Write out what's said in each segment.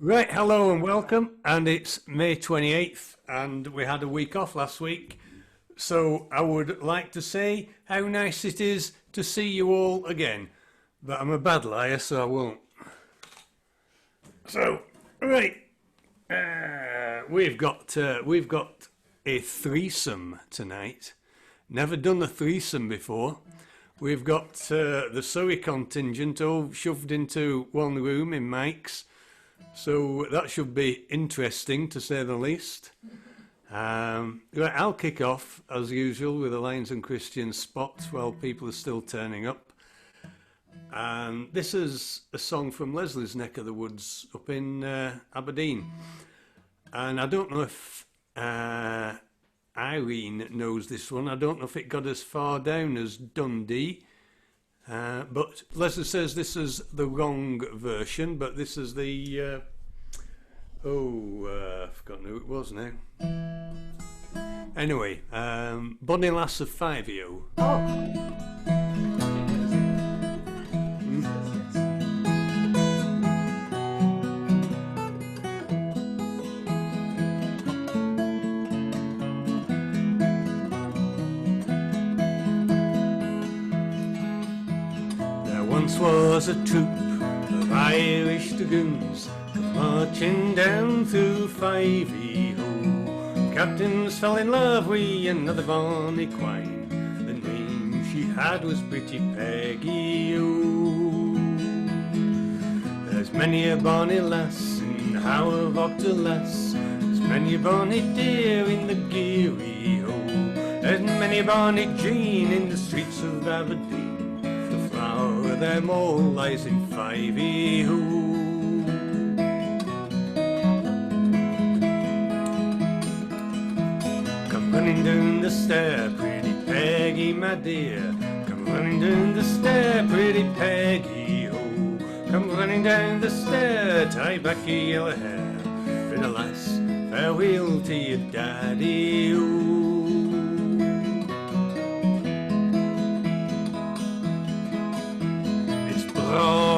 Right, hello and welcome, and it's May 28th, and we had a week off last week, so I would like to say how nice it is to see you all again, but I'm a bad liar, so I won't. So, right, we've got a threesome tonight. Never done a threesome before. We've got the Surrey contingent all shoved into one room in Mike's. So that should be interesting, to say the least. Right, I'll kick off, as usual, with the Lions and Christians spot while people are still turning up. And this is a song from Leslie's neck of the woods up in Aberdeen. And I don't know if Irene knows this one. I don't know if it got as far down as Dundee. But Leslie says this is the wrong version, but this is the I've forgotten who it was now. Anyway, Bonnie Lass of 5-0. Once was a troop of Irish dragoons marching down through 5-0. Captains fell in love with another bonny quine. The name she had was Pretty Peggy, oh. There's many a bonny lass in How of Octolas. There's many a bonny dear in the Geary, oh. There's many a bonny Jean in the streets of Aberdeen. Them all lies in 5-0. Come running down the stair, pretty Peggy, my dear. Come running down the stair, pretty Peggy, oh. Come running down the stair, tie back your yellow hair. Pretty lass, farewell to your daddy, oh.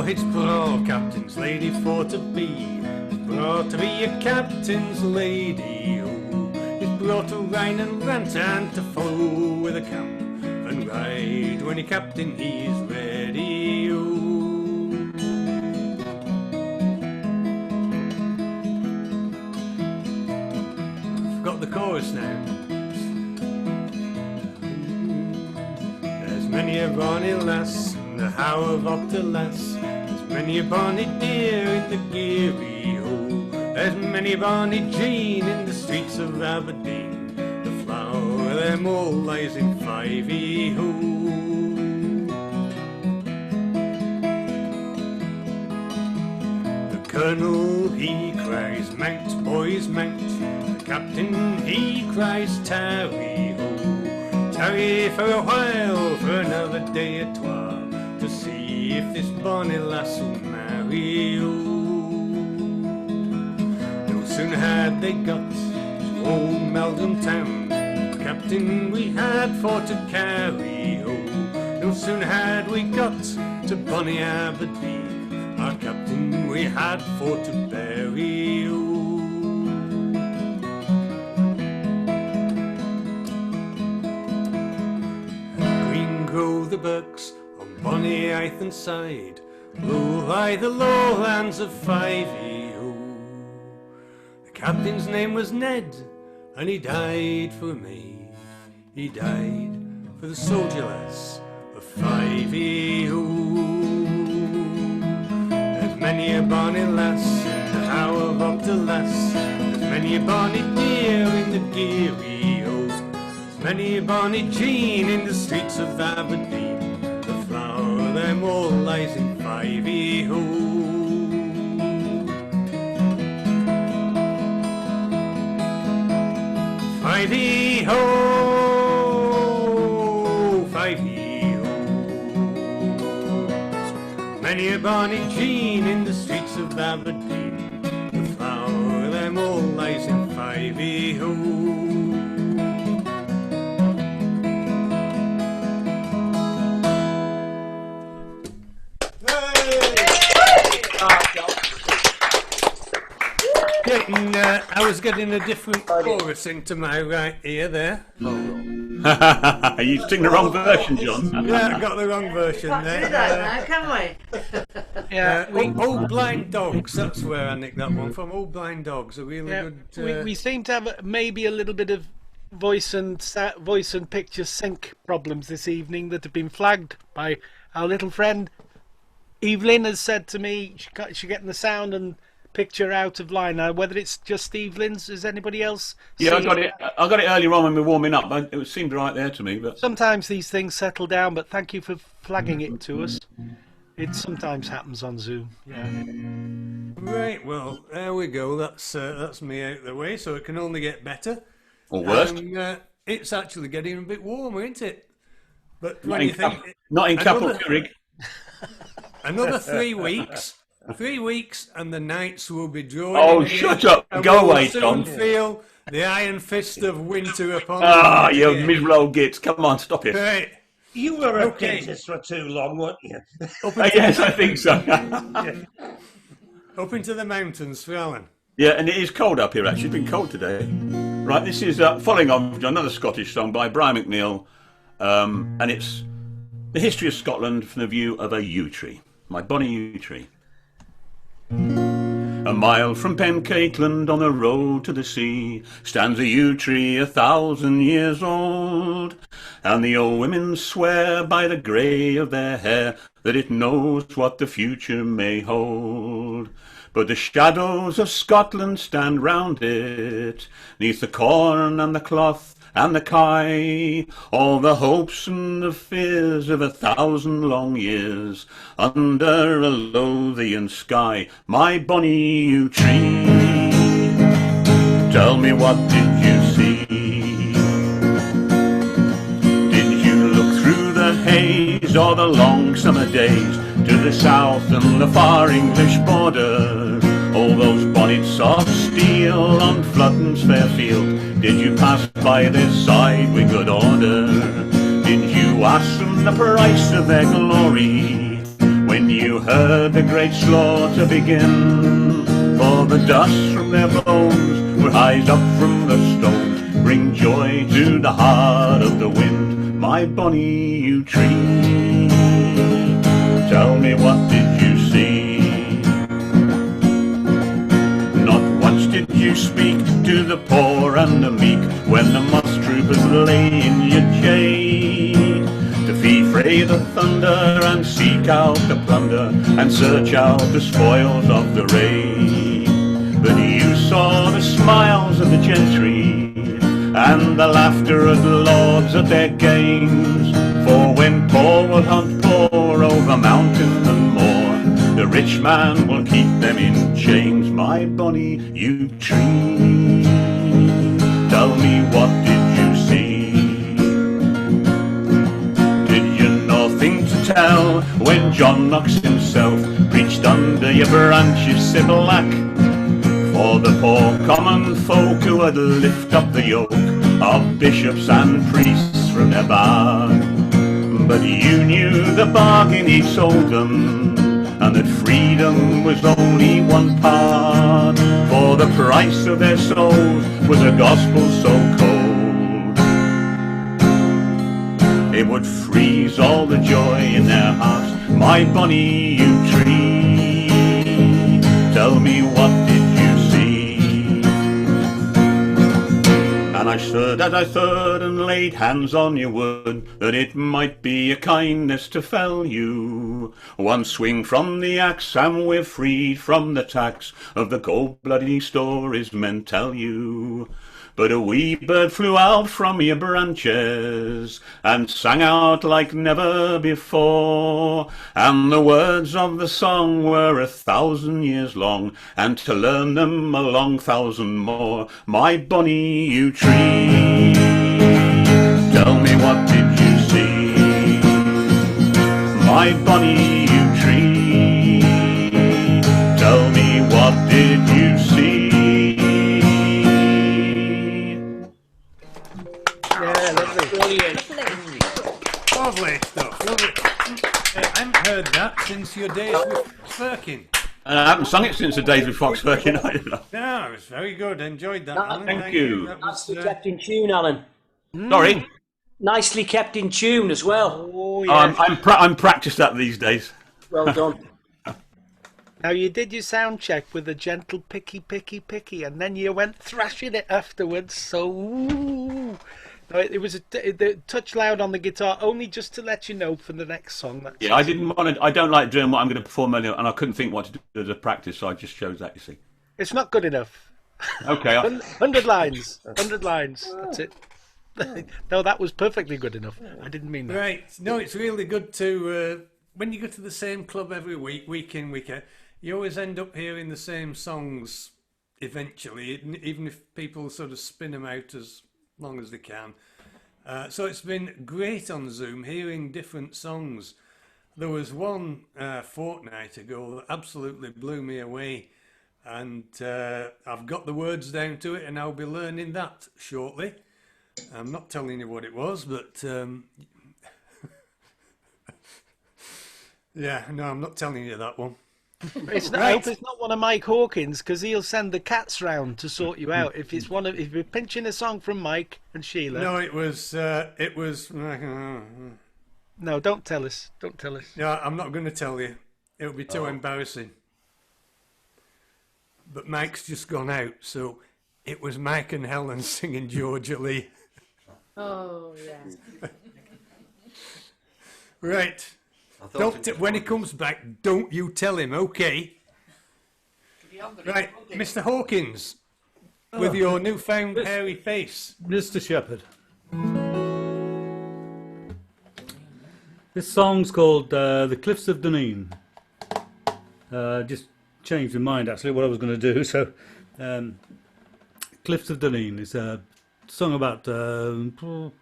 It's braw, captain's lady for to be. It's braw to be a captain's lady, oh. It's braw to ride and rant and to follow with a camp and ride when your captain he's ready, oh. I've got the chorus now. There's many a bonny lass in the How of Octolas. Many a bonny dear in the Geary, oh. There's many a bonny Jean in the streets of Aberdeen. The flower of them all lies in 5-0. The colonel he cries, mount, boys, mount. The captain he cries, tarry, oh. Tarry for a while, for another day or twa, to see if this bonny lass will marry you. No sooner had they got to old Meldrum town, the captain we had for to carry, oh. No sooner had we got to bonny Aberdeen, our captain we had for to bury, oh. Green grow the birks bonny Ithen side, low lie the lowlands of 5-0. The captain's name was Ned, and he died for me. He died for the soldier lass of 5-0. There's many a bonny lass in the How of Octolas. There's many a bonny dear in the Geary, oh. There's many a bonny Jean in the streets of Aberdeen. Them all lies in 5-0. 5-0, 5-0. Many a bonny Jean in the streets of Aberdeen. The flower of them all lies in 5-0. I was getting a different chorus into my right ear there. You sing the wrong version, John. Yeah, I got the wrong version Can't there. do that now, can we? Old Blind Dogs, that's where I nicked that one from. Old Blind Dogs, a really good... we seem to have maybe a little bit of voice and picture sync problems this evening that have been flagged by our little friend. Evelyn has said to me she's getting the sound and picture out of line. Now, whether it's just Evelyn's, is anybody else? Yeah, I got it earlier on when we were warming up. It seemed right there to me. But sometimes these things settle down, but thank you for flagging it to us. It sometimes happens on Zoom. Yeah. Right, well, there we go. That's me out of the way, so it can only get better. Or worse. It's actually getting a bit warmer, isn't it? But Not in Capel Curig. Another 3 weeks. 3 weeks, and the nights will be drawing. Oh, shut up! Go away, Tom. Feel the iron fist of winter upon. Ah, you miserable old gits! Come on, stop it. Right. You were a dentist for too long, weren't you? Yes, I think so. Up into the mountains for Alan. Yeah, and it is cold up here. Actually, it's been cold today. Right, this is following on from another Scottish song by Brian McNeill, and it's the history of Scotland from the view of a yew tree. My bonny yew tree. A mile from Pencaitland on the road to the sea stands a yew tree 1,000 years old, and the old women swear by the grey of their hair that it knows what the future may hold. But the shadows of Scotland stand round it, 'neath the corn and the cloth and the kye, all the hopes and the fears of 1,000 long years under a Lothian sky. My bonny yew tree, tell me, what did you see? Did you look through the haze or the long summer days to the south and the far English border? All those bonnets of steel on Flutton's fair field, did you pass by their side with good order? Did you ask them the price of their glory when you heard the great slaughter begin? For the dust from their bones were raised up from the stones, bring joy to the heart of the wind. My bonny yew tree, tell me, what did you see? Did you speak to the poor and the meek when the moss troopers lay in your shade, to flee frae the thunder and seek out the plunder and search out the spoils of the raid? But you saw the smiles of the gentry and the laughter of the lords at their games, for when poor will hunt poor over mountain and moor, the rich man will keep them in chains. My bonny yew tree, tell me, what did you see? Did you nothing to tell when John Knox himself preached under your branches so black, for the poor common folk who would lift up the yoke of bishops and priests from their back? But you knew the bargain he sold them, and that freedom was only one part, for the price of their souls was a gospel so cold it would freeze all the joy in their hearts. My bonny yew tree, tell me, what did you see? And I stood as I stood and laid hands on your wood, that it might be a kindness to fell you. One swing from the axe and we're freed from the tax of the cold-bloody stories men tell you. But a wee bird flew out from your branches and sang out like never before, and the words of the song were 1,000 years long, and to learn them a long 1,000 more. My bonny yew tree, tell me, what did you see? My bonny yew tree, tell me, what did you see? Lovely stuff. Lovely. I haven't heard that since your days with Firkin. And I haven't sung it since the days with Foxworking either. No, it was very good. Enjoyed that, No, Alan. thank you. That was, Nicely kept in tune, Alan. Sorry. Nicely kept in tune as well. Oh, Oh, yeah. I'm practiced at these days. Well done. Now, you did your sound check with a gentle picky, and then you went thrashing it afterwards. So, ooh. No, it was a touch loud on the guitar, only just to let you know for the next song. That's Yeah, I didn't want to. I don't like doing what I'm going to perform earlier, and I couldn't think what to do as a practice, so I just chose that. You see. It's not good enough. Okay. 100 lines. 100 lines. That's it. No, that was perfectly good enough. I didn't mean that. right. No, it's really good to when you go to the same club every week in, week out. You always end up hearing the same songs eventually, even if people sort of spin them out as long as they can. So it's been great on Zoom hearing different songs. There was one fortnight ago that absolutely blew me away, and I've got the words down to it, and I'll be learning that shortly. I'm not telling you what it was, but yeah, no, I'm not telling you that one. It's not, I hope it's not one of Mike Hawkins, because he'll send the cats round to sort you out. If it's one of, if you're pinching a song from Mike and Sheila. No, it was. No, don't tell us. Don't tell us. No, I'm not going to tell you. It would be too embarrassing. But Mike's just gone out, so it was Mike and Helen singing Georgia Lee. Oh, yeah. Right. When he comes back, don't you tell him, okay? Right, Mr. Hawkins, with your newfound hairy face. Mr. Shepherd. This song's called The Cliffs of Dunedin. Just changed my mind actually what I was going to do. So, Cliffs of Dunedin is a song about an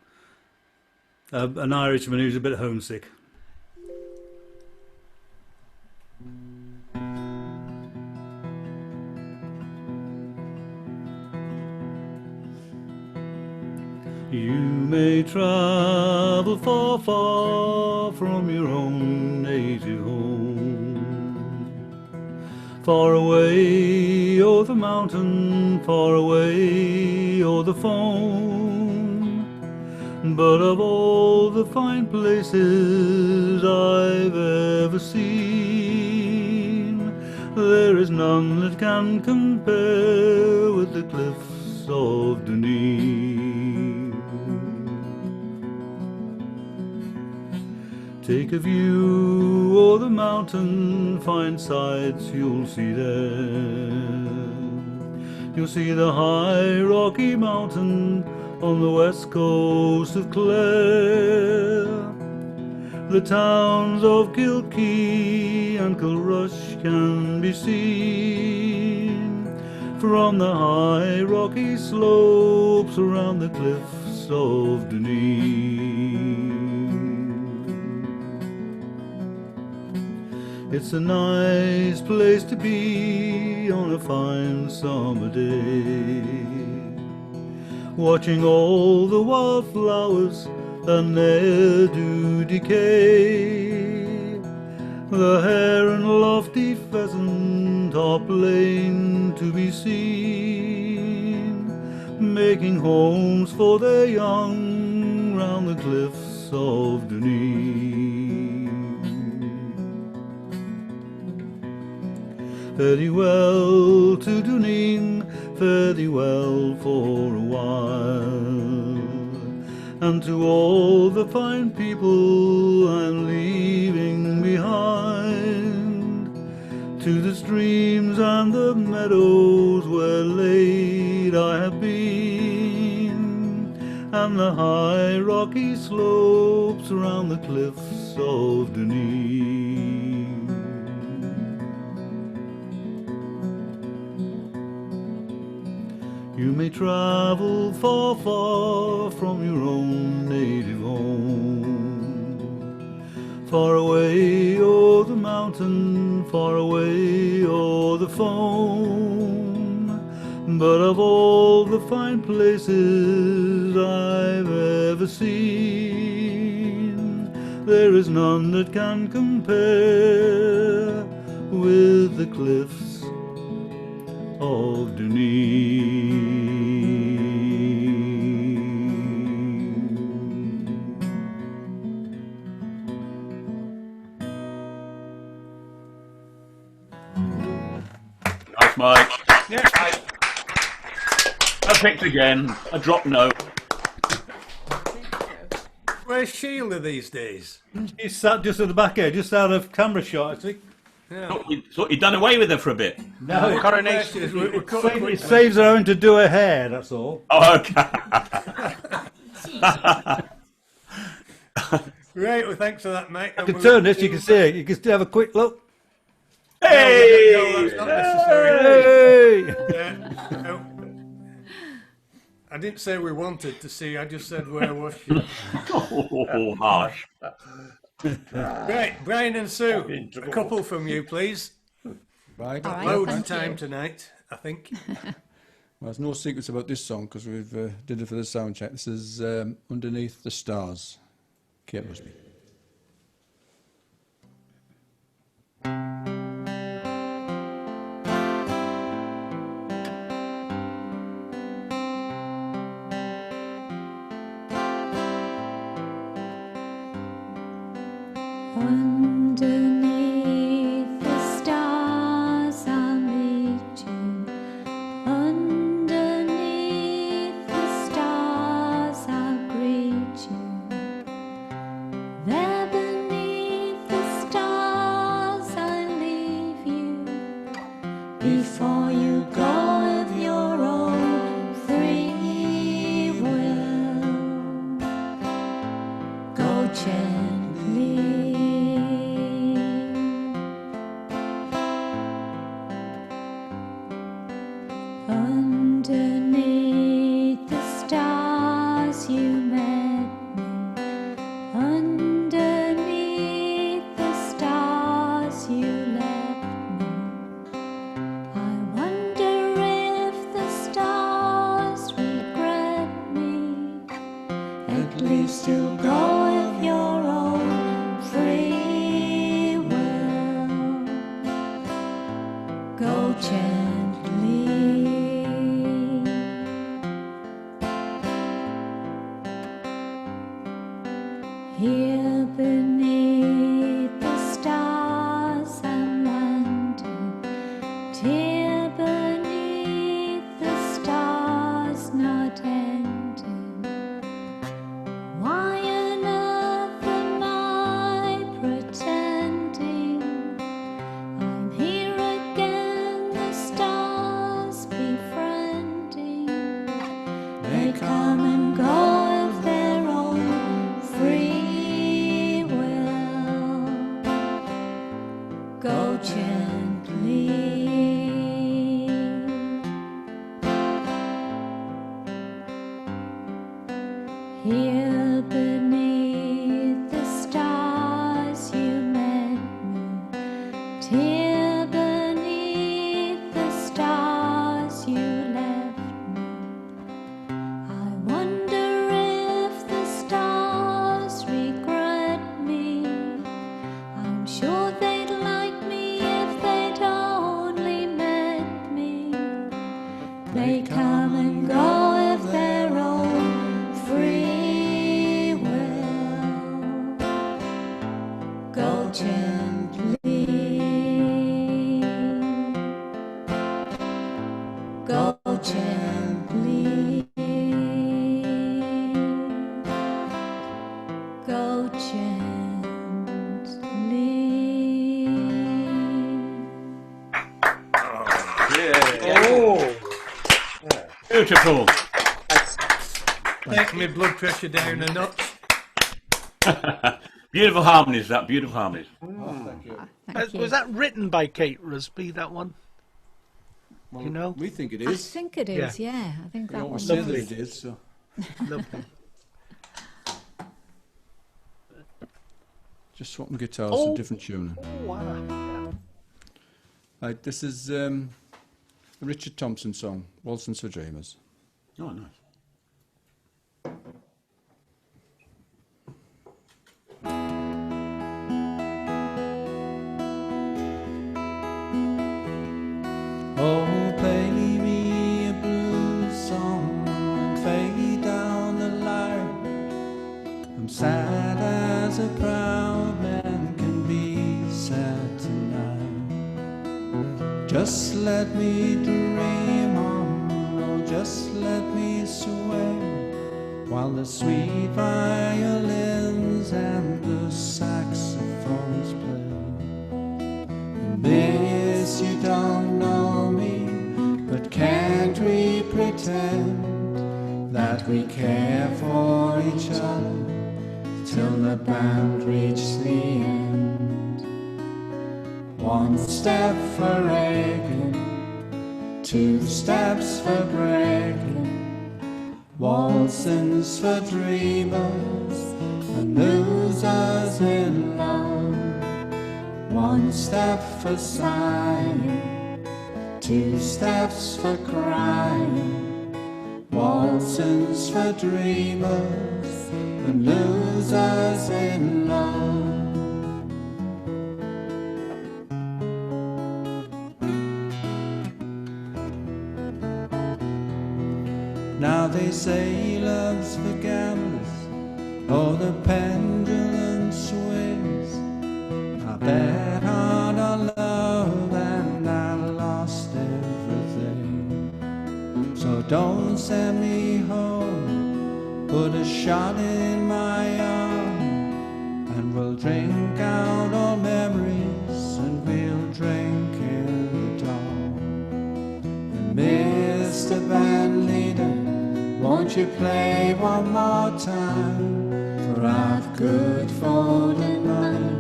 Irishman who's a bit homesick. You may travel far, far from your own native home, far away o'er the mountain, far away o'er the foam. But of all the fine places I've ever seen, there is none that can compare with the cliffs of Dunedin. Take a view o'er the mountain, fine sights you'll see there. You'll see the high rocky mountain on the west coast of Clare. The towns of Kilkee and Kilrush can be seen from the high rocky slopes around the cliffs of Dunedin. It's a nice place to be on a fine summer day, watching all the wildflowers that ne'er do decay. The hare and lofty pheasant are plain to be seen, making homes for their young round the cliffs of Dunedin. Fare thee well to Dunedin, fare thee well for a while, and to all the fine people I'm leaving behind, to the streams and the meadows where late I have been, and the high rocky slopes around the cliffs of Dunedin. You may travel far, far from your own native home, far away o'er the mountain, far away o'er the foam. But of all the fine places I've ever seen, there is none that can compare with the cliffs of Dunedin. Nice, Mike. Yeah. I picked again. A drop note. Where's Sheila these days? He's sat just at the back here, just out of camera shot, actually. Thought you'd done away with her for a bit. No, Coronation. it saves her having to do her hair, that's all. Oh, okay. Right, well, thanks for that, mate. I can turn this, you can see it. You can still have a quick look. Hey! No, that's not necessary. Hey! No. I didn't say we wanted to see, I just said where was she? Oh, harsh. Right, Brian and Sue, a couple from you, please. Right. All right. Loads of thank time you. tonight, I think. Well, there's no secrets about this song because we've did it for the sound check. This is Underneath the Stars, Kate Rusby. Underneath the stars I'll meet you. Underneath the stars I'll greet you. There beneath the stars I leave you. Before you go of your own free will, go gently. Underneath the stars you met me. Underneath the stars you left me. I wonder if the stars regret me. At least you'll go of your own free will. Go gently. Here beneath the stars I'm landing. Here beneath the stars not ending. Why on earth am I pretending? I'm here again, the stars befriending. They come and go of their own free will. Go gently. Here beneath the stars you met me. Here beneath the stars you left me. I wonder if the stars regret me. I'm sure they'd like me if they'd only met me. They come and go of their own free will. Go gently. Go gently. Go gently. Beautiful. Take my blood pressure down a notch. Beautiful harmonies, that. Beautiful harmonies. Thank you. Thank you. Was that written by Kate Rusby, that one? Well, You know? we think it I is. think it is, yeah. I think We that always one. say that it is. So. Lovely. Just swapping guitars Oh. to different tuning. Oh, wow. Right, this is a Richard Thompson song, Waltzing for Dreamers. Oh, nice. me dream on, or just let me sway, while the sweet violins and the saxophones play. Miss, you don't know me, but can't we pretend that we care for each other till the band reaches the end? One step for aching, 2 steps for breaking, waltzings for dreamers and losers in love. 1 step for sighing, 2 steps for crying, waltzings for dreamers and losers in love. Now they say love's for gamblers, oh the pendulum swings. I bet hard on love and I lost everything. So don't send me home, put a shot in my arm, and we'll drink out all memories and we'll drink in the dark. And Mr. Bandleader, won't you play one more time? For I've good folding money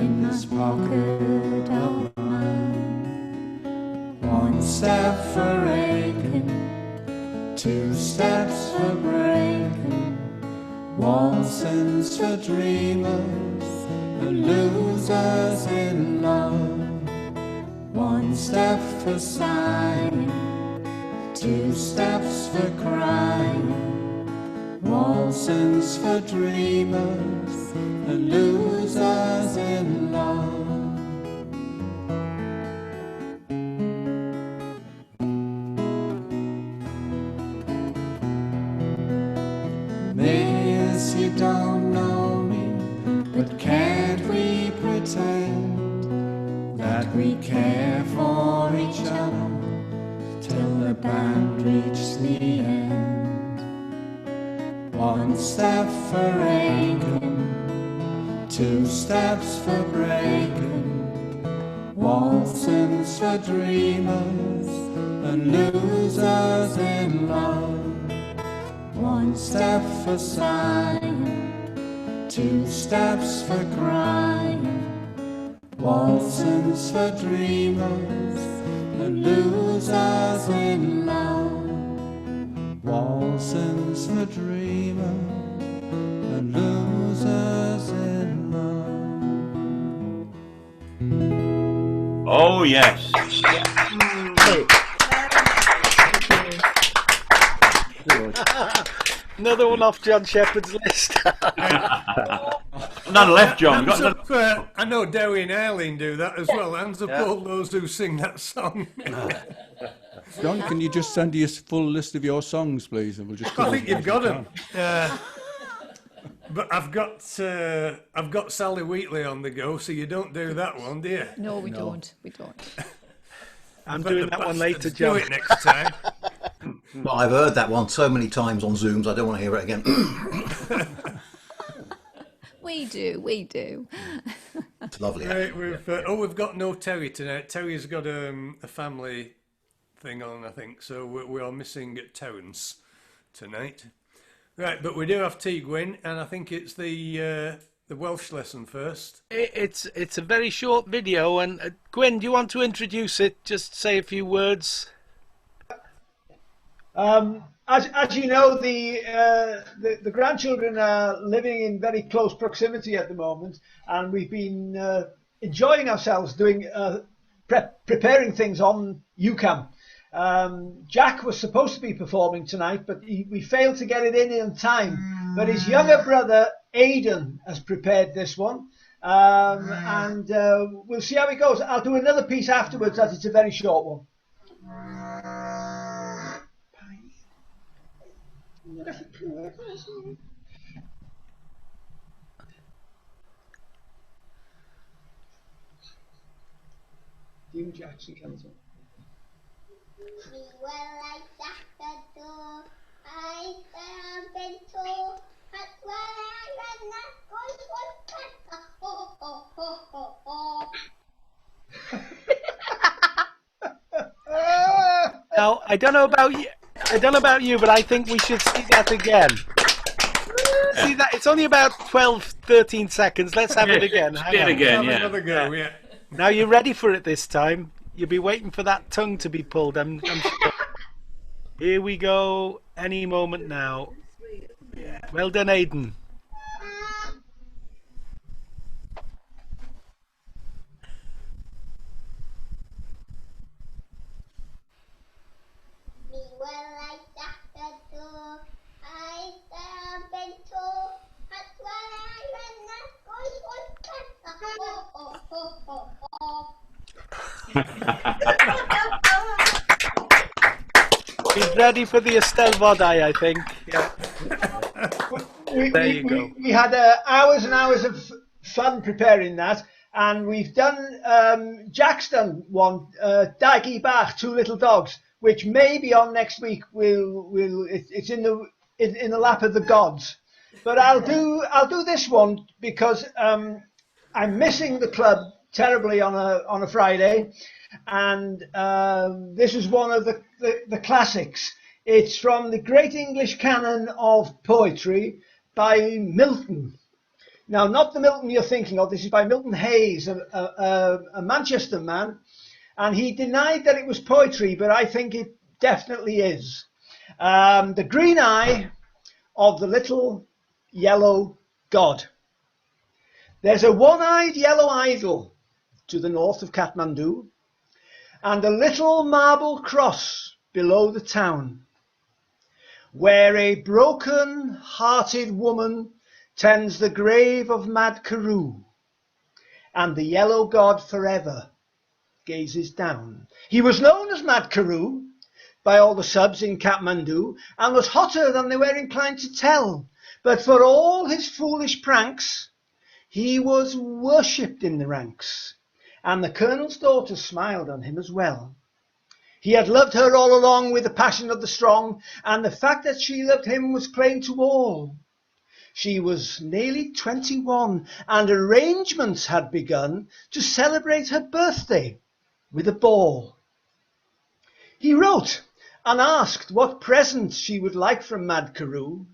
in this pocket of mine. 1 step for aching, 2 steps for breaking, waltzings for dreamers and losers in love. 1 step for sighing, 2 steps for crying, waltzings for dreamers and losers in love. Miss, you don't know me, but can't we pretend that we care for each other till the band reaches the end? 1 step for aching, 2 steps for breaking, waltzings for dreamers and losers in love. 1 step for sighing, 2 steps for crying, waltzings for dreamers and losers in love. Waltzings for dreamers and losers in love. Oh, yes. Another one off John Shepherd's list. None left, John. Hands Got none. up, I know Derry and Eileen do that as well. Hands up all those who sing that song. John, can you just send us a full list of your songs, please? And we'll just. I think you've got them. But I've got Sally Wheatley on the go, so you don't do that one, do you? No, we don't. We don't. I'm But doing the that one later, bastards do John. it next time. Well, I've heard that one so many times on Zooms, I don't want to hear it again. We do. It's lovely. Right, we've got no Terry tonight. Terry's got a family thing on, I think, so we are missing Terence tonight. Right, but we do have T. Gwerin, and I think it's the Welsh lesson first. It's a very short video, and Gwen, do you want to introduce it? Just say a few words. As you know, the grandchildren are living in very close proximity at the moment, and we've been enjoying ourselves doing preparing things on UCAM. Jack was supposed to be performing tonight, but we failed to get it in time. But his younger brother Aidan has prepared this one, and we'll see how it goes. I'll do another piece afterwards, as it's a very short one. Jim Jackson comes up. Now, I don't know about you. I don't know about you, but I think we should see that again. See that? It's only about 12, 13 seconds. Let's have it again. Do it again, yeah. Another go, yeah. Now you're ready for it this time. You'll be waiting for that tongue to be pulled. I'm sure. Here we go. Any moment now. Well done, Aidan. He's ready for the ystod, I think. Yeah. There you go. We had hours and hours of fun preparing that, and we've done. Jack's done one, Daggy Bach, Two Little Dogs, which may be on next week. It's in the lap of the gods, but I'll do this one because I'm missing the club terribly on a Friday, and this is one of the classics. It's from the Great English Canon of Poetry by Milton. Now, not the Milton you're thinking of. This is by Milton Hayes, a Manchester man, and he denied that it was poetry, but I think it definitely is. The Green Eye of the Little Yellow God. There's a one-eyed yellow idol to the north of Kathmandu, and a little marble cross below the town, where a broken-hearted woman tends the grave of Mad Carew, and the yellow god forever gazes down. He was known as Mad Carew by all the subs in Kathmandu, and was hotter than they were inclined to tell. But for all his foolish pranks, he was worshipped in the ranks, and the colonel's daughter smiled on him as well. He had loved her all along with the passion of the strong, and the fact that she loved him was plain to all. She was nearly 21, and arrangements had begun to celebrate her birthday with a ball. He wrote and asked what present she would like from Mad Carew.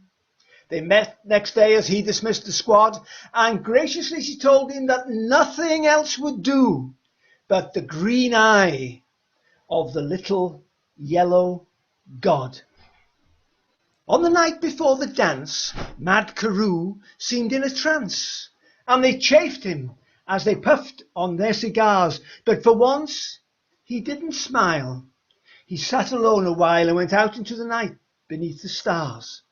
They met next day as he dismissed the squad, and graciously she told him that nothing else would do but the green eye of the little yellow god. On the night before the dance, Mad Carew seemed in a trance, and they chaffed him as they puffed on their cigars, but for once he didn't smile. He sat alone a while and went out into the night beneath the stars.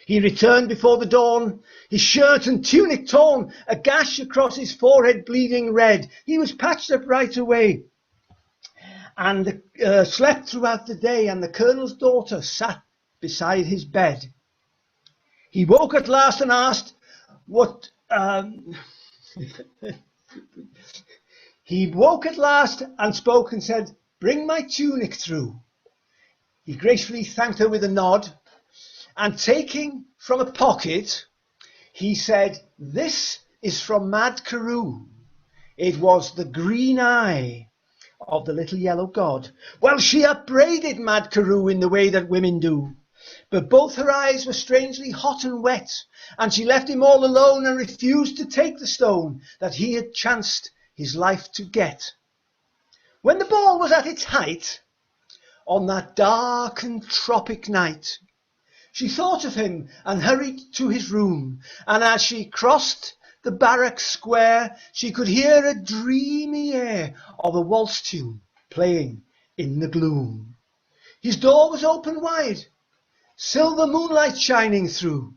He returned before the dawn, his shirt and tunic torn, a gash across his forehead bleeding red. He was patched up right away, and slept throughout the day, and the colonel's daughter sat beside his bed. He woke at last and asked what... He woke at last and spoke and said, "Bring my tunic through." He gracefully thanked her with a nod, and taking from a pocket, he said, "This is from Mad Carew." It was the green eye of the little yellow god. Well, she upbraided Mad Carew in the way that women do, but both her eyes were strangely hot and wet, and she left him all alone and refused to take the stone that he had chanced his life to get. When the ball was at its height, on that dark and tropic night, she thought of him and hurried to his room, and as she crossed the barrack square, she could hear a dreamy air of a waltz tune playing in the gloom. His door was open wide, silver moonlight shining through.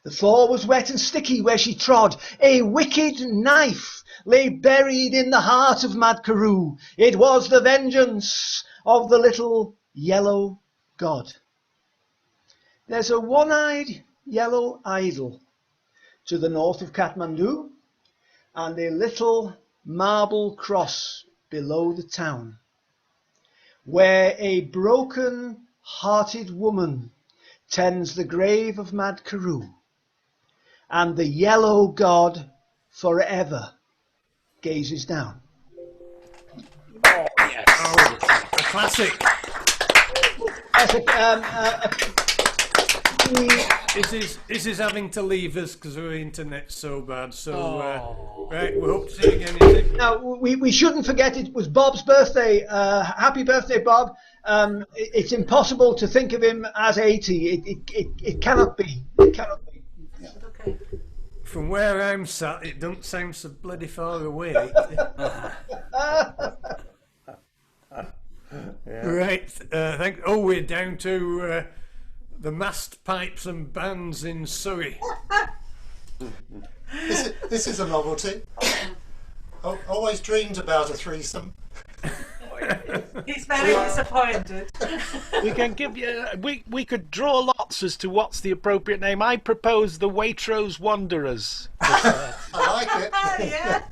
The floor was wet and sticky where she trod. A wicked knife lay buried in the heart of Mad Carew. It was the vengeance of the little yellow god. There's a one-eyed yellow idol to the north of Kathmandu, and a little marble cross below the town, where a broken-hearted woman tends the grave of Mad Carew, and the yellow god forever gazes down. Oh, yes. Oh, a classic. This is having to leave us because our internet's so bad. So, right, we hope to see you again. Now, we shouldn't forget it was Bob's birthday. Happy birthday, Bob. It's impossible to think of him as 80. It cannot be. It cannot be. Okay. From where I'm sat, it doesn't sound so bloody far away. Right, we're down to the mast pipes and bands in Surrey. This is a novelty. Always dreamed about a threesome. He's very disappointed. We can give you. We could draw lots as to what's the appropriate name. I propose the Waitrose Wanderers. I like it. Yeah.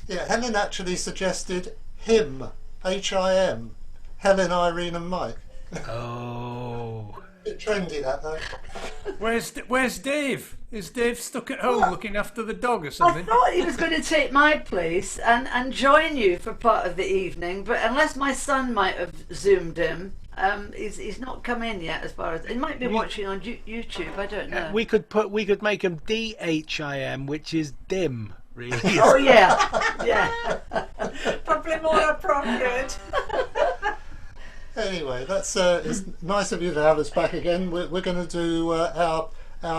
Yeah, Helen actually suggested him, H-I-M, Helen, Irene and Mike. Oh. Bit trendy that though. Where's Dave? Is Dave stuck at home looking after the dog or something? I thought he was going to take my place and join you for part of the evening, but unless my son might have zoomed him, he's not come in yet. As far as he might be watching on YouTube, I don't know. We could make him DHIM, which is dim. Really. Oh yeah, yeah. Probably more appropriate. Anyway, that's it's nice of you to have us back again. We're going to do our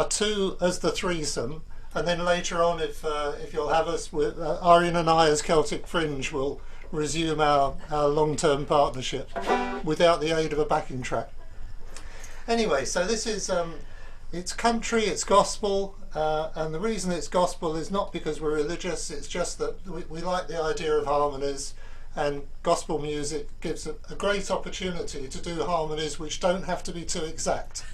two as the threesome, and then later on, if you'll have us, Irene and I as Celtic Fringe will resume our long-term partnership without the aid of a backing track. Anyway, so this is it's country, it's gospel, and the reason it's gospel is not because we're religious. It's just that we like the idea of harmonies. And gospel music gives a great opportunity to do harmonies which don't have to be too exact.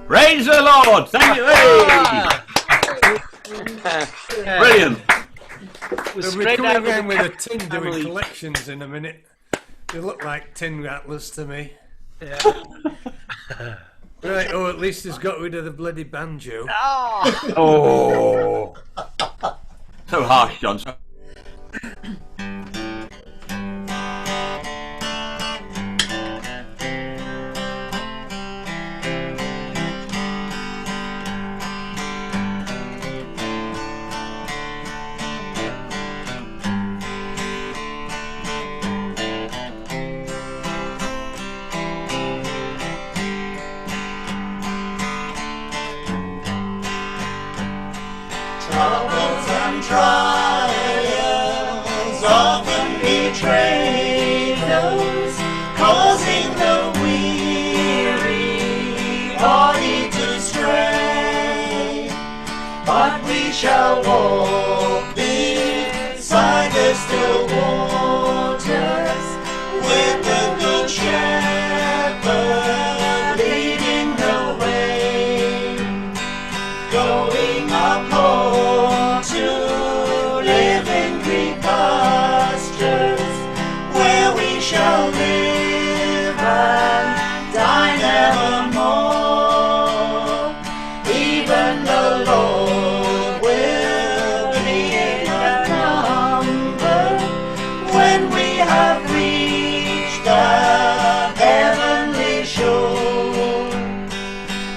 Praise the Lord. Thank you. Hey. Brilliant. was They'll be straight out coming of around the with a Cat tin doing family. collections in a minute. They look like tin rattlers to me. Yeah. Right, at least he's got rid of the bloody banjo. Oh. So harsh, John. Troubles and trials often betray those, causing the weary body to stray. But we shall walk beside the still waters with the good shepherd leading the way, going up home to live in green pastures, where we shall live and dine evermore. Even the Lord will be in the number when we have reached that heavenly shore.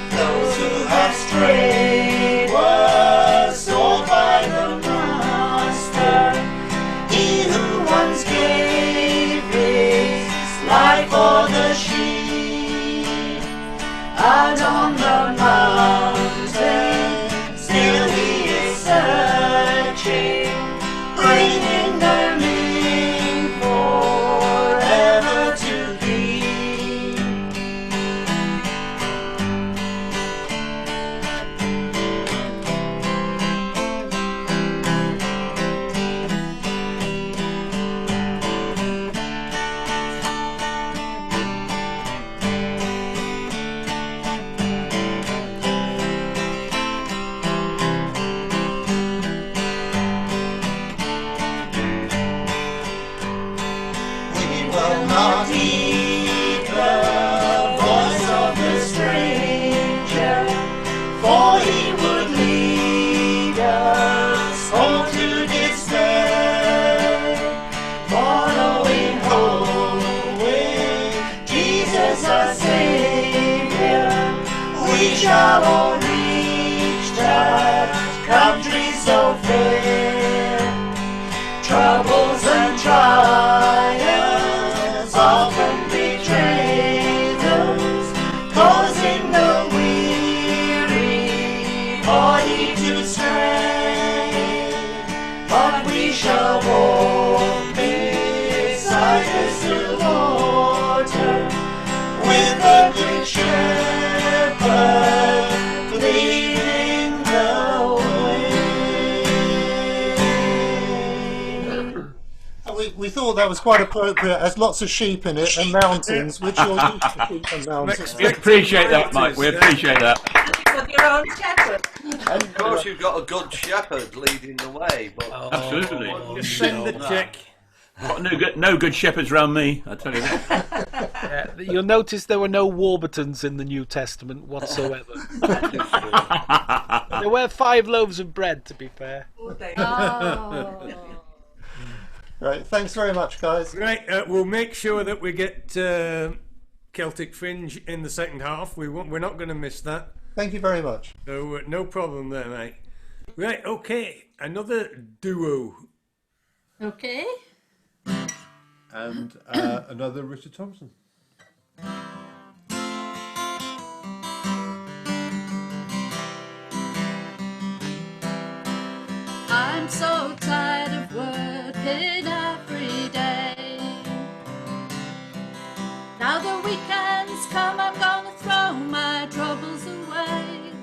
Those who have strayed were sought by the Master. He who once gave his life for the sheep, out on the mountain, still he is searching, bringing them in forever to keep. We will not heed the voice of the stranger, for he would lead us home to despair. Following home with Jesus our Savior, we shall all reach that country so fair. Troubles and trials often betray those, causing the weary body to stray. But we shall walk beside the still water with the good shepherd leading the way. We thought that was quite appropriate, as lots of sheep in it and mountains, which you're used to sheep and mountains. We appreciate that, Mike. We appreciate that. With your own shepherd. And of course, you've got a good shepherd leading the way. But Absolutely. Just send the check. Got no good shepherds around me, I tell you that. You'll notice there were no Warburtons in the New Testament whatsoever. There were 5 loaves of bread, to be fair. Right, thanks very much, guys. Right, we'll make sure that we get Celtic Fringe in the second half. We're not going to miss that. Thank you very much. So no problem there, mate. Right, okay, another duo. Okay. And another Richard Thompson. I'm so tired of working every day. Now the weekend's come, I'm gonna throw my troubles away.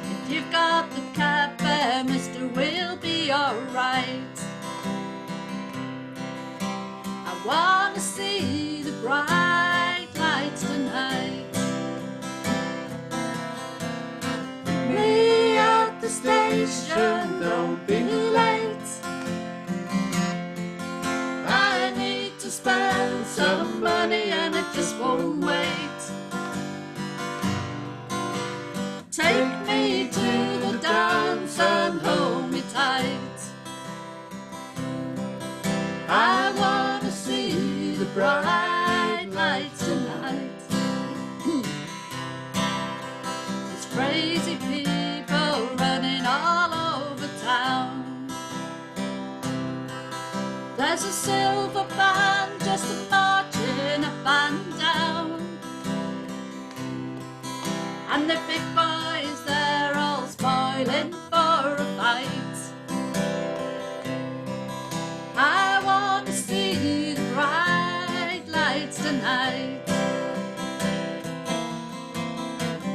If you've got the cab fare, mister, we'll be alright. I wanna see the bright lights tonight. Me at the station, don't be There's a silver band just marching up and down, and the big boys, they're all spoiling for a fight. I want to see the bright lights tonight.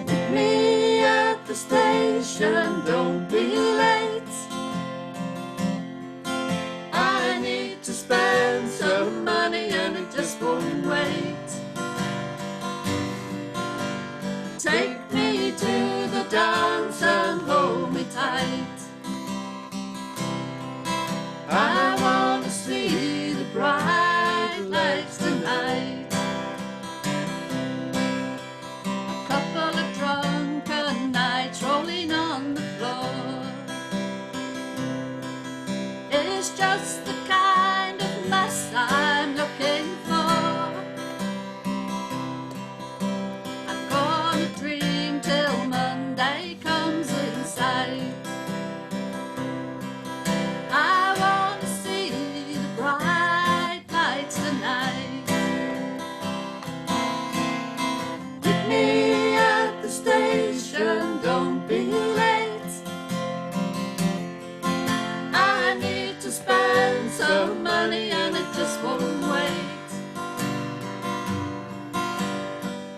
Meet me at the station, don't be late. I need to spend some money and it just won't wait. Take me to the dance and hold me tight. I want to see the bright lights tonight. A couple of drunken nights rolling on the floor is just the kind of mess I'm looking for. I'm gonna dream till Monday comes in sight. I want to see the bright lights tonight. Meet me at the station, don't be late. I need to spend some money and it just won't wait.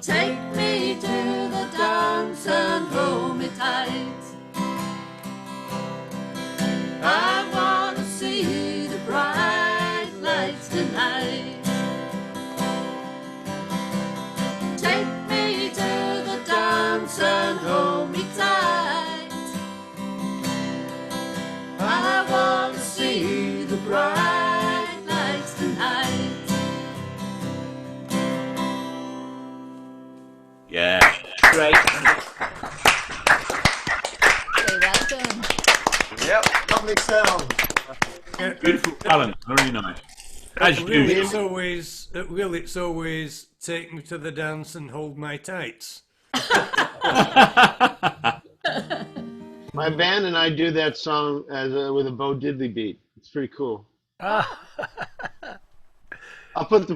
Take me to the dance and hold me tight. I want to see the bright lights tonight. Take me to the dance and hold me tight. I want to see the bright lights tonight. Yeah. Great. Okay, well done. Yep. Lovely sound. Beautiful talent. Very nice. As Really, usual. it's always take me to the dance and hold my tights. My band and I do that song with a Bo Diddley beat. It's pretty cool. I'll put the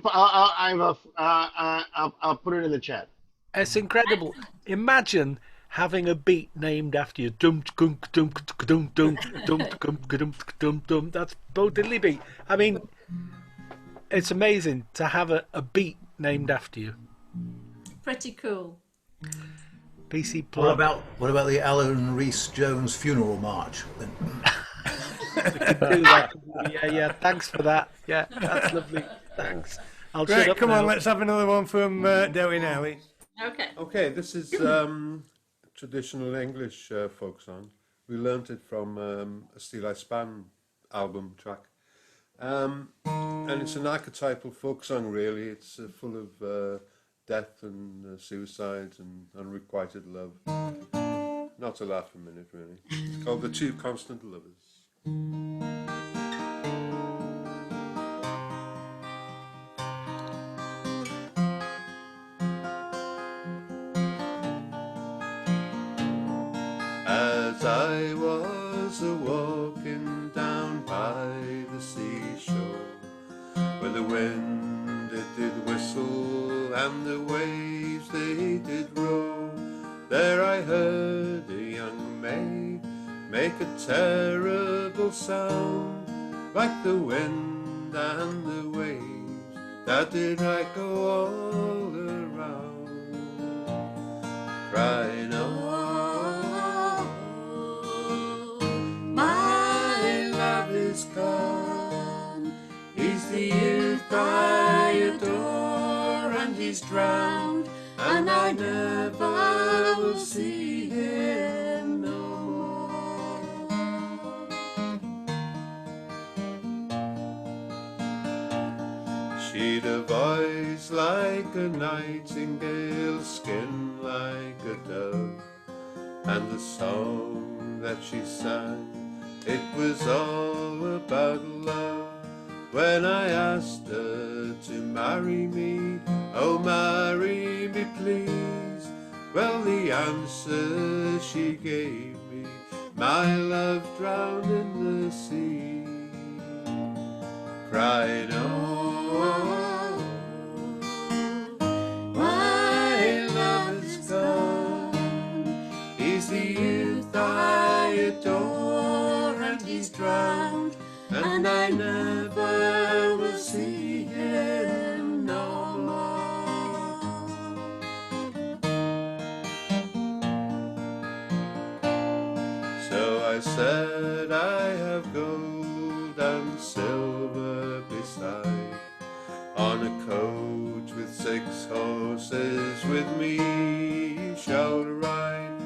I'll put it in the chat. It's incredible. Imagine having a beat named after you. Dum dum dum dum dum dum dum dum dum. That's Bo Diddley beat. I mean, it's amazing to have a beat named after you. Pretty cool. PC What Plug. about the Alan Reese Jones funeral march? Do that. Yeah. Thanks for that. Yeah, that's lovely. Thanks. I'll shut Right, up come now. on, let's have another one from Dowie and Alley. Okay. Okay, this is traditional English folk song. We learnt it from a Steel I Span album track. And it's an archetypal folk song, really. It's full of death and suicide and unrequited love. Not to laugh a minute, really. It's called The Two Constant Lovers. As I was a-walking down by the seashore, where the wind it did whistle and the waves they did roll, there I heard a young maid make a terrible sound, like the wind and the waves that did echo all around, crying, oh, My love is gone. He's the youth I adore, and he's drowned, and I never will see him no more. She'd a voice like a nightingale, skin like a dove, and the song that she sang, it was all about love. When I asked her to marry me, oh marry me please, well the answer she gave me, my love drowned in the sea, cried, oh, my love is gone. He's the youth I adore, and he's drowned, and I never will see him no more. So I said, I have gold and silver beside, on a coach with 6 horses, with me you shall ride.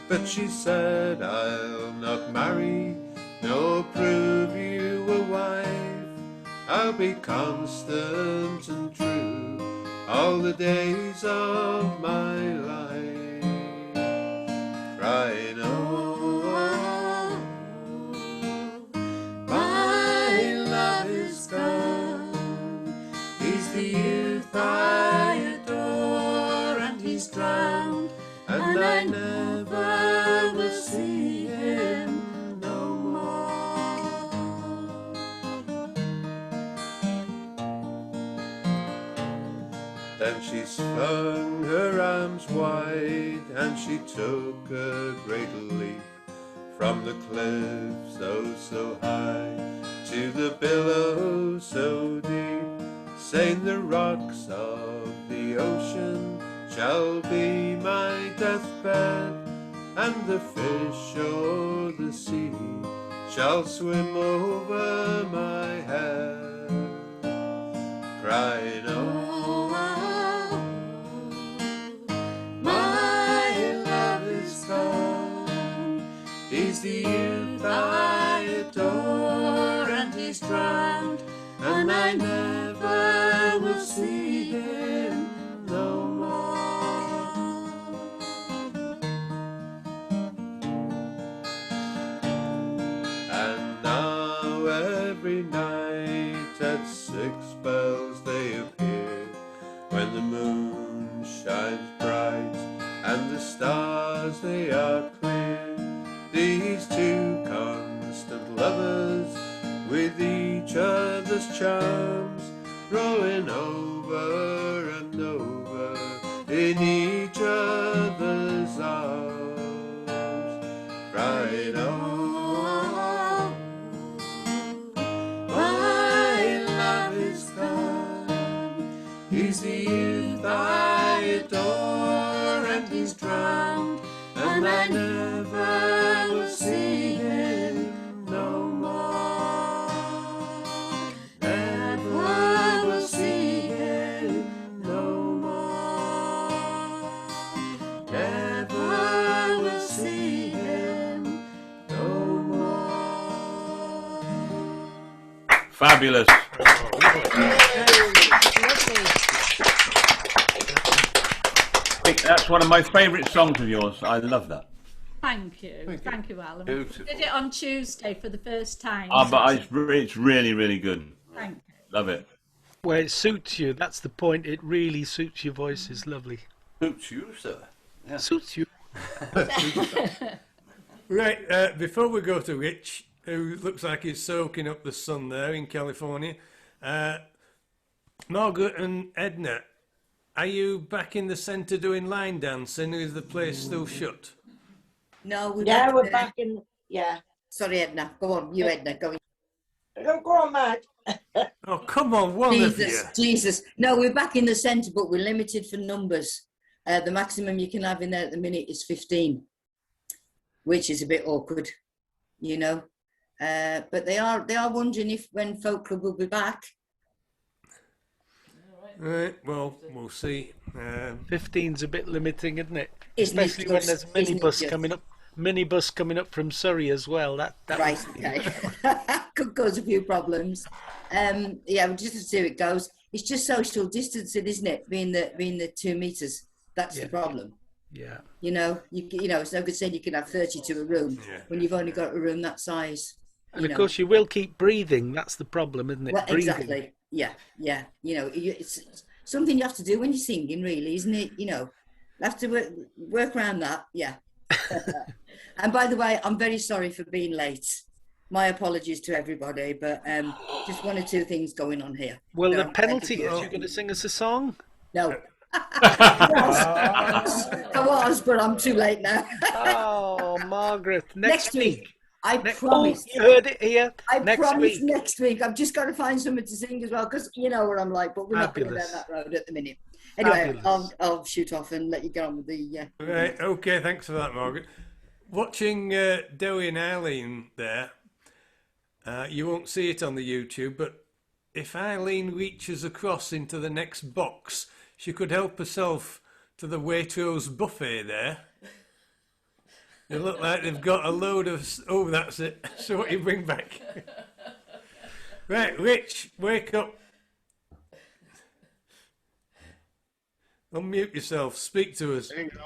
But she said, I'll not marry, nor prove you a wife. I'll be constant and true all the days of my life. Cried, oh, my love is gone. He's the youth I adore, and he's drowned, and I never will see him no more. Then she swung her arms wide, and she took a great leap from the cliffs so high to the billows so deep, saying the rocks of the ocean shall be my deathbed, and the fish or the sea shall swim over my head. Cried, oh, my love is gone. He's the youth I adore, and he's drowned, and I never will see him no more. And now every night at 6 bells they appear, when the moon shines bright and the stars they are clear. These two constant lovers, with each other's charms, growing over and over in each other's arms. Cried, oh, my love is gone. He's the youth I adore, and he's drowned, and I never will see him no more. Never will see him no more. Never will see him no more. Fabulous. That's one of my favourite songs of yours. I love that. Thank you. Thank you, Alan. Beautiful. Did it on Tuesday for the first time. But it's really, really good. Thank you. Love it. Well, it suits you. That's the point. It really suits your voice. It's lovely. Suits you, sir. Yeah. Suits you. Right, before we go to Rich, who looks like he's soaking up the sun there in California, Margaret and Edna, are you back in the centre doing line dancing, or is the place still shut? No, we're back in. Yeah. Sorry, Edna. Go on, you, Edna. Go on, Matt. Oh, come on, one of you. Jesus. No, we're back in the centre, but we're limited for numbers. The maximum you can have in there at the minute is 15, which is a bit awkward, you know. But they are wondering if when Folk Club will be back. Right, well, we'll see. 15's a bit limiting, isn't it? Especially when there's a minibus coming up from Surrey as well. That right, okay. Could cause a few problems. Yeah, we'll just see how it goes. It's just social distancing, isn't it? Being the 2 meters. That's the problem. Yeah. You know, it's no good saying you can have 30 to a room when you've only got a room that size. And of course, you will keep breathing. That's the problem, isn't it? Well, breathing. exactly. Yeah. You know, it's something you have to do when you're singing, really, isn't it? You know, you have to work around that. Yeah. And by the way, I'm very sorry for being late. My apologies to everybody, but just one or two things going on here. Well, So the I'm trying to penalty do is it. you're going to sing us a song? No. I was, but I'm too late now. Oh, Margaret, Next week. I Next- promise. Oh, you heard it here. I Next promise week. next week. I've just got to find something to sing as well, because you know what I'm like, but we're not going Fabulous. down that road at the minute. Anyway, Fabulous. I'll shoot off and let you get on with the... Right, okay, thanks for that, Margaret. Watching Dewi and Eileen there, you won't see it on the YouTube, but if Eileen reaches across into the next box, she could help herself to the Waitrose buffet there. They look like they've got a load of... Oh, that's it. So what you bring back. Right, Rich, wake up. Unmute yourself. Speak to us. There you go.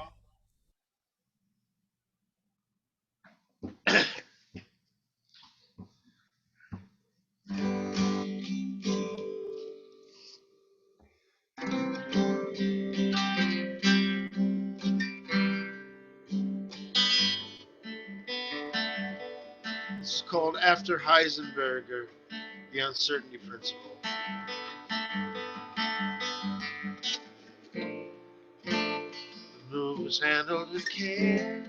It's called After Heisenberg, or The Uncertainty Principle. The move was handled with care.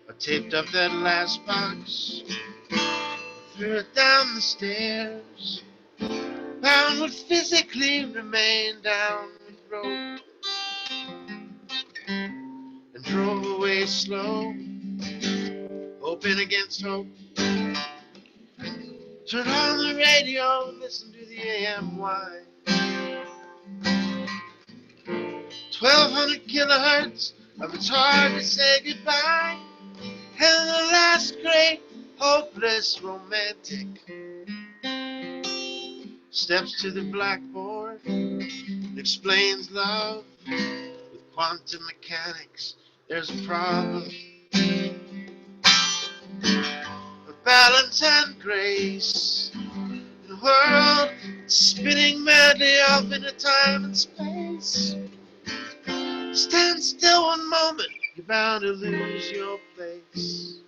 I taped up that last box, threw it down the stairs, found what physically remained down the road, and drove away slow, hoping against hope. Turn on the radio, listen to the AMY. 1200 kilohertz of It's Hard to Say Goodbye. And the last great hopeless romantic steps to the blackboard and explains love with quantum mechanics. There's a problem of balance and grace in a world spinning madly off into time and space. Stand still one moment, you're bound to lose your place,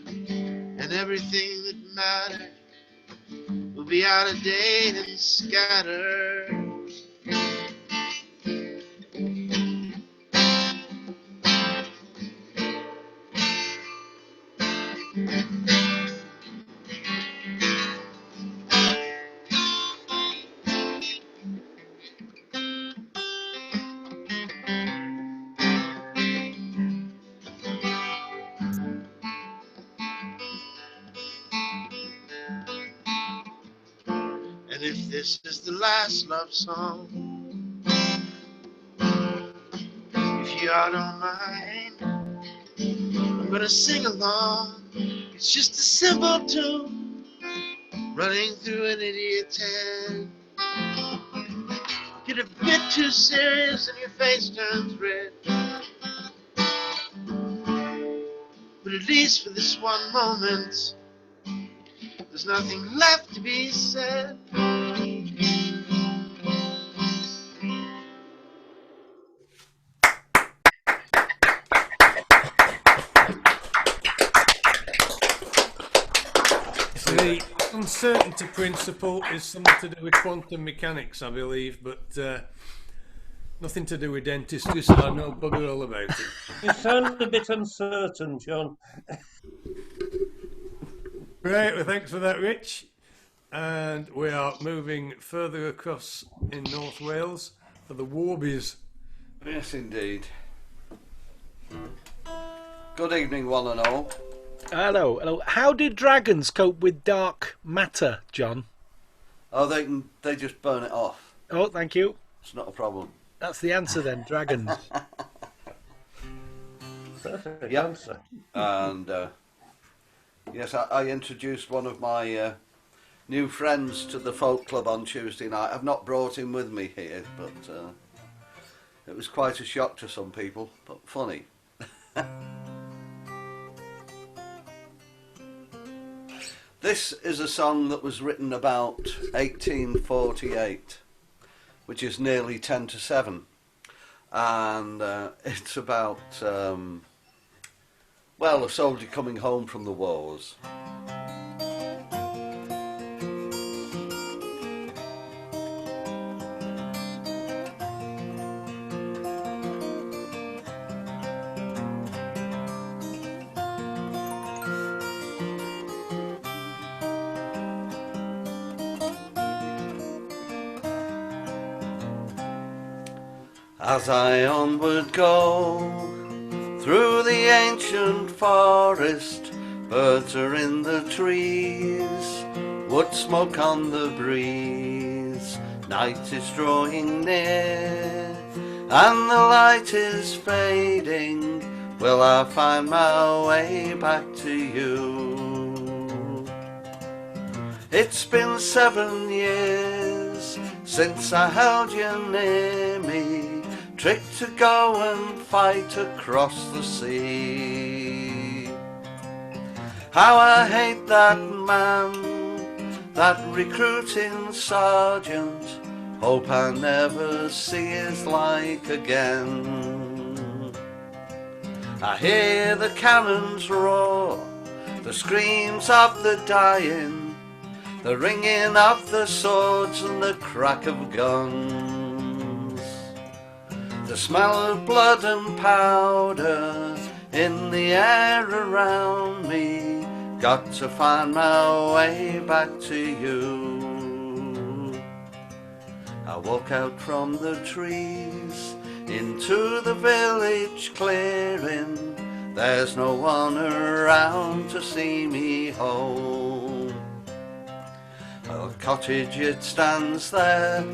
and everything that mattered will be out of date and scattered. And if this is the last love song, if you all don't mind, I'm gonna sing along. It's just a simple tune running through an idiot's head. Get a bit too serious and your face turns red. But at least for this one moment, there's nothing left to be said. The uncertainty principle is something to do with quantum mechanics, I believe, but nothing to do with dentistry, so I know bugger all about it. You sound a bit uncertain, John. Right, well, thanks for that, Rich. And we are moving further across in North Wales for the Warbies. Yes, indeed. Good evening, one and all. Hello, hello. How do dragons cope with dark matter, John? Oh, they just burn it off. Oh, thank you. It's not a problem. That's the answer then, dragons. Perfect Yep. answer. And yes, I introduced one of my new friends to the folk club on Tuesday night. I've not brought him with me here, but it was quite a shock to some people, but funny. This is a song that was written about 1848, which is nearly 10 to 7, and it's about Well, a soldier coming home from the wars. As I onward go through the ancient forest, birds are in the trees, wood smoke on the breeze. Night is drawing near, and the light is fading. Will I find my way back to you? It's been 7 years since I held you near me, tricked to go and fight across the sea. How I hate that man, that recruiting sergeant. Hope I never see his like again. I hear the cannons roar, the screams of the dying, the ringing of the swords and the crack of guns. The smell of blood and powder in the air around me. Got to find my way back to you. I walk out from the trees into the village clearing. There's no one around to see me home. A cottage it stands there,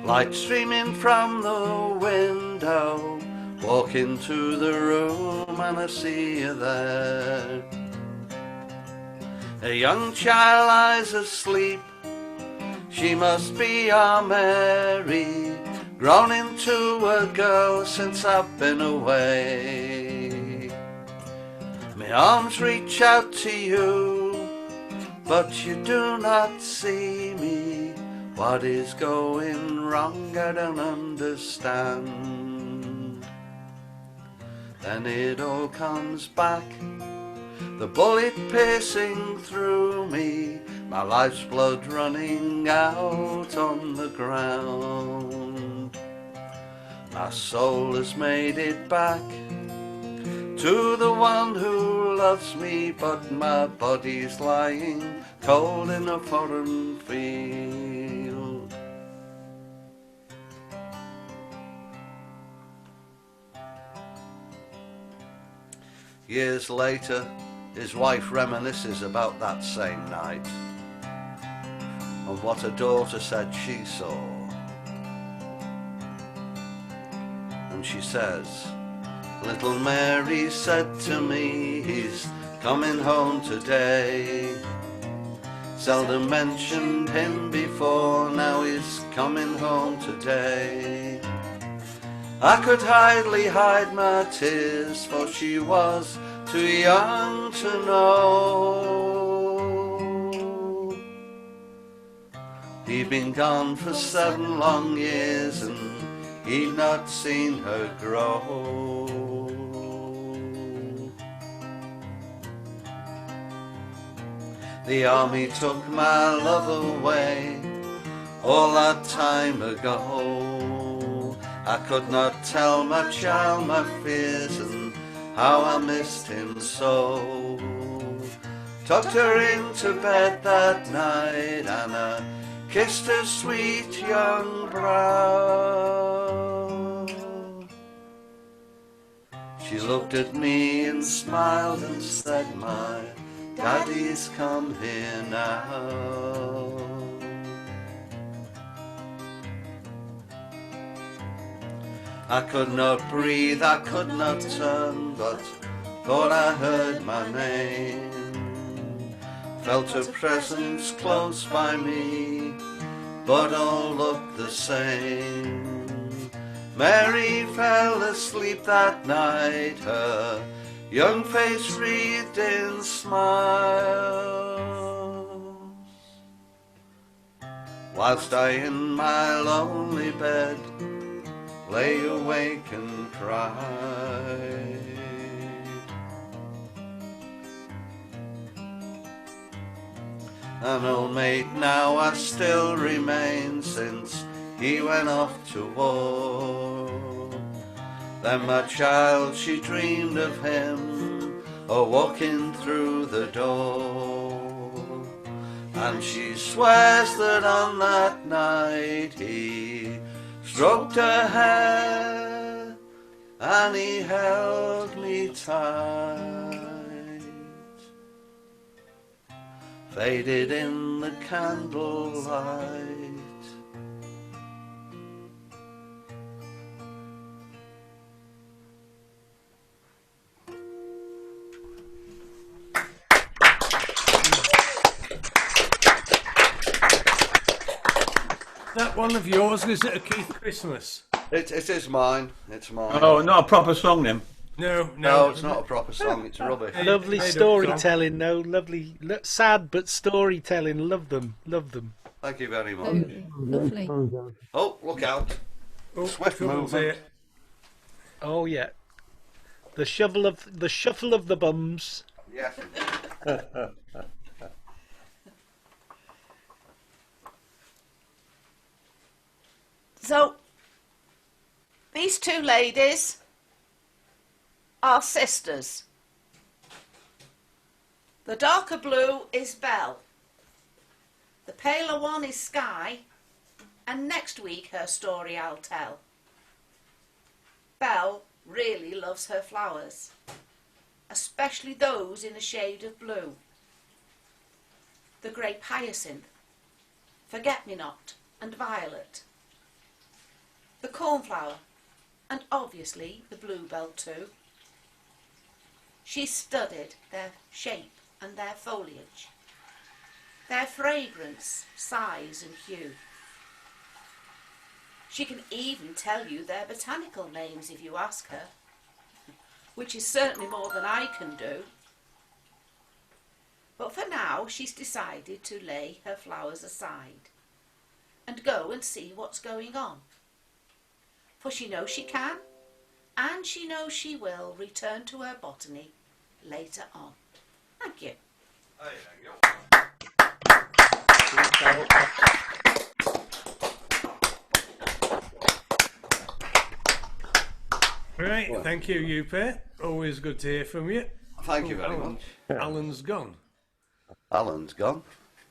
light streaming from the window. Walk into the room and I see you there. A young child lies asleep, she must be our Mary, grown into a girl since I've been away. My arms reach out to you, but you do not see me. What is going wrong? I don't understand. Then it all comes back, the bullet piercing through me, my life's blood running out on the ground. My soul has made it back to the one who loves me, but my body's lying cold in a foreign field. Years later, his wife reminisces about that same night and what her daughter said she saw. And she says, little Mary said to me, he's coming home today. Seldom mentioned him before, now he's coming home today. I could hardly hide my tears, for she was too young to know. He'd been gone for 7 long years and he'd not seen her grow. The army took my love away all that time ago. I could not tell my child my fears and how I missed him so. Tucked her into bed that night and I kissed her sweet young brow. She looked at me and smiled and said, my daddy's come here now. I could not breathe, I could not turn, but thought I heard my name. Felt a presence close by me, but all looked the same. Mary fell asleep that night, her young face wreathed in smiles, whilst I in my lonely bed lay awake and cried. An old mate now has still remained since he went off to war. Then my child, she dreamed of him, walking through the door. And she swears that on that night he stroked her hair and he held me tight. Faded in the candlelight. That one of yours, is it a Keith Christmas? It is mine. It's mine. Oh, not a proper song then. No, it's not a proper song. It's rubbish. Lovely storytelling, no, lovely, sad but storytelling. Love them, love them. Thank you very much. Lovely. Oh, look out! Swift trouble's movement. Oh yeah, the shuffle of the bums. Yes. So, these two ladies are sisters. The darker blue is Belle. The paler one is Sky. And next week her story I'll tell. Belle really loves her flowers, especially those in a shade of blue. The grape hyacinth, forget-me-not and violet. The cornflower, and obviously the bluebell too. She studied their shape and their foliage, their fragrance, size and hue. She can even tell you their botanical names if you ask her, which is certainly more than I can do. But for now she's decided to lay her flowers aside and go and see what's going on. For she knows she can, and she knows she will return to her botany later on. Thank you. Right, thank you, you pair. Always good to hear from you. Thank you very much. Alan's gone. Alan's gone.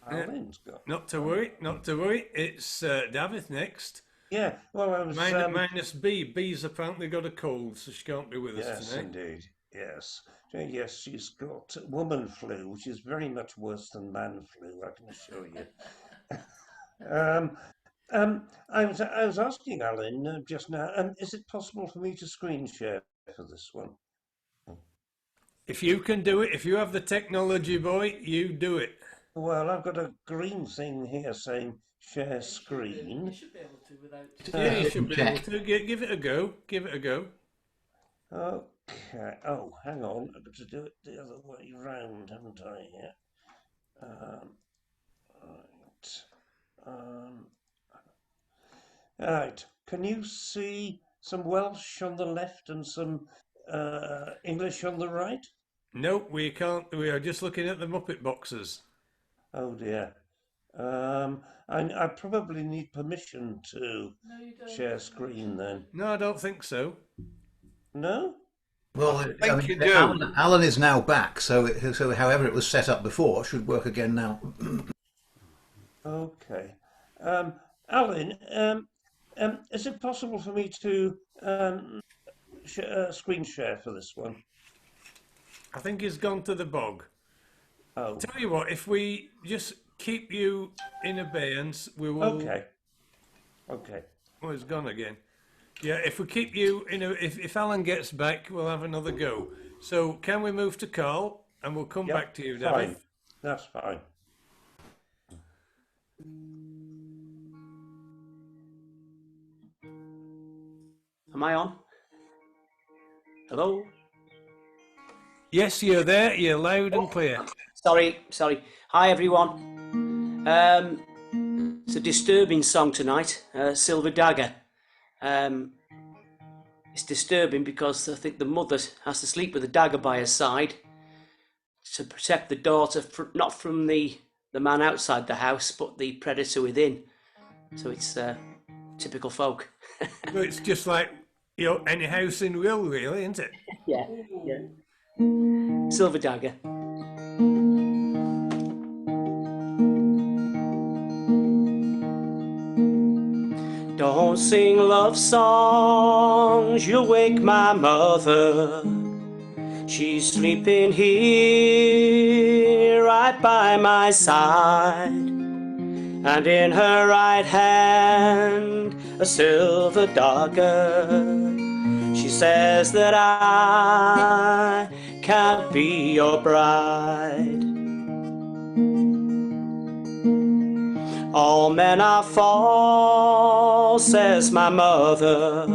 Alan's gone. Not to worry, not to worry. It's Davith next. Yeah, well, I was... minus B. B's apparently got a cold, so she can't be with us Yes, today. indeed. Yes. Yes, she's got woman flu, which is very much worse than man flu, I can assure you. I was asking Alan just now, is it possible for me to screen share for this one? If you can do it, if you have the technology, boy, you do it. Well, I've got a green thing here saying share screen. You should be able to without... Yeah, you should be able to. Give it a go. Give it a go. Okay. Oh, hang on. I've got to do it the other way round, haven't I? Yeah. Right. Can you see some Welsh on the left and some English on the right? No, we can't. We are just looking at the Muppet boxes. Oh dear. I probably need permission to share screen then. No, I don't think so. No? Well, I mean, Alan is now back, so however it was set up before should work again now. Okay. Alan, is it possible for me to screen share for this one? I think he's gone to the bog. Oh. Tell you what, if we just keep you in abeyance, we will... Okay. Okay. Oh, he's gone again. Yeah, if we keep you in a... If Alan gets back, we'll have another go. So can we move to Carl, and we'll come back to you, David? Fine. That's fine. Am I on? Hello? Yes, you're there. You're loud and clear. Sorry. Hi, everyone. It's a disturbing song tonight, Silver Dagger. It's disturbing because I think the mother has to sleep with a dagger by her side to protect the daughter, not from the the man outside the house, but the predator within. So it's typical folk. So it's just like, you know, any house in Rhyl, really, isn't it? Yeah, yeah. Silver Dagger. Don't sing love songs, you'll wake my mother. She's sleeping here right by my side, and in her right hand a silver dagger. She says that I can't be your bride. All men are false, says my mother.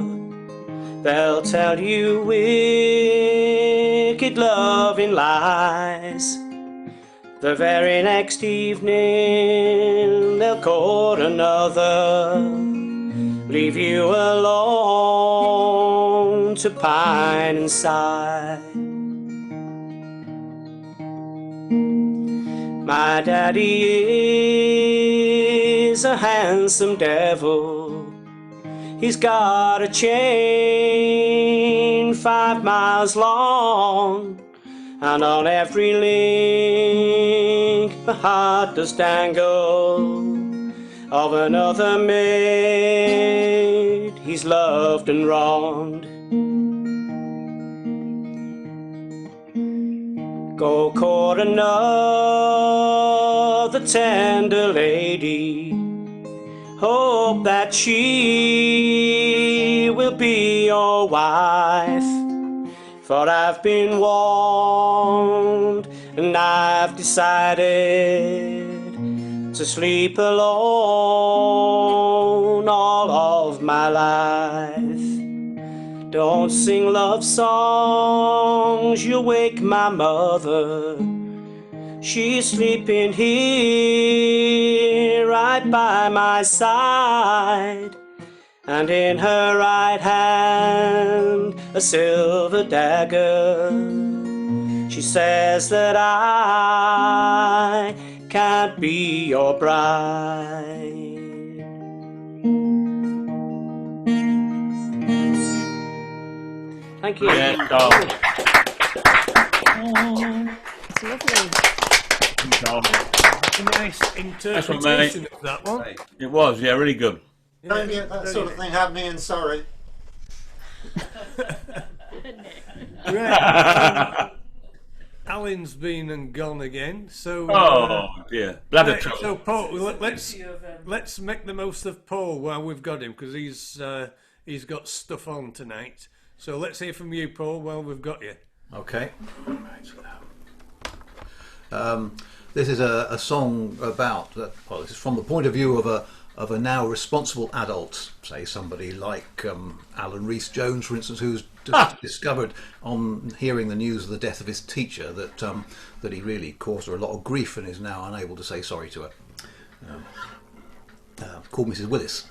They'll tell you wicked loving lies. The very next evening they'll court another, leave you alone to pine and sigh. My daddy is a handsome devil. He's got a chain 5 miles long, and on every link the heart does dangle of another maid he's loved and wronged. Go court another tender lady, hope that she will be your wife. For I've been warned and I've decided to sleep alone all of my life. Don't sing love songs, you'll wake my mother. She's sleeping here right by my side, and in her right hand a silver dagger. She says that I can't be your bride. Thank you. Yeah, It's lovely. A nice interpretation of that one. It was, yeah, really good. Don't get that sort of thing happening in Surrey. Right. Alan's been and gone again, so. Oh dear, bladder right, trouble. so Paul, let's make the most of Paul while we've got him, because he's got stuff on tonight. So let's hear from you, Paul, while we've got you. Okay. This is a song about, well, this is from the point of view of a now responsible adult, say somebody like Alan Rhys-Jones, for instance, who's discovered on hearing the news of the death of his teacher that he really caused her a lot of grief and is now unable to say sorry to her. Called Mrs. Willis.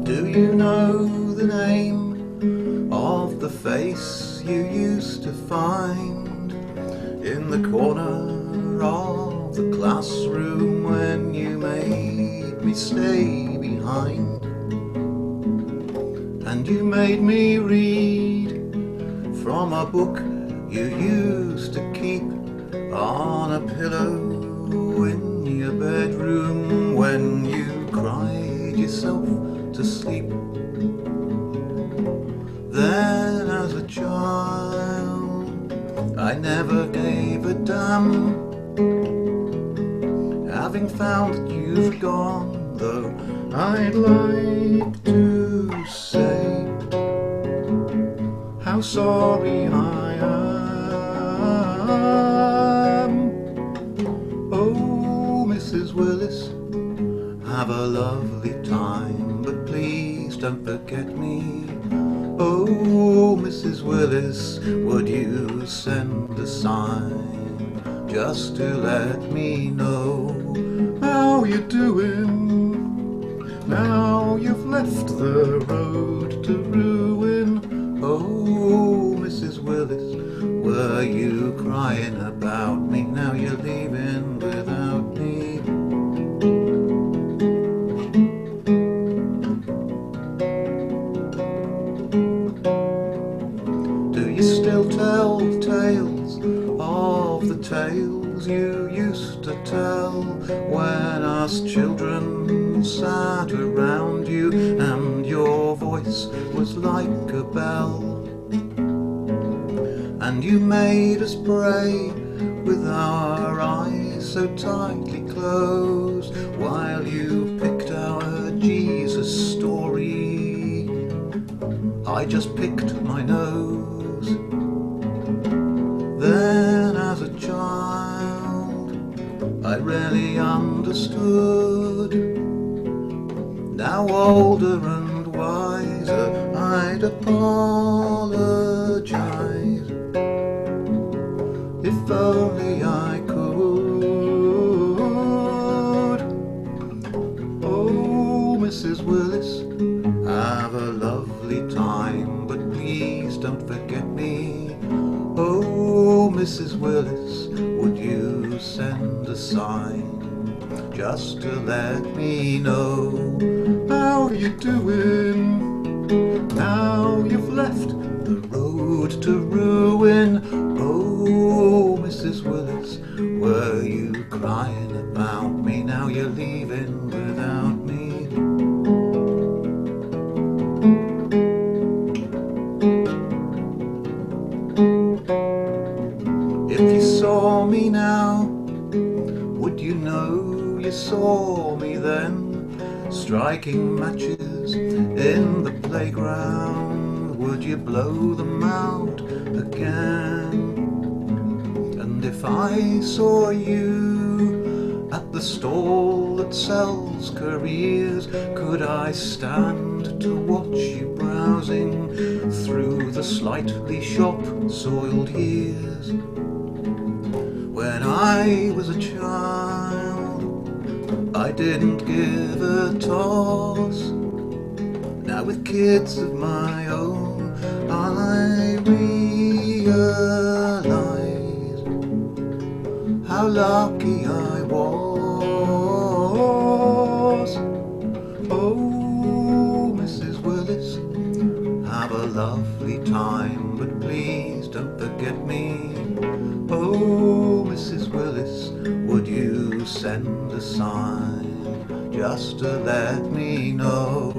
Do you know the name of the face you used to find in the corner of the classroom when you made me stay behind? And you made me read from a book you used to keep on a pillow in your bedroom when you cried yourself to sleep. Then as a child I never gave a damn, having found that you've gone, though I'd like to say how sorry I am. Oh, Mrs. Willis, have a lovely time, but please don't forget me. Oh, Mrs. Willis, would you send a sign just to let me know how you're doing? Now you've left the road to ruin. Oh, Mrs. Willis, were you crying about me? Now you're leaving without me. Do you still tell tales of the tales you used to tell when us children sat around you and your voice was like a bell? And you made us pray with our eyes so tightly closed while you picked our Jesus story. I just picked my nose. Then as a child I really understood. Now older and wiser I'd apologize. If only I could. Oh, Mrs. Willis, have a lovely time, but please don't forget me. Oh, Mrs. Willis, would you send a sign just to let me know how you doing? Now you've left the road to ruin. Oh, Mrs. Willis, were you crying about me? Now you're leaving without me. If you saw me now, would you know you saw me then? Striking matches in the playground, would you blow them out again? And if I saw you at the stall that sells careers, could I stand to watch you browsing through the slightly shop-soiled years? When I was a child, I didn't give a toss. Now with kids of my own, I realize how lucky I was. Oh, Mrs. Willis, have a lovely time, but please don't forget me. Oh, Mrs. Willis, would you send a sign just to let me know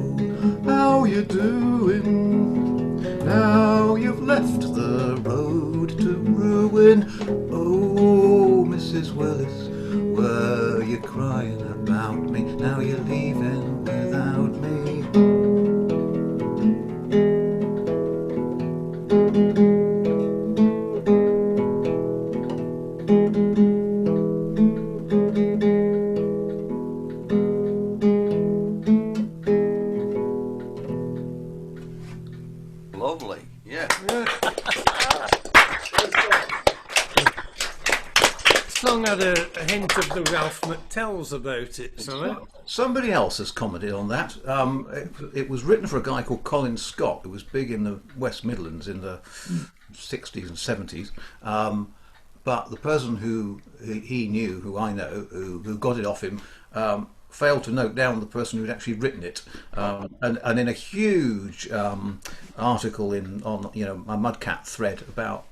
how you're doing? Now you've left the road to ruin. Oh, Mrs. Willis, were you crying about me? Now you're leaving without me. Lovely, yeah. Song had a hint of the Ralph McTells about it, so Somebody else has commented on that. It was written for a guy called Colin Scott, who was big in the West Midlands in the 60s and 70s. But the person who he knew, who I know, who got it off him, failed to note down the person who'd actually written it. And in a huge article on a Mudcat thread about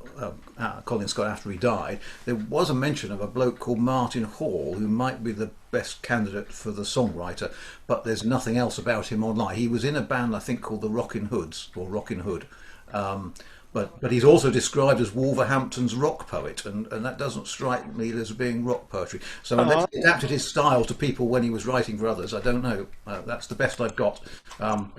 Colin Scott after he died, there was a mention of a bloke called Martin Hall, who might be the best candidate for the songwriter, but there's nothing else about him online. He was in a band, I think, called the Rockin' Hoods, or Rockin' Hood. But he's also described as Wolverhampton's rock poet, and that doesn't strike me as being rock poetry. So unless he adapted his style to people when he was writing for others, I don't know. That's the best I've got. And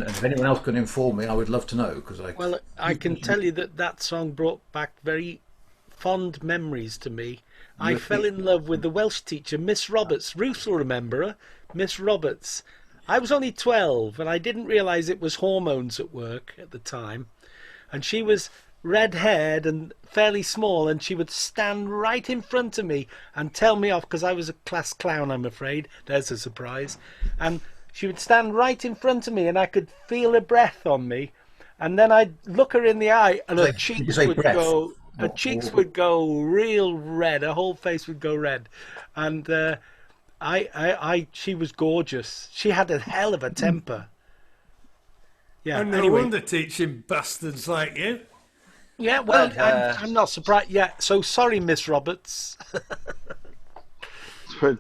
if anyone else can inform me, I would love to know. Well, I can tell you that song brought back very fond memories to me. I fell in love with the Welsh teacher, Miss Roberts. Ruth will remember her, Miss Roberts. I was only 12, and I didn't realise it was hormones at work at the time. And she was red-haired and fairly small, and she would stand right in front of me and tell me off because I was a class clown, I'm afraid. There's a surprise. And she would stand right in front of me, and I could feel her breath on me, and then I'd look her in the eye, and her cheeks would go. Her cheeks would go real red. Her whole face would go red, and she was gorgeous. She had a hell of a temper. Yeah. And no wonder teaching bastards like you. Yeah, well, I'm not surprised. Yeah, so sorry, Miss Roberts. But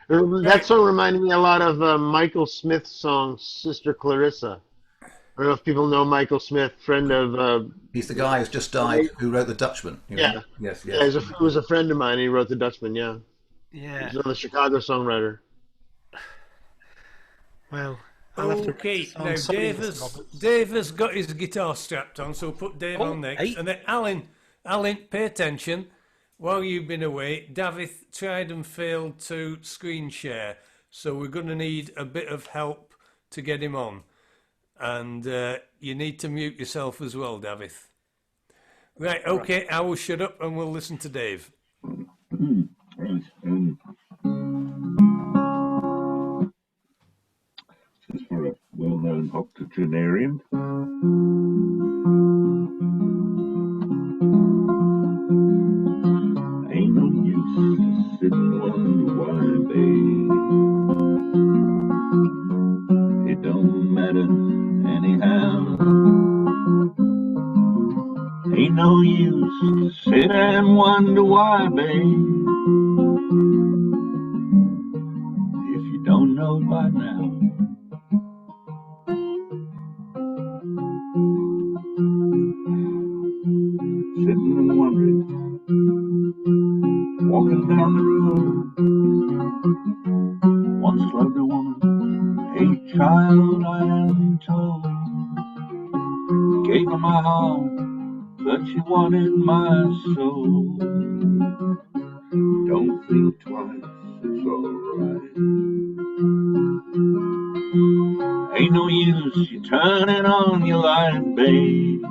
that song reminded me a lot of Michael Smith's song "Sister Clarissa." I don't know if people know Michael Smith, friend of. He's the guy who's just died, who wrote The Dutchman. Yeah. Yes. Yeah, he was a friend of mine. He wrote The Dutchman. Yeah. Yeah. He's another Chicago songwriter. Well. I'll have to okay, now Dave has got his guitar strapped on, so we'll put Dave on next. Hey. And then Alan, pay attention. While you've been away, David tried and failed to screen share, so we're going to need a bit of help to get him on. And you need to mute yourself as well, David. Right, okay, I will shut up and we'll listen to Dave. Right. This is for a well-known octogenarian. Ain't no use to sit and wonder why, babe. It don't matter anyhow. Ain't no use to sit and wonder why, babe. If you don't know by now. Sitting and wondering, walking down the road. Once loved a woman, a child I am told. Gave her my heart, but she wanted my soul. Don't think twice, it's alright. Ain't no use you turning on your light, babe.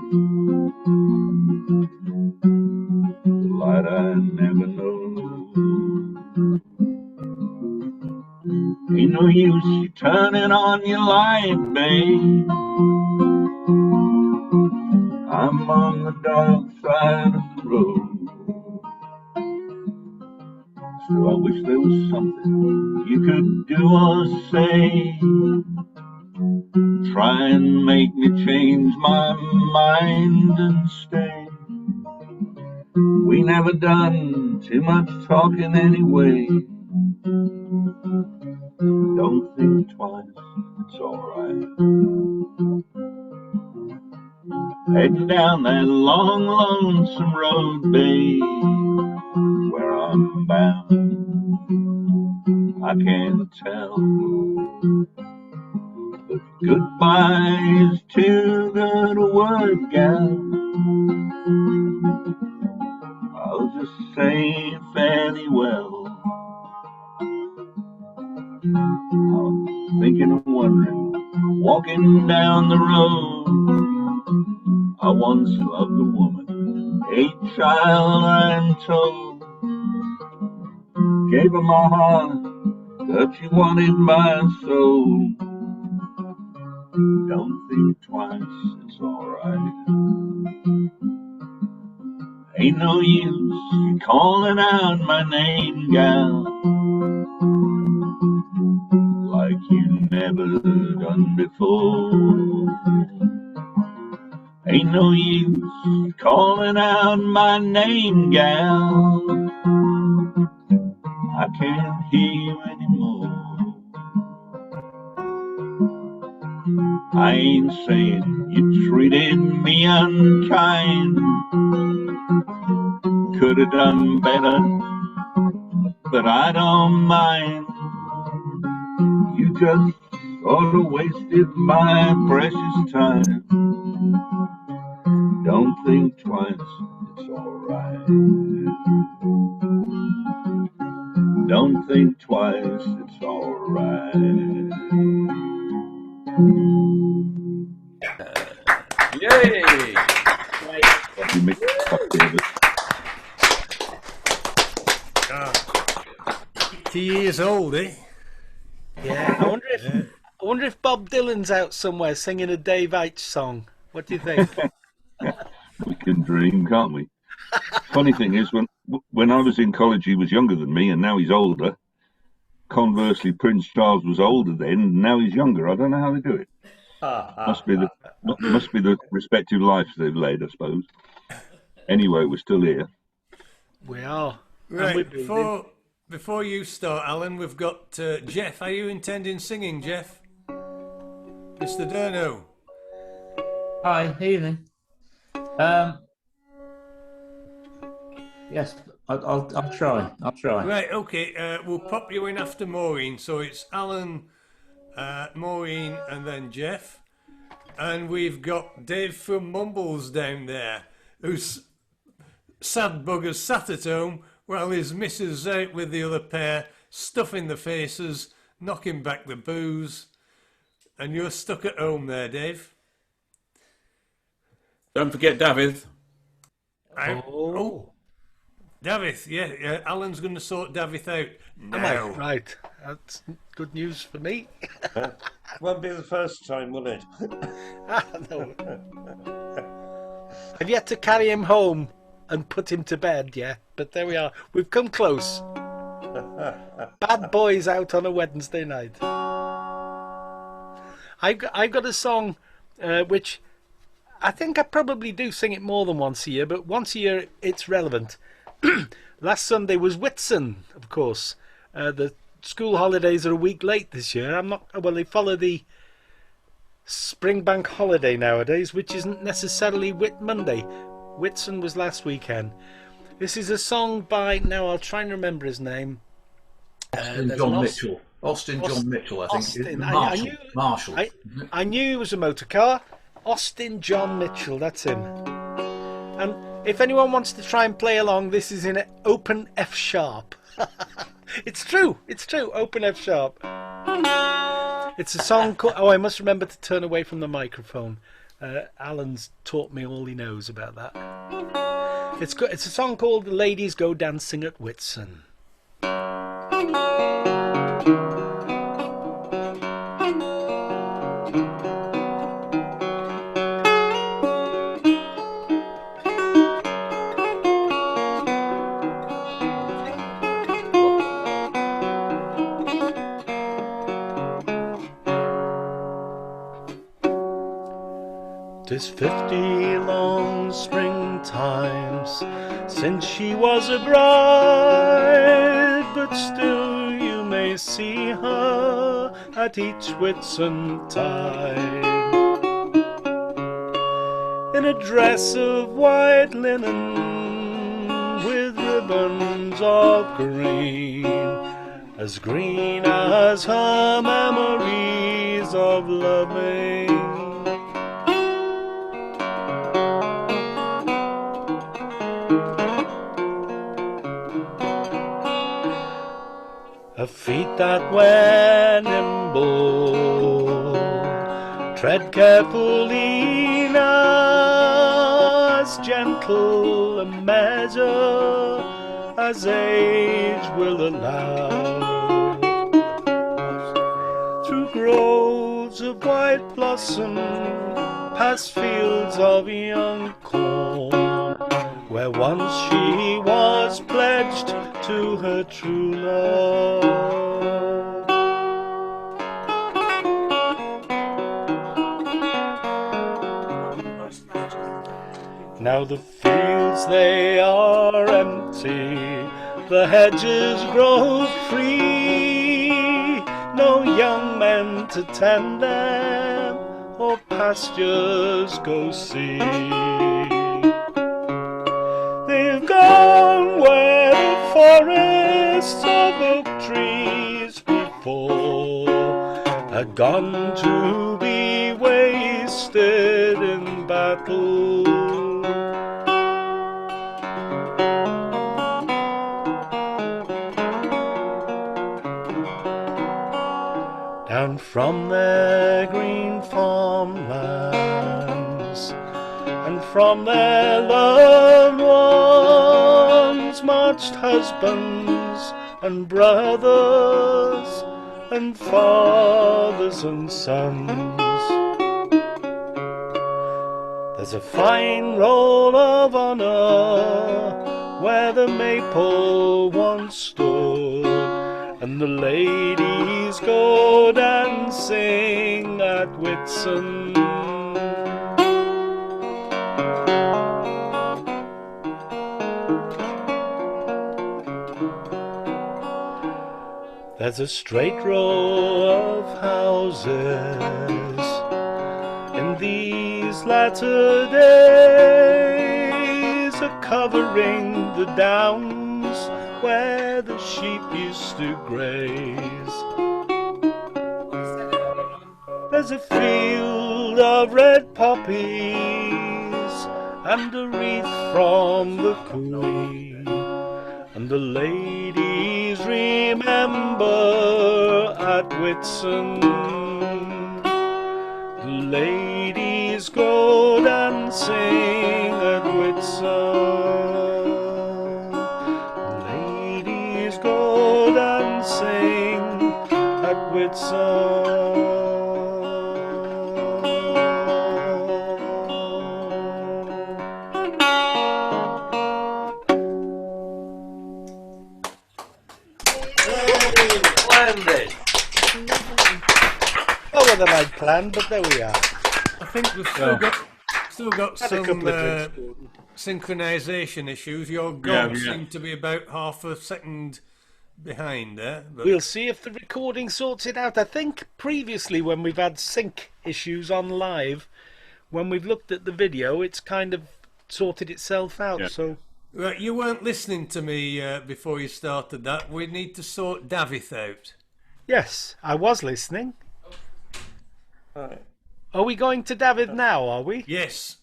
The light I never know. Ain't no use you turning on your light, babe. I'm on the dark side of the road. So I wish there was something you could do or say. Try and make me change my mind and stay. We never done too much talking anyway. Don't think twice, it's alright. Heading down that long, lonesome road, babe, where I'm bound, I can't tell. But goodbye is too good a word, gal. I'll just say fairly well. I'm thinking and wondering, walking down the road. I once loved a woman, a child I'm told. Gave her my heart, but she wanted my soul. Don't think twice, it's alright. Ain't no use you calling out my name, gal, like you never done before. Ain't no use calling out my name, gal. I can't hear you anymore. I ain't saying you treated me unkind. Could have done better, but I don't mind. You just sort of wasted my precious time. Don't think twice, it's alright. Don't think twice, it's alright. Yay! You make it tough, David. 80 years old, eh? Yeah, I wonder if Bob Dylan's out somewhere singing a Dave H song. What do you think? We can dream, can't we? Funny thing is, when I was in college, he was younger than me, and now he's older. Conversely, Prince Charles was older then, and now he's younger. I don't know how they do it. Must be the respective lives they've led, I suppose. Anyway, we're still here. We are. Right, before you start, Alan, we've got Jeff. Are you intending singing, Jeff? Mr. Durno. Hi, evening. Yes, I'll try. I'll try. Right, okay. We'll pop you in after Maureen. So it's Alan, Maureen, and then Jeff. And we've got Dave from Mumbles down there, who's sad bugger's sat at home while his missus out with the other pair, stuffing the faces, knocking back the booze. And you're stuck at home there, Dave. Don't forget David. Oh. David, yeah, Alan's going to sort David out now. Right, that's good news for me. Won't be the first time, will it? No. I've yet to carry him home and put him to bed, yeah, but there we are. We've come close. Bad boys out on a Wednesday night. I've got a song which I think I probably do sing it more than once a year, but once a year it's relevant. Last Sunday was Whitsun, of course. The school holidays are a week late this year. They follow the spring bank holiday nowadays, which isn't necessarily Whit Monday. Whitsun was last weekend. This is a song by, now I'll try and remember his name. Austin John Mitchell. Austin John Mitchell, I think. Austin. Marshall. I knew it was a motor car. Austin John Mitchell, that's him. And if anyone wants to try and play along, this is in open F sharp. It's true, open F sharp. It's a song called, I must remember to turn away from the microphone. Alan's taught me all he knows about that. It's a song called The Ladies Go Dancing at Whitsun. 'Tis 50 long springtimes since she was a bride, but still you may see her at each Whitsun tide, in a dress of white linen with ribbons of green as her memories of loving. Her feet that were nimble tread carefully now, as gentle a measure as age will allow. Through groves of white blossom, past fields of young corn, where once she was pledged to her true love. Now the fields they are empty, the hedges grow free, no young men to tend them, or pastures go see. They've gone where the forests of oak trees before had gone to be wasted in battle. Down from their green farmlands and from their loved ones marched husbands and brothers, and fathers and sons. There's a fine roll of honour where the maple once stood, and the ladies go dancing at Whitsun. There's a straight row of houses in these latter days, a-covering the downs where the sheep used to graze. There's a field of red poppies and a wreath from the Queen, and the ladies remember at Whitsun. The ladies go dancing at Whitsun. Ladies go dancing at Whitsun. Lower than I'd planned, but there we are. I think we've still got Had a some couple of drinks. synchronisation issues. Your gong Yeah. seemed to be about half a second behind there. But We'll see if the recording sorts it out. I think previously when we've had sync issues on live, when we've looked at the video, it's kind of sorted itself out. Yeah. So Right, you weren't listening to me before you started that. We need to sort Davith out. yes, I was listening. Right. Are we going to David now, are we? Yes.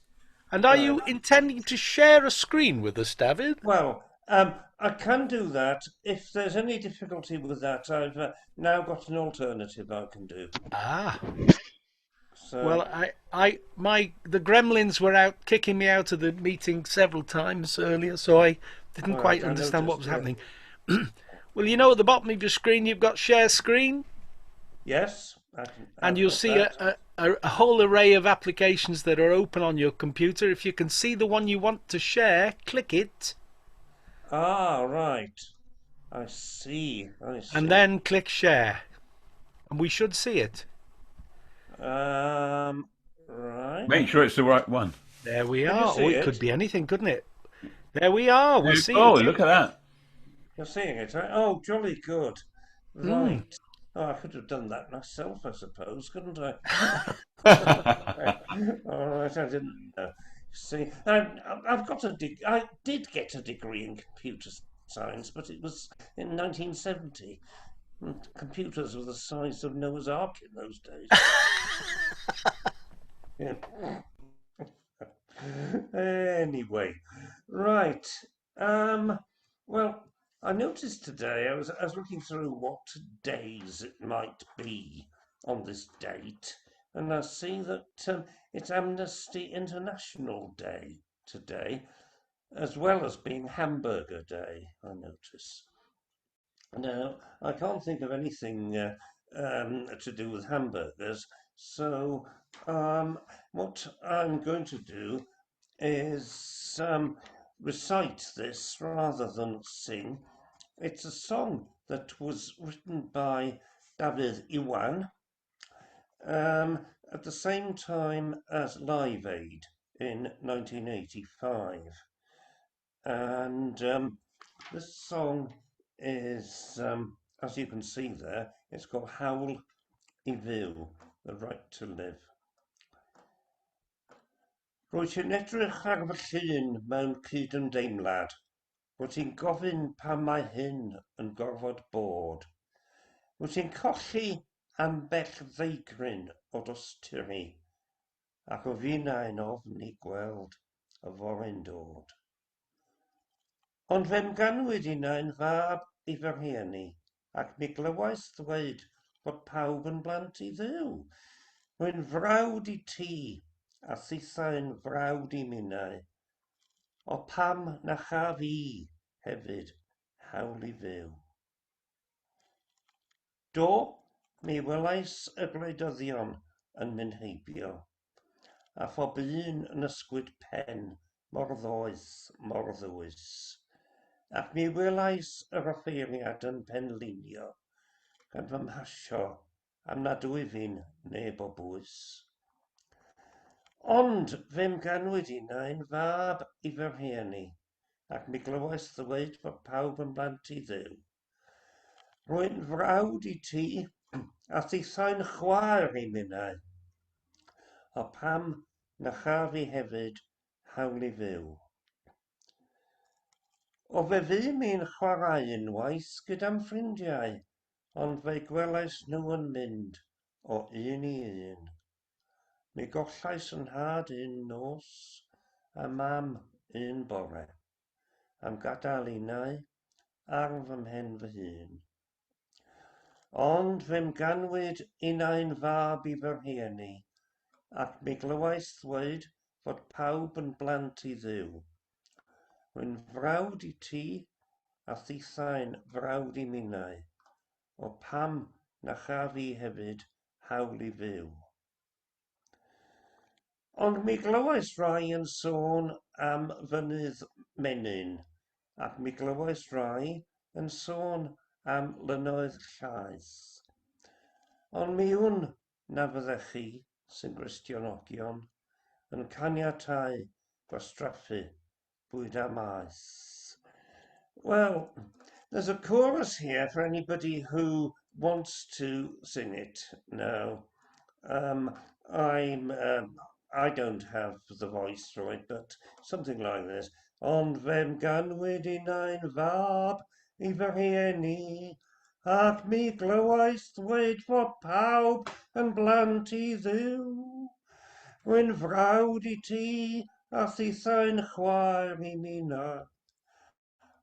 And are you intending to share a screen with us, David? Well, I can do that. If there's any difficulty with that, I've now got an alternative I can do. Ah. So, Well, the gremlins were out kicking me out of the meeting several times earlier, so I didn't All quite right, I understand what was noticed, happening. Well, you know, at the bottom of your screen, you've got share screen, yes. and you'll see a whole array of applications that are open on your computer. If you can see the one you want to share, click it, Ah, right. I see. and then click share, and we should see it. Right. Make sure it's the right one. There we Can you are. see Oh, it it? could be anything, couldn't it? There we are. We'll see Oh, it. look at that. You're seeing it, right? Oh, jolly good. Hmm. Right. Oh, I could have done that myself, I suppose, couldn't I? All right, I didn't know. See, I've got I did get a degree in computer science, but it was in 1970. And computers were the size of Noah's Ark in those days. Yeah. Anyway, right. Well, I noticed today I was looking through what days it might be on this date, and I see that it's Amnesty International Day today, as well as being Hamburger Day. I notice. Now, I can't think of anything to do with hamburgers, so what I'm going to do is recite this rather than sing. It's a song that was written by David Iwan at the same time as Live Aid in 1985. And this song is, as you can see there, it's called Hawl I Fyw, The Right to Live. Rwyt ti'n edrych ar fy llun mewn cyd-ymdeimlad. Rwyt ti'n gofyn pam mae hyn yn gorfod bod. Rwyt ti'n colli ambell ddeigryn o dosturi, ac o fi'n ein ofn i gweld y fore'n dod. Ond fe'n ganwyd un fab I fy rhieni, ac mi glywais ddweud bod pawb yn blant I Dduw. Rwy'n frawd I ti, a thithau'n frawd I minnau. O pam na cha fi hefyd hawl I fyw. Do, Mi welais y gwleidyddion yn mynheibio, a phob un yn ysgwyd pen mor ddoes, mor ddwys. Ac mi welais yr offeiriad yn penlinio, gan fy mhasio am nad wyf fi'n neb o bwys. Ond fe'n ganwyd un fab I fy rhieni, ac mi glywais ddweud fod pawb yn blant I dduw. Rwy'n frawd I ti, a thithau'n chwaer I minnau, o pam na cha fi hefyd hawl I fyw. O fe fu mi'n chwarae unwaith gyda'n ffrindiau, ond fe gwelais nhw yn mynd o un I un. Mi gollais yn nhad un nos, a mam un bore, am gadael unau ar fy mhen fy hun. Ond fe'n ganwyd unau'n fab I fy rhieni, ac mi glywais ddweud fod pawb yn blant I dduw. Rwy'n frawd I ti, a thithau'n frawd I minnau, o pam na cha fi hefyd hawl I fyw. Ond mi glywais rai yn sôn am fynydd menyn, ac mi glywais rai yn sôn am lynoedd llaeth. Ond mi wn na fyddech chi, sy'n Gristionogion, yn caniatau gwastraffu bwyd a maes. Well, there's a chorus here for anybody who wants to sing it now. I don't have the voice for it, but something like this. Ond fe'n ganwyd unau'n fab I fy rhieni, ac mi glywais ddweud fod pawb yn blant I dduw. Rwy'n frawd I ti, a thithau'n chwaer I minnau,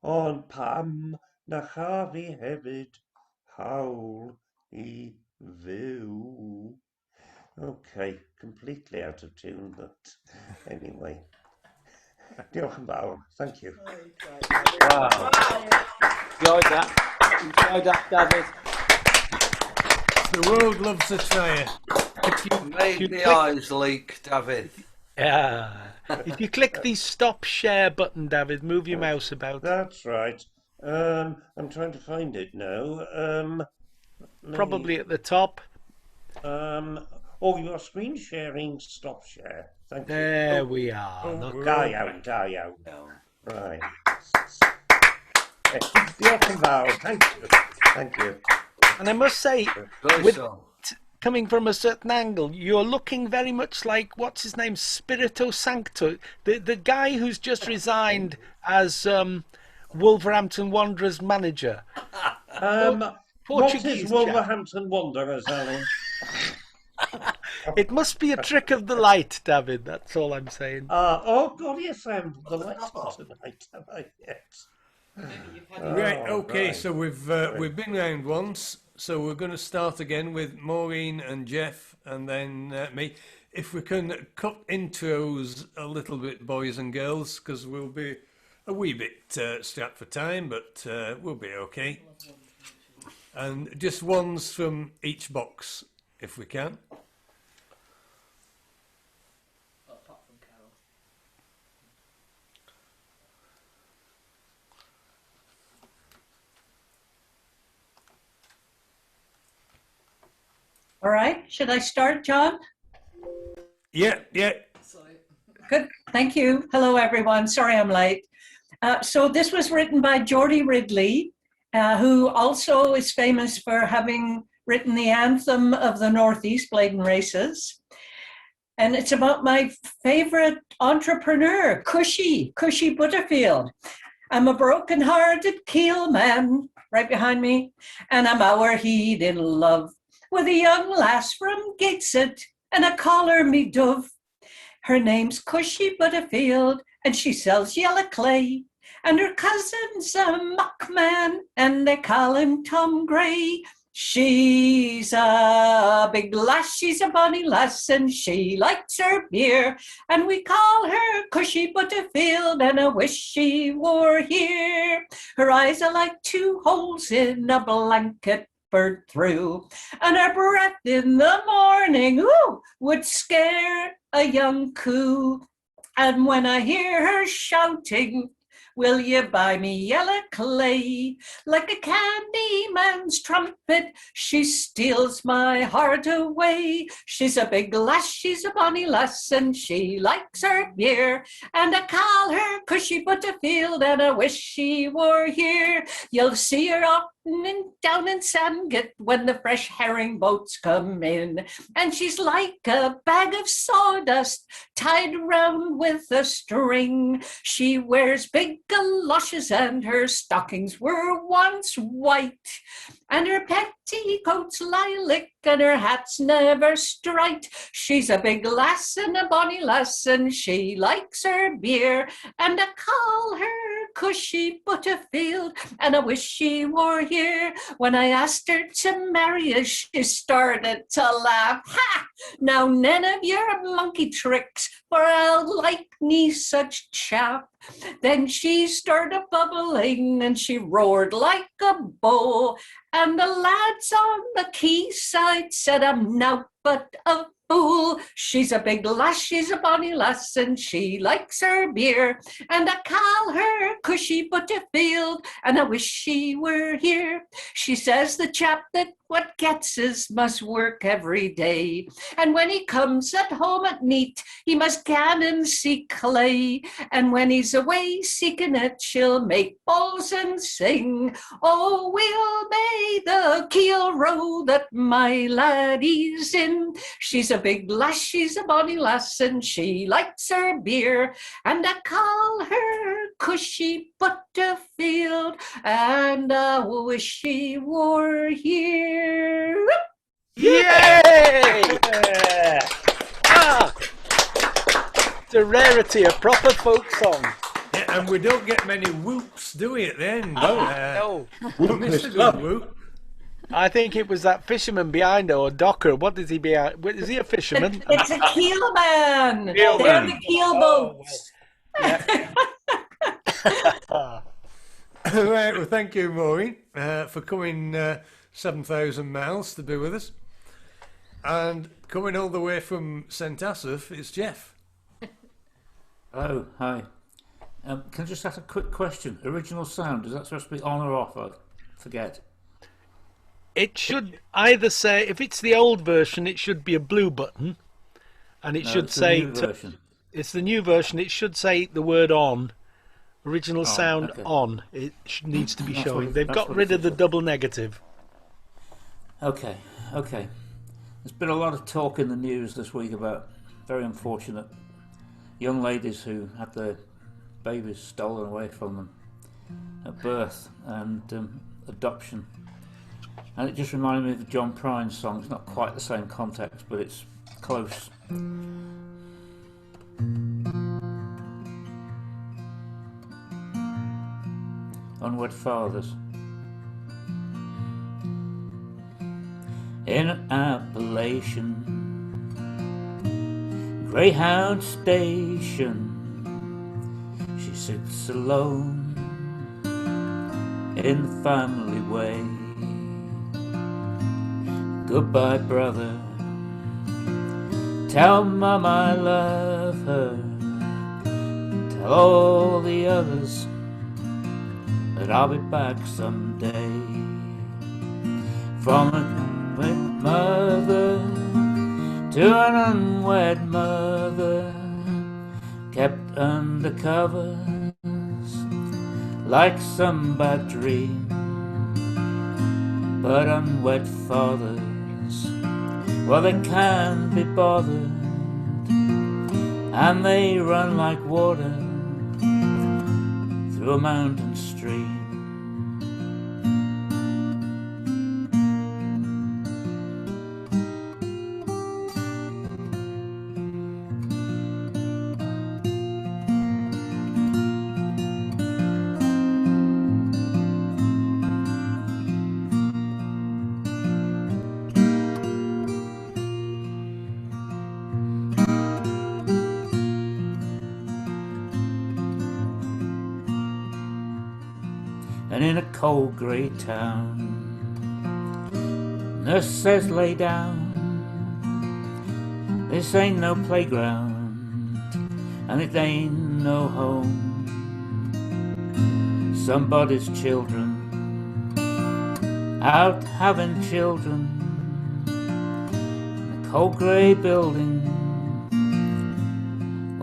ond pam na cha fi hefyd hawl I fyw. Okay, completely out of tune, but anyway. Diolch yn fawr. Thank you. Wow. Enjoyed that, David. The world loves a trier. Made the eyes leak, David. Yeah. If you click the stop share button, David, move your mouse about. That's right. I'm trying to find it now. Probably at the top. Oh, you're screen sharing stop share. Thank you. There we are. Da iawn. Right. Diolch yn fawr. Thank you. And I must say, coming from a certain angle, you're looking very much like, what's his name, Spirito Sancto, the guy who's just resigned as Wolverhampton Wanderers manager. What is Wolverhampton Wanderers, Alan? It must be a trick of the light, David. That's all I'm saying. Oh God, yes, I'm the light tonight. Have I yet? Right. Okay. So we've been round once. So we're going to start again with Maureen and Jeff, and then me. If we can cut intros a little bit, boys and girls, because we'll be a wee bit strapped for time, but we'll be okay. And just ones from each box, if we can. Apart from Carol. All right, should I start, John? Yeah. Sorry. Good, thank you. Hello, everyone. Sorry I'm late. So this was written by Geordie Ridley, who also is famous for having written the anthem of the Northeast, Bladen Races. And it's about my favorite entrepreneur, Cushy Butterfield. I'm a broken-hearted keel man, right behind me, and I'm our heed in love with a young lass from Gateshead, and I call her me dove. Her name's Cushy Butterfield, and she sells yellow clay, and her cousin's a muckman, and they call him Tom Gray. She's a big lass, she's a bonny lass, and she likes her beer, and we call her Cushy Butterfield, and I wish she were here. Her eyes are like two holes in a blanket, whispered through. And her breath in the morning, ooh, would scare a young coo. And when I hear her shouting, will you buy me yellow clay? Like a candy man's trumpet, she steals my heart away. She's a big lass, she's a bonny lass, and she likes her beer. And I call her Cushy Butterfield, and I wish she were here. You'll see her often down in Sandgate when the fresh herring boats come in. And she's like a bag of sawdust tied round with a string. She wears big galoshes and her stockings were once white. And her petticoats lilac and her hat's never striped. She's a big lass and a bonny lass, and she likes her beer. And I call her Cushy Butterfield, and I wish she were here. When I asked her to marry us, she started to laugh. Ha! Now none of your monkey tricks, for I'll like me such chap. Then she started bubbling and she roared like a bull. And the lads on the quayside said I'm naught but a fool. She's a big lass, she's a bonny lass, and she likes her beer. And I call her Cushy Butterfield, and I wish she were here. She says the chap that what gets us must work every day. And when he comes at home at neat, he must gan and seek clay. And when he's away seeking it, she'll make balls and sing. Oh, we'll may the keel row that my laddie's in. She's a big lass, she's a bonny lass, and she likes her beer. And I call her Cushy Butterfield, and I wish she were here. Yay! Ah, it's a rarity, a proper folk song. Yeah, and we don't get many whoops, do we, at the end? No. We missed a good whoop. I think it was that fisherman behind her, or docker. What is he behind? Is he a fisherman? It's a keelman. Keelman. They're the keel boats. Right, well, thank you, Maureen, for coming 7,000 miles to be with us. And coming all the way from St Asaph, it's Jeff. Oh, hi. Can I just ask a quick question? Original sound, is that supposed to be on or off? I forget. It should either say, if it's the old version, it should be a blue button, and it should say. It's the new version. It should say the word on. Original sound on. It needs to be showing. They've got rid of the double negative. Okay. There's been a lot of talk in the news this week about very unfortunate young ladies who had their babies stolen away from them at birth and adoption. And it just reminded me of the John Prine song. It's not quite the same context, but it's close. Unwed fathers. In an Appalachian Greyhound station, she sits alone in the family way. Goodbye, brother. Tell Mom I love her. Tell all the others that I'll be back someday. From a wed mother to an unwed mother, kept under covers like some bad dream. But unwed fathers, well, they can't be bothered, and they run like water through a mountain stream. And in a cold grey town Nurse says lay down, this ain't no playground, and it ain't no home. Somebody's children out having children in a cold grey building,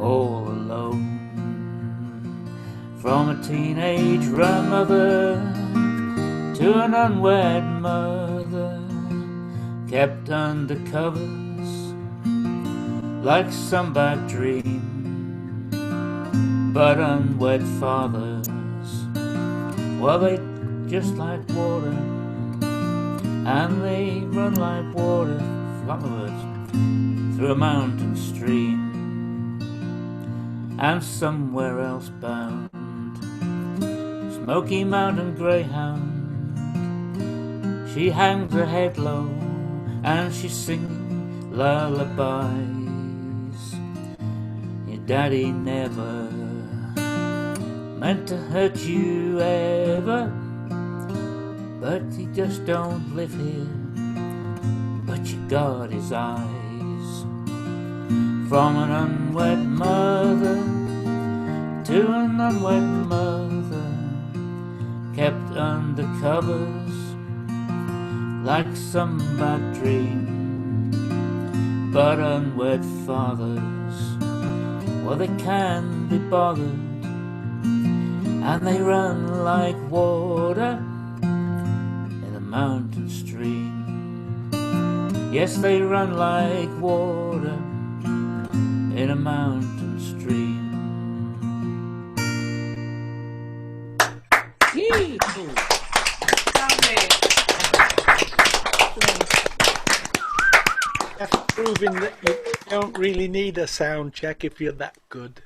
all alone. From a teenage grandmother to an unwed mother, kept under covers like some bad dream. But unwed fathers, well, they just like water, and they run like water, flowers, through a mountain stream. And somewhere else bound, Smoky Mountain Greyhound, she hangs her head low and she's singing lullabies. Your daddy never meant to hurt you ever, but he just don't live here, but you got his eyes. From an unwed mother to an unwed mother, kept under covers like some bad dream. But unwed fathers, well, they can be bothered, and they run like water in a mountain stream. Yes, they run like water in a mountain stream. Yee! That's proving that you don't really need a sound check if you're that good.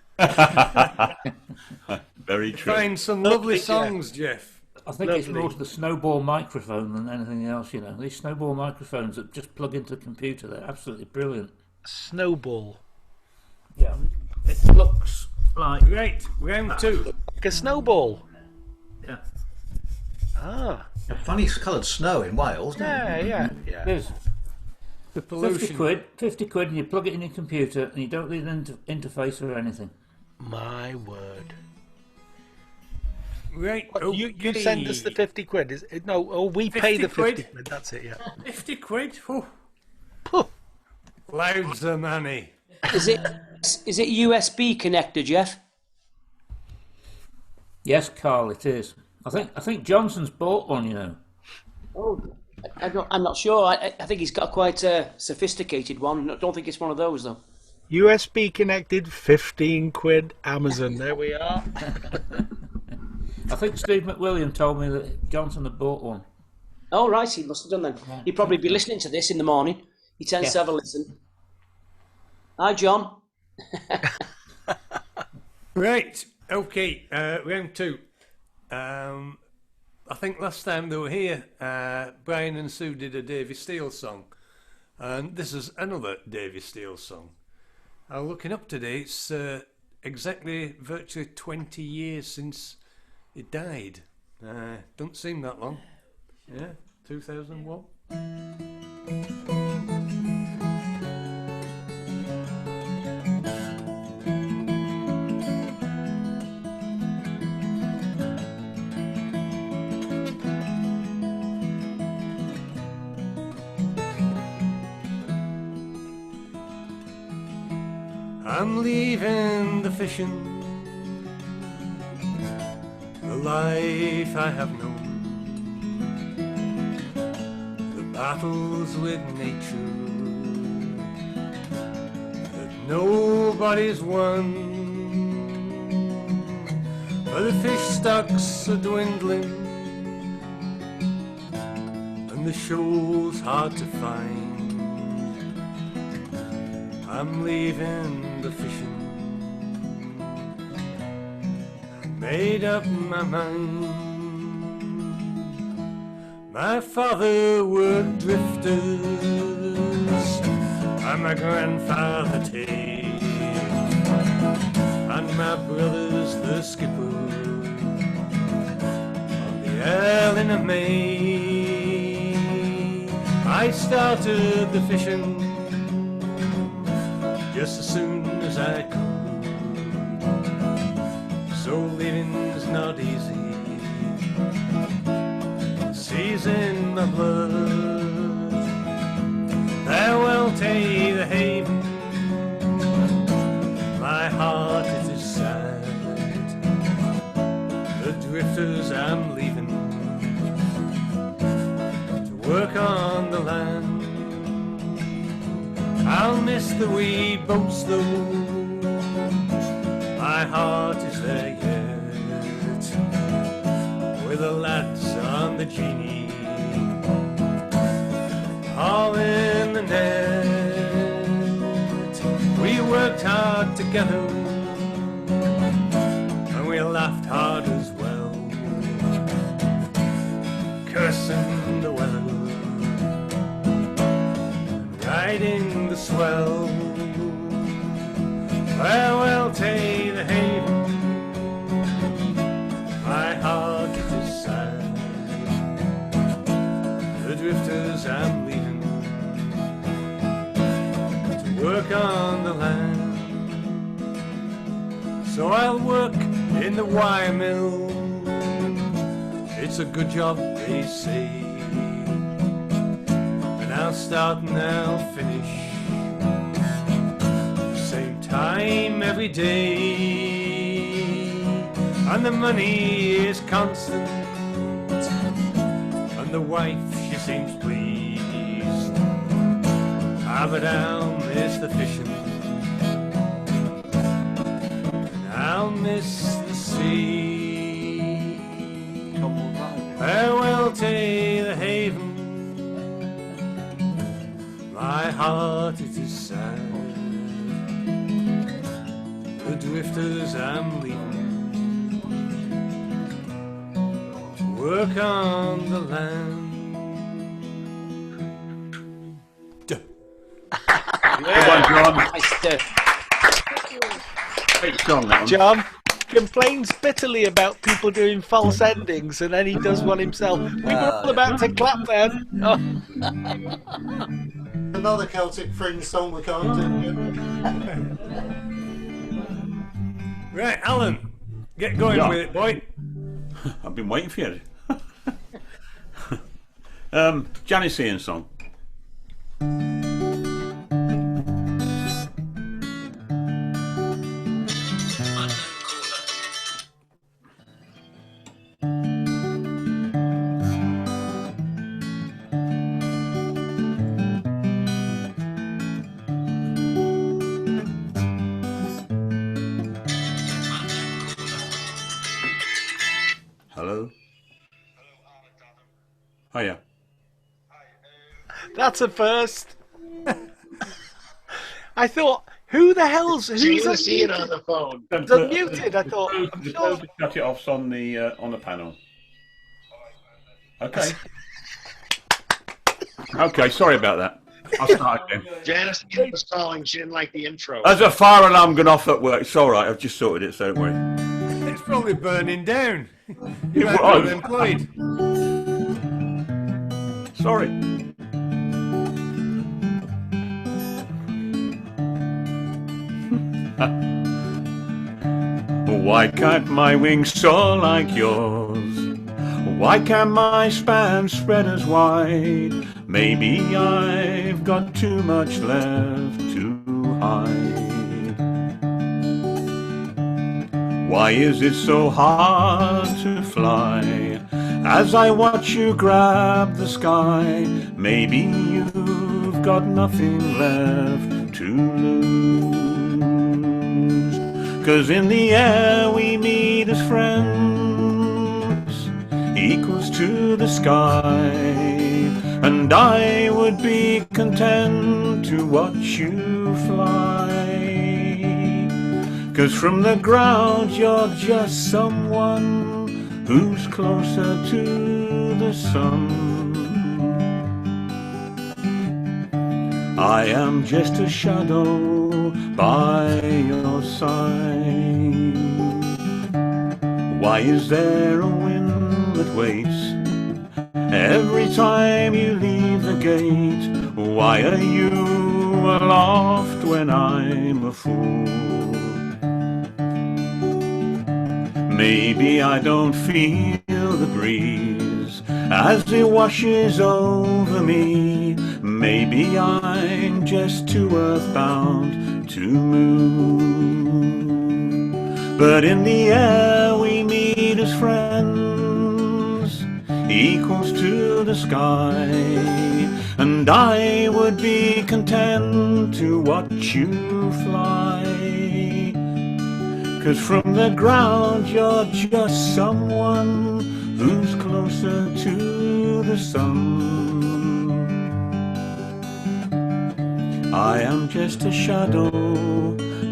Very true. Find some lovely songs, Jeff. I think it's more to the snowball microphone than anything else, you know. These snowball microphones that just plug into the computer, they're absolutely brilliant. Snowball. Yeah, it looks like... Great, round two. Like a snowball. Yeah. Ah. A funny coloured snow in Wales, isn't it? Yeah. There's the pollution. 50 quid, and you plug it in your computer, and you don't need an interface or anything. My word. Right, you send us the 50 quid. Is it, no, oh, we pay the 50 quid. That's it, yeah. 50 quid? Loads of money. Is it USB connected, Jeff? Yes, Carl, it is. I think Johnson's bought one, you know. Oh, I'm not sure. I think he's got quite a sophisticated one. I don't think it's one of those, though. USB connected, 15 quid, Amazon. There we are. I think Steve McWilliam told me that Johnson had bought one. Oh, right, he must have done then. He'd probably be listening to this in the morning. He tends to have a listen. Hi, John. Right, okay, round two. I think last time they were here, Brian and Sue did a Davy Steele song, and this is another Davy Steele song. I'm looking up today, it's exactly virtually 20 years since it died. Don't seem that long. Yeah, 2001. I'm leaving the fishing, the life I have known, the battles with nature that nobody's won, but the fish stocks are dwindling and the shoal's hard to find. I'm leaving the fishing, made up my mind. My father worked drifters, and my grandfather taped, and my brother's the skipper on the Ellen of May. I I started the fishing just as soon as I could. So living's not easy, sea's in my blood. Farewell to the haven, my heart it is sad. The drifters I'm leaving to work on the land. I'll miss the wee boats though, my heart is there yet, with the lads on the genie, all in the net. We worked hard together, and we laughed hard as well, cursing the weather, riding the swell. Farewell to the haven, my heart is sad. The drifters I'm leaving to work on the land. So I'll work in the wire mill, it's a good job they say, and I'll start and I'll finish same time every day, and the money is constant, and the wife she seems pleased. Ah, but I'll miss the fishing, and I'll miss the sea. Farewell to the haven, my heart it is sad. The drifters I'm leaving to work on the land. John complains bitterly about people doing false endings, and then he does one himself. We were all about to clap then. Oh. Another Celtic fringe song we can't do. Right, Alan, get going with it, boy. I've been waiting for you. Janice Ian song. Hello? Hiya. That's a first. I thought, who's Ian on the phone? Unmuted, I thought. I'm sure. The cut it offs on the panel. Okay. Okay, sorry about that. I'll start again. Janice Ian was calling. She didn't like the intro. There's a fire alarm going off at work. It's all right. I've just sorted it, so don't worry. It's probably burning down. It You might was. be employed. Sorry. Why can't my wings soar like yours? Why can't my span spread as wide? Maybe I've got too much left to hide. Why is it so hard to fly? As I watch you grab the sky, maybe you've got nothing left to lose. 'Cause in the air we meet as friends, equals to the sky, and I would be content to watch you fly. 'Cause from the ground you're just someone who's closer to the sun. I am just a shadow by your side. Why is there a wind that waits every time you leave the gate. Why are you aloft when I'm a fool? Maybe I don't feel the breeze as it washes over me. Maybe I'm just too earthbound to move. But in the air we meet as friends, equals to the sky. And I would be content to watch you fly. 'Cause from the ground you're just someone who's closer to the sun. I am just a shadow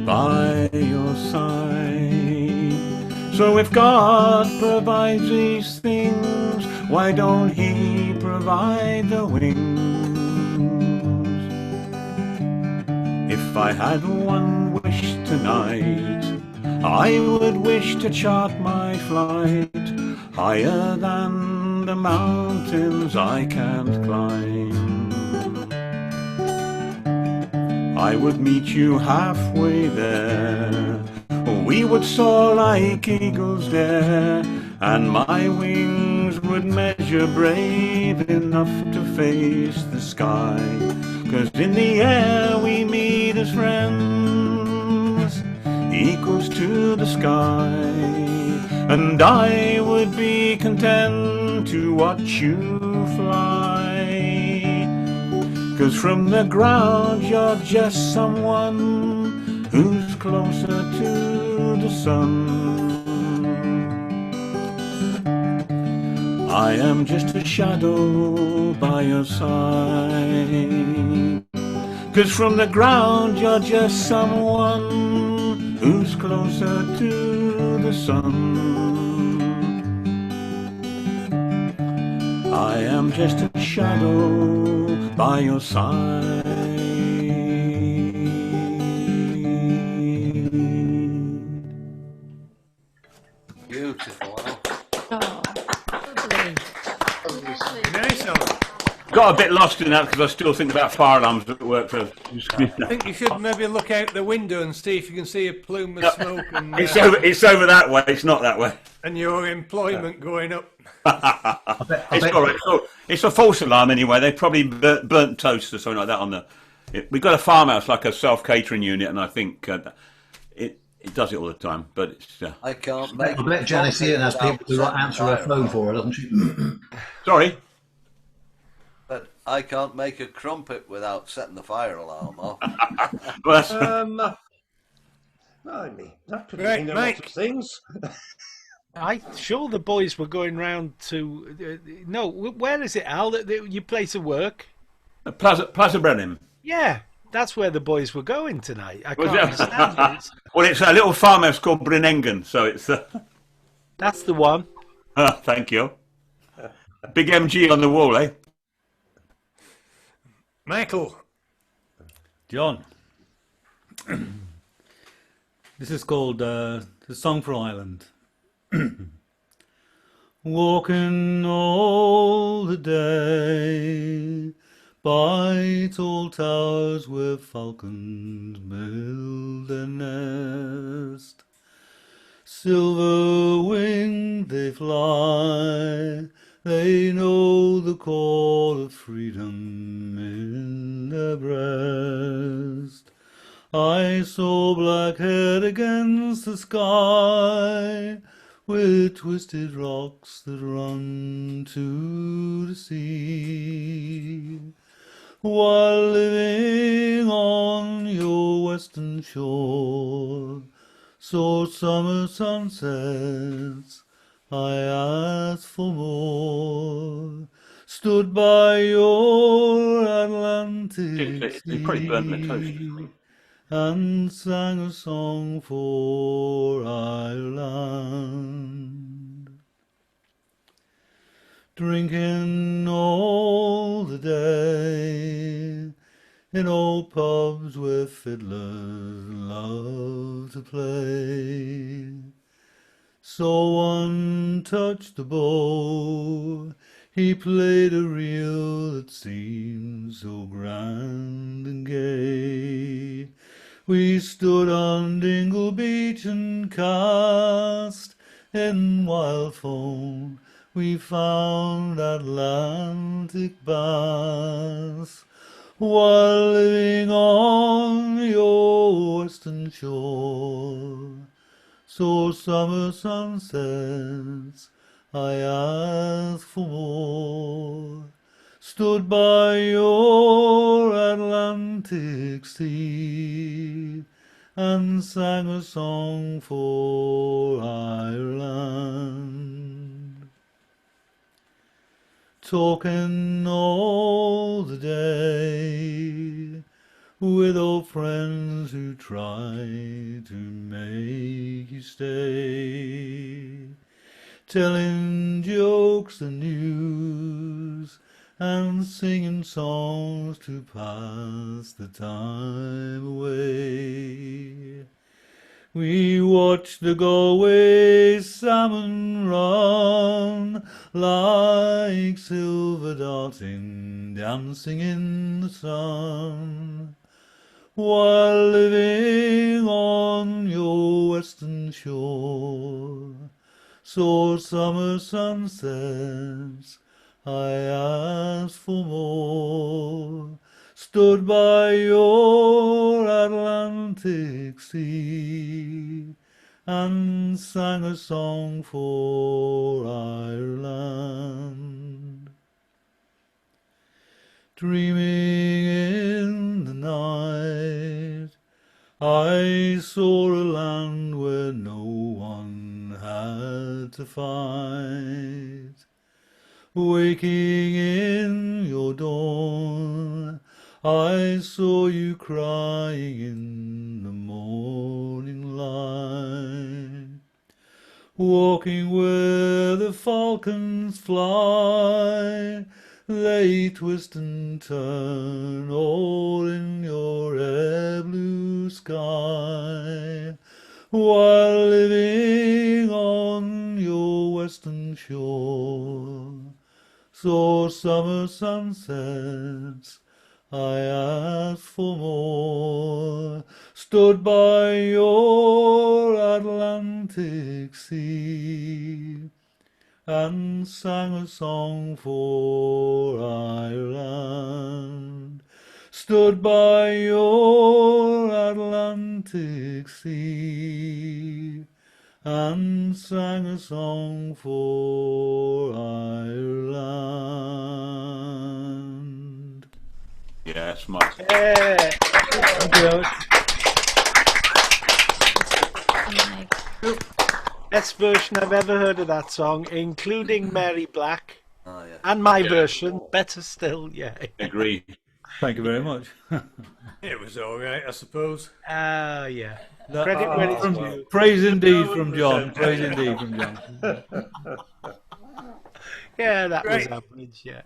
by your side. So if God provides these things, why don't He provide the wings? If I had one wish tonight, I would wish to chart my flight higher than the mountains I can't climb. I would meet you halfway there. We would soar like eagles there, and my wings would measure brave enough to face the sky. 'Cause in the air we meet as friends, equals to the sky. And I would be content to watch you fly. 'Cause from the ground you're just someone who's closer to the sun. I am just a shadow by your side. 'Cause from the ground you're just someone who's closer to the sun. I am just a shadow by your side. Beautiful. Nice one. Got a bit lost in that because I still think about fire alarms at work. For I think you should maybe look out the window and see if you can see a plume of smoke. And, it's over that way. It's not that way. And your employment going up. It's all right. So it's a false alarm anyway. They probably burnt toast or something like that on the. We've got a farmhouse, like a self-catering unit, and I think it does it all the time. But it's. I can't make. I bet Janice Ian has people who answer her phone for her, doesn't she? Sorry. But I can't make a crumpet without setting the fire alarm off. Blimey, that could Right, mean a Mike. lot of things. I'm sure the boys were going round to. No, where is it, Al? Your place of work? Plaza Brennan. Yeah, that's where the boys were going tonight. I can't understand it. Well, it's a little farmhouse called Brynengen, so it's. That's the one. Thank you. Big MG on the wall, eh? Michael. John. This is called The Song for Ireland. Walking all the day by tall towers where falcons build their nest. Silver winged they fly, they know the call of freedom in their breast. I saw black head against the sky, with twisted rocks that run to the sea. While living on your western shore, saw summer sunsets, I asked for more. Stood by your Atlantic sea, and sang a song for Ireland. Drinking all the day in old pubs where fiddlers love to play. So one touched the bow, He played a reel that seemed so grand and gay. We stood on Dingle Beach and cast in wild foam. We found Atlantic bass while living on your western shore. So summer sunsets, I asked for more. Stood by your Atlantic sea and sang a song for Ireland. Talking all the day with old friends who try to make you stay, telling jokes and news and singing songs to pass the time away. We watched the Galway salmon run like silver darting, dancing in the sun, while living on your western shore. Saw summer sunsets, I asked for more. Stood by your Atlantic sea and sang a song for Ireland. Dreaming in the night, I saw a land where no one had to fight. Waking in your dawn, I saw you crying in the morning light. Walking where the falcons fly, they twist and turn all in your air blue sky, while living on your western shore. Saw summer sunsets, I asked for more. Stood by your Atlantic sea and sang a song for Ireland. Stood by your Atlantic sea and sang a song for Ireland. Yes, Mike. Yeah. Best version I've ever heard of that song, including Mary Black. Oh, yeah. And my version, better still, yeah. Agree. Thank you very much. It was all right, I suppose. Yeah. Credit where it's due. Praise indeed from John. Praise indeed from John. Yeah, that was Right. average. Yeah.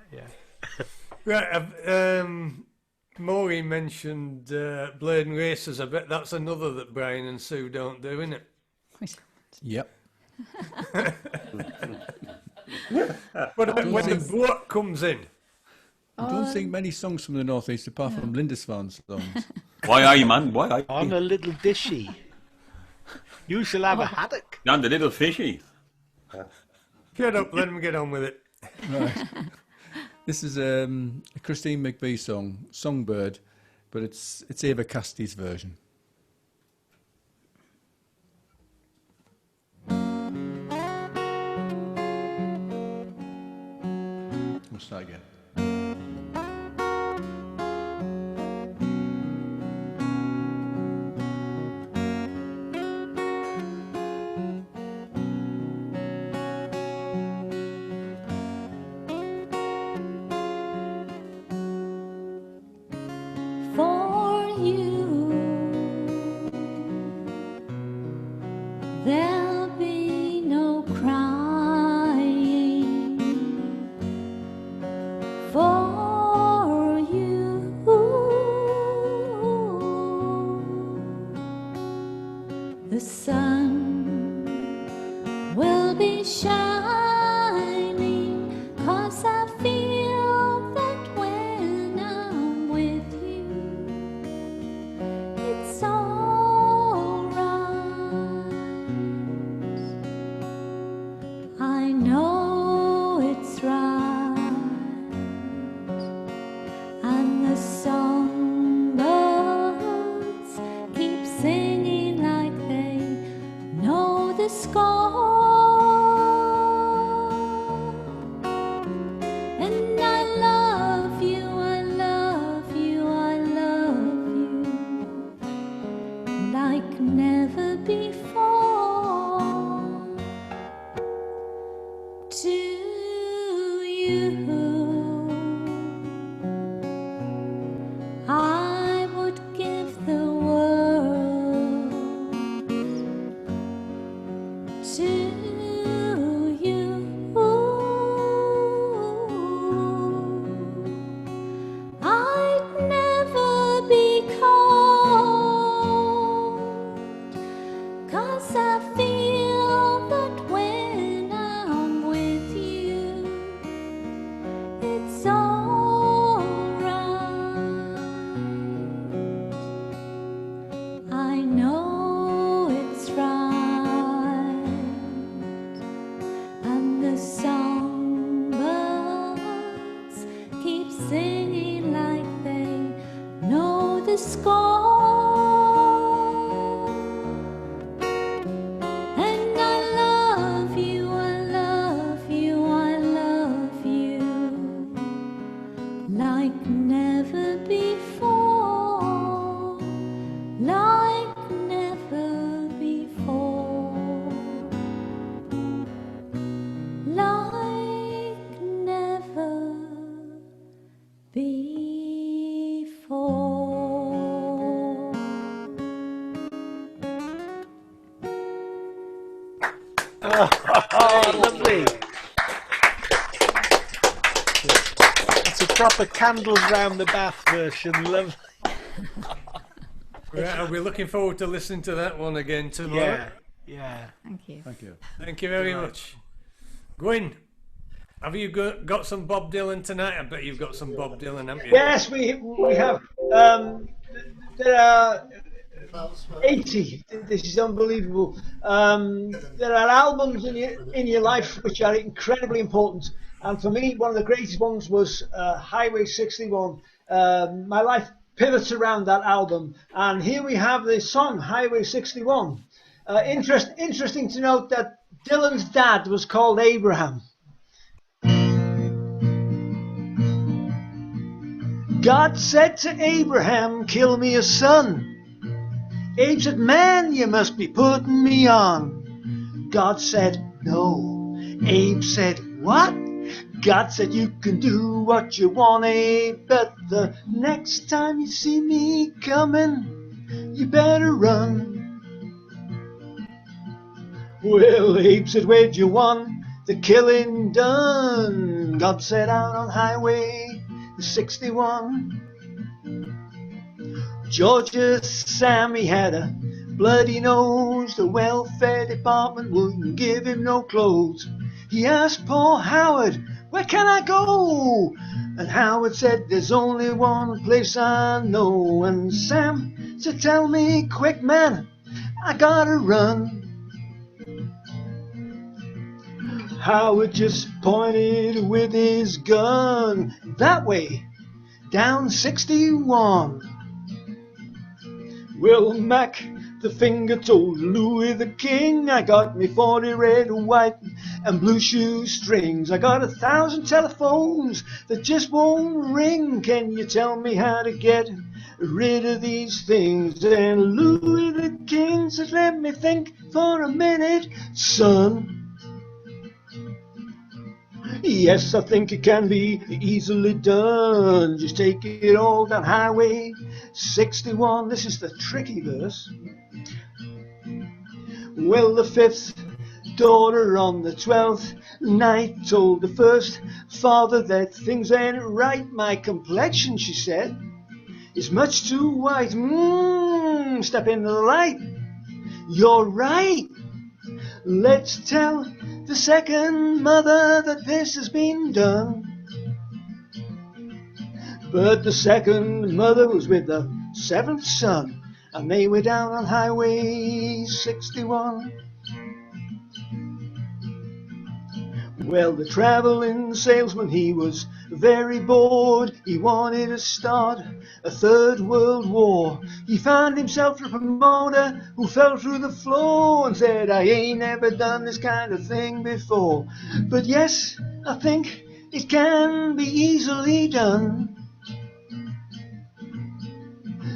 Right, Maureen mentioned Blade and Racers. I bet that's another that Brian and Sue don't do, isn't it? Yep. But when the boat comes in, I don't think many songs from the Northeast apart from Lindisfarne songs. Why are you, man? Why are you? On a little dishy. You shall have a haddock. On the little fishy. Get up, let him get on with it. Right. This is a Christine McVie song, Songbird, but it's Eva Casti's version. We'll start again. For you, there'll be no crying. For you, the sun will be shining, 'cause I've score. And I love you, I love you, I love you like never before. To you, I would give the world. To you, I'd never be cold, 'cause I feel that when I'm with you, it's alright. I know it's right, and the songbirds keep singing like they know the score. And I love you, I love you, I love you like never before, like never before, like never before. Oh, lovely. It's a proper candles round the bath version, lovely. Right, we're looking forward to listening to that one again tomorrow. Yeah. Thank you. Thank you. Thank you very much. Gwen, have you got some Bob Dylan tonight? I bet you've got some Bob Dylan, haven't you? Yes, we have. There are 80. This is unbelievable. There are albums in your life which are incredibly important, and for me, one of the greatest ones was Highway 61. My life pivots around that album, and here we have the song Highway 61. Interesting to note that Dylan's dad was called Abraham. God said to Abraham, kill me a son. Abe said, man, you must be putting me on. God said, no. Abe said, what? God said, you can do what you want, Abe, but the next time you see me coming, you better run. Well, Abe said, where'd you want the killing done? God said, out on Highway 61. Georgia Sammy had a bloody nose. The welfare department wouldn't give him no clothes. He asked poor Howard, where can I go? And Howard said, there's only one place I know. And Sam said, tell me quick, man, I gotta run. Howard just pointed with his gun that way, down 61. Well, Mac the finger told Louis the King, I got me 40 red, white, and blue shoestrings. I got 1,000 telephones that just won't ring. Can you tell me how to get rid of these things? And Louis the King says, let me think for a minute, son. Yes, I think it can be easily done. Just take it all down Highway 61. This is the tricky verse. Well, the 5th daughter on the 12th night told the first father that things ain't right. My complexion, she said, is much too white. Step into the light. You're right. Let's tell the second mother that this has been done. But the second mother was with the 7th son, and they were down on Highway 61. Well, the travelling salesman, he was very bored. He wanted to start a third world war. He found himself a promoter who fell through the floor and said, I ain't never done this kind of thing before. But yes, I think it can be easily done.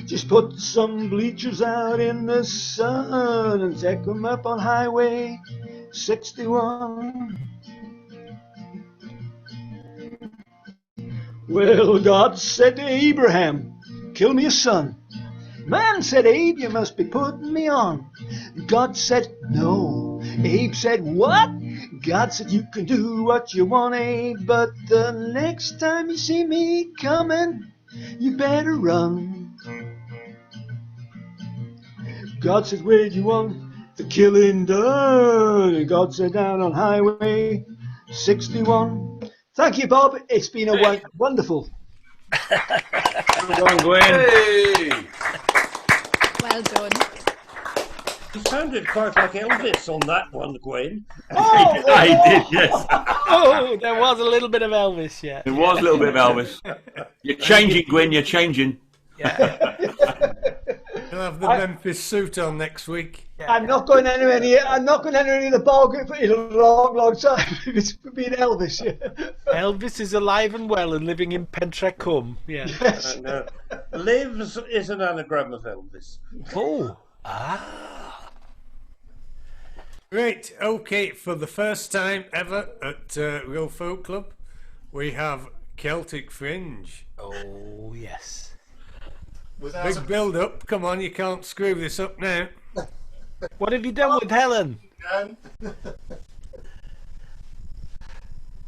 Just put some bleachers out in the sun and take them up on Highway 61. Well, God said to Abraham, kill me a son. Man said, Abe, you must be putting me on. God said, no. Abe said, what? God said, you can do what you want, Abe, but the next time you see me coming, you better run. God said, where do you want the killing done? And God said, down on Highway 61. Thank you, Bob. It's been a wonderful. Well done, Gwen. Hey! Well done. You sounded quite like Elvis on that one, Gwen. Oh, I did, yes. Oh, there was a little bit of Elvis, yeah. There was a little bit of Elvis. You're changing, Gwen, you're changing. You'll have the Memphis suit on next week. I'm not going to enter any. I'm not going to enter any of the bargain in a long, long time. It's been Elvis. Yeah. Elvis is alive and well and living in Pentrecum. Yeah. Yes. And, Lives is an anagram of Elvis. Oh. Great. Okay, for the first time ever at Rhyl Folk Club, we have Celtic Fringe. Oh, yes. Big build up. Come on, you can't screw this up now. What have you done with Helen?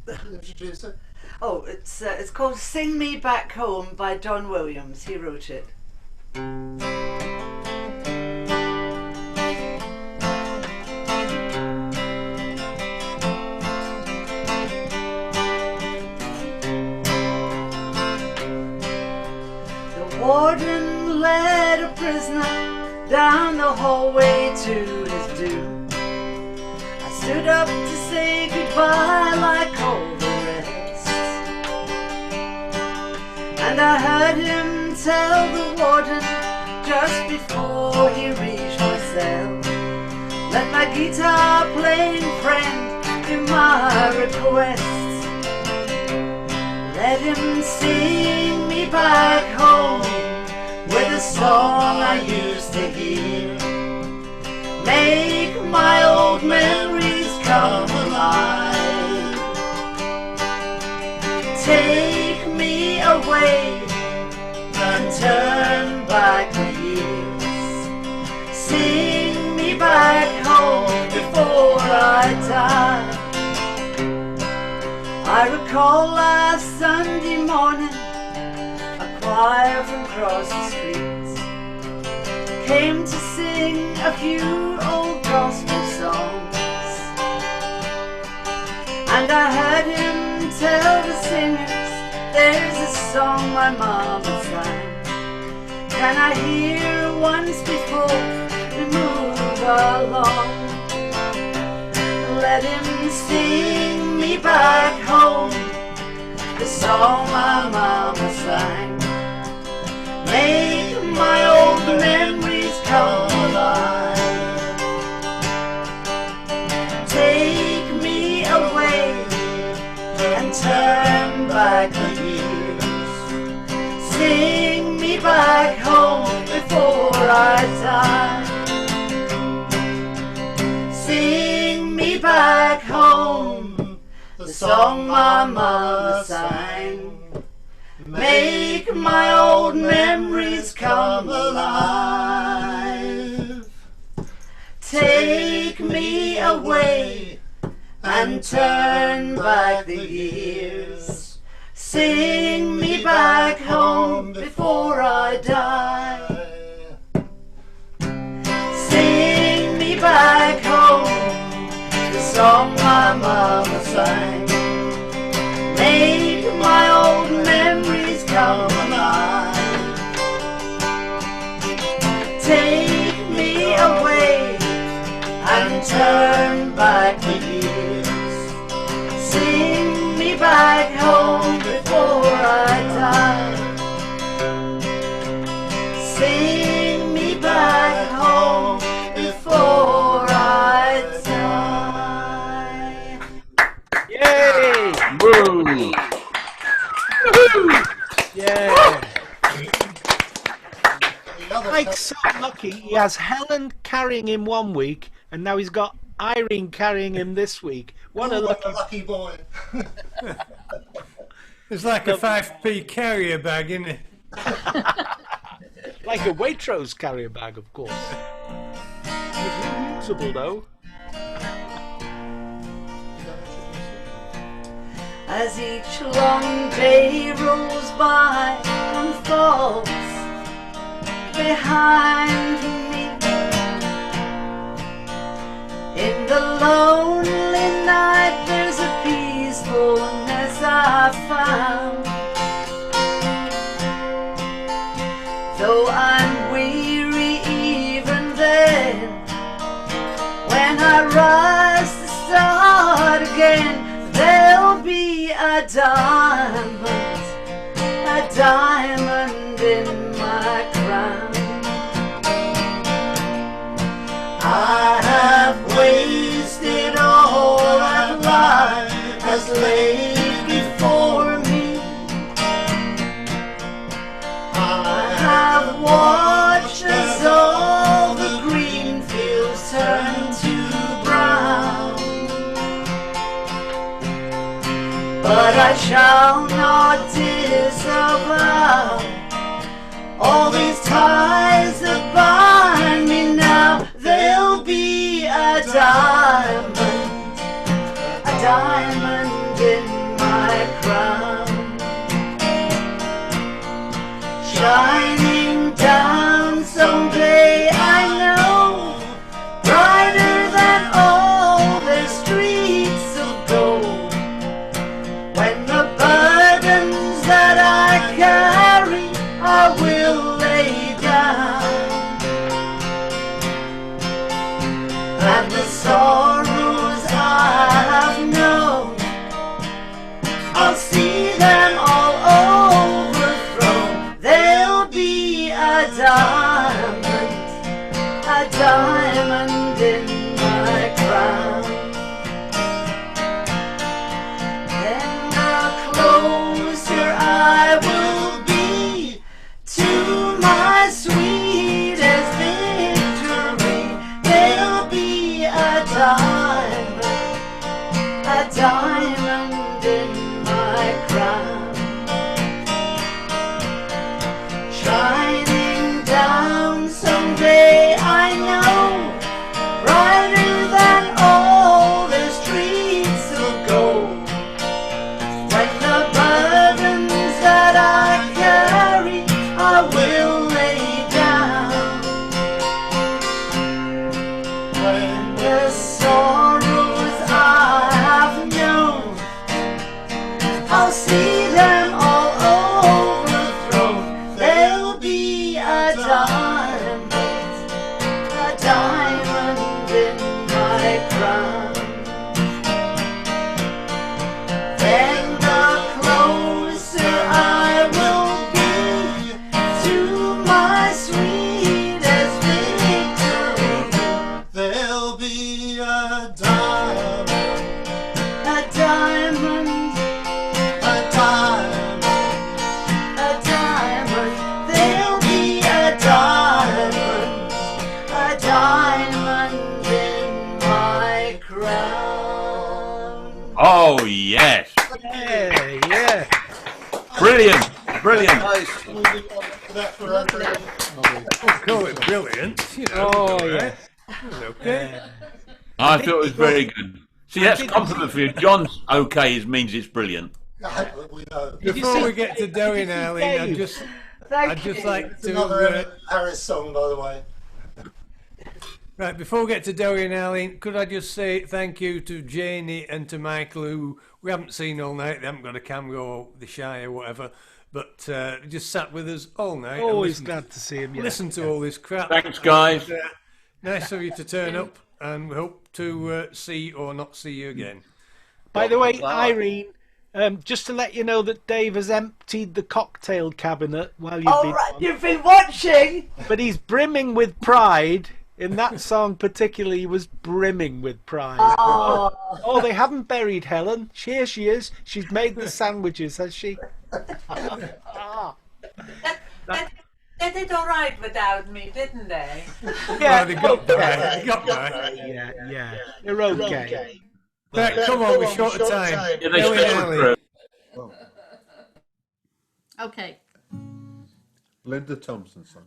Introduce it. Oh, it's called Sing Me Back Home by Don Williams. He wrote it. The warden led a prisoner down the hallway to his doom. I stood up to say goodbye like all the rest, and I heard him tell the warden just before he reached my cell, let my guitar playing friend do my request. Let him sing me back home with a song I used to hear. Make my old memories come alive. Take me away and turn back the years. Sing me back home before I die. I recall last Sunday morning, a choir from across the streets came to sing a few old gospel songs, and I heard him tell the singers, there's a song my mama sang. Can I hear once before we move along? Let him sing me back home the song my mama sang. Make my old memories come alive. Take me away and turn back the years. Sing me back home before I die. Sing me back home the song my mama sang. Make my old memories come alive. Take me away and turn back the years. Sing me back home before I die. Sing me back home the song my mama sang. Make my old memories come alive. Take me away and turn back the years. lucky. He has Helen carrying him one week, and now he's got Irene carrying him this week. What a lucky boy. It's like a 5p carrier bag, isn't it? Like a Waitrose carrier bag, of course. It's reusable, though. As each long day rolls by and falls behind me, in the lonely night there's a peacefulness I found. Though I'm weary even then, when I rise to start again, there'll be a diamond in my crown. I have wasted all that life has laid before me. I have watched as all the green fields turn to brown, but I shall not disavow all these ties that bind me now. There'll be a diamond in my crown, shining down someday, I know, brighter than all the streets of gold. When the burdens that I carry I will lay down, and the sorrows I've known, I'll see them all overthrown. There'll be a diamond in my crown. Then the closer I will be to my sweetest victory, there'll be a diamond in my crown, shining down someday, I know, brighter than all the streets of gold. When the burdens that I carry I will lay down, when the sorrows I have known, I'll see them all overthrown. There'll be a diamond in my crown. Then the closer I will be to my sweetest victory, There'll be a diamond, a diamond, a diamond, a diamond. There'll be a diamond in my crown. Oh, yes. Yeah. Brilliant. Brilliant. Call it brilliant, you know. Oh, yeah. Okay. I thought it was very good. See, that's a compliment for you. John's okay means it's brilliant. We know. Before we get to Dowie now, I'd just like It's another Emmett Harris song, by the way. Right, before we get to Dowie and Arlene, could I just say thank you to Janie and to Michael, who we haven't seen all night. They haven't got a camera or the shy or whatever, but just sat with us all night. Always glad to see him. Yeah. Listen to all this crap. Thanks, guys. And, nice of you to turn up, and we hope to see or not see you again. By the way, Irene, just to let you know that Dave has emptied the cocktail cabinet while you've been on. You've been watching. But he's brimming with pride. In that song particularly, he was brimming with pride. Oh, they haven't buried Helen. Here she is. She's made the sandwiches, has she? They did all right without me, didn't they? Well, they got there. They got there. Yeah. They're okay. Right, come on, we're short of time. Yeah, they Ellie, struggled Ellie. through. Okay. Linda Thompson song.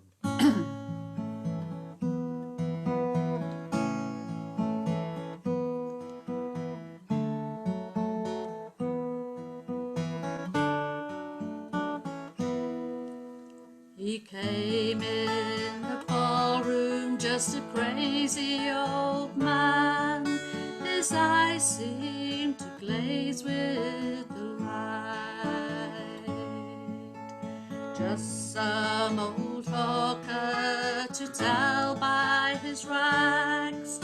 He came in the ballroom just a crazy old man. His eyes seemed to glaze with the light. Just some old hawker to tell by his rags,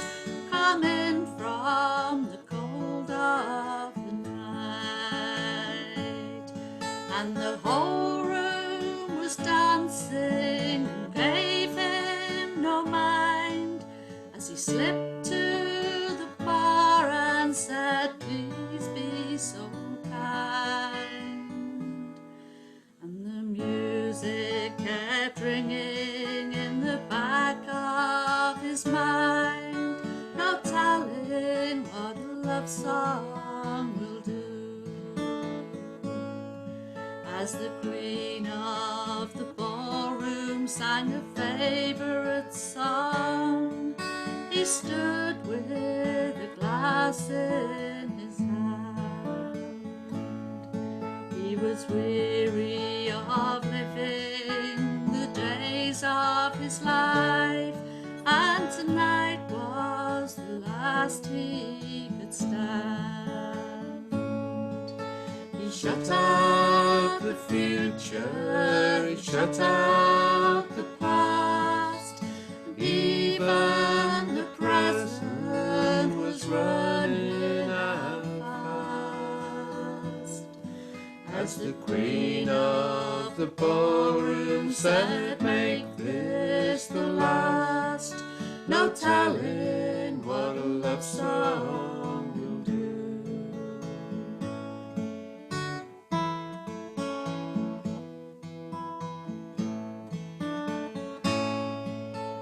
coming from the cold of the night. And the whole room was dancing and gave him no mind as he slipped to the bar and said, "Please be so kind." And the music kept ringing in the back of his mind, no telling what a love song will do. As the queen of the ballroom sang a favourite song, he stood with a glass in his hand. He was weary of living the days of his life, and tonight was the last he could stand. He shut out the future, he shut out the past, even the present was running out fast. As the queen of the ballroom said, "Make this the last," no telling what a love song will do.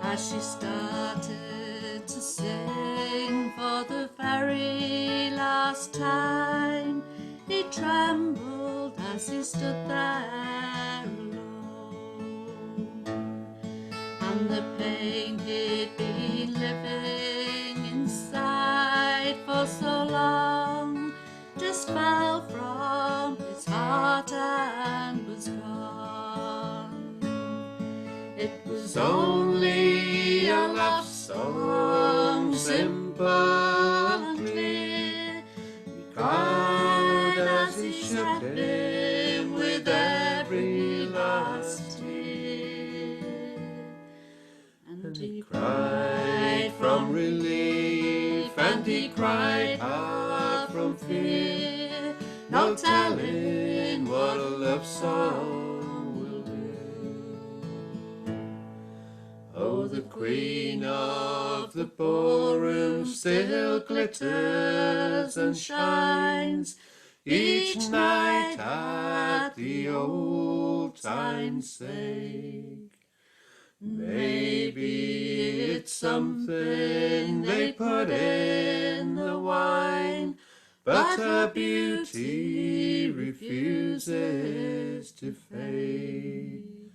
As she started to sing for the very last time, he trembled as he stood there alone. And the pain he'd been living inside for so long just fell from his heart and was gone. It was only a love song, simple and clear. He cried as he shut him with every last tear. And he cried from relief, and he cried hard from fear. No telling what a love song will do. Oh, the queen of the ballroom still glitters and shines each night at the old time's sake. Maybe it's something they put in the wine, but her beauty refuses to fade.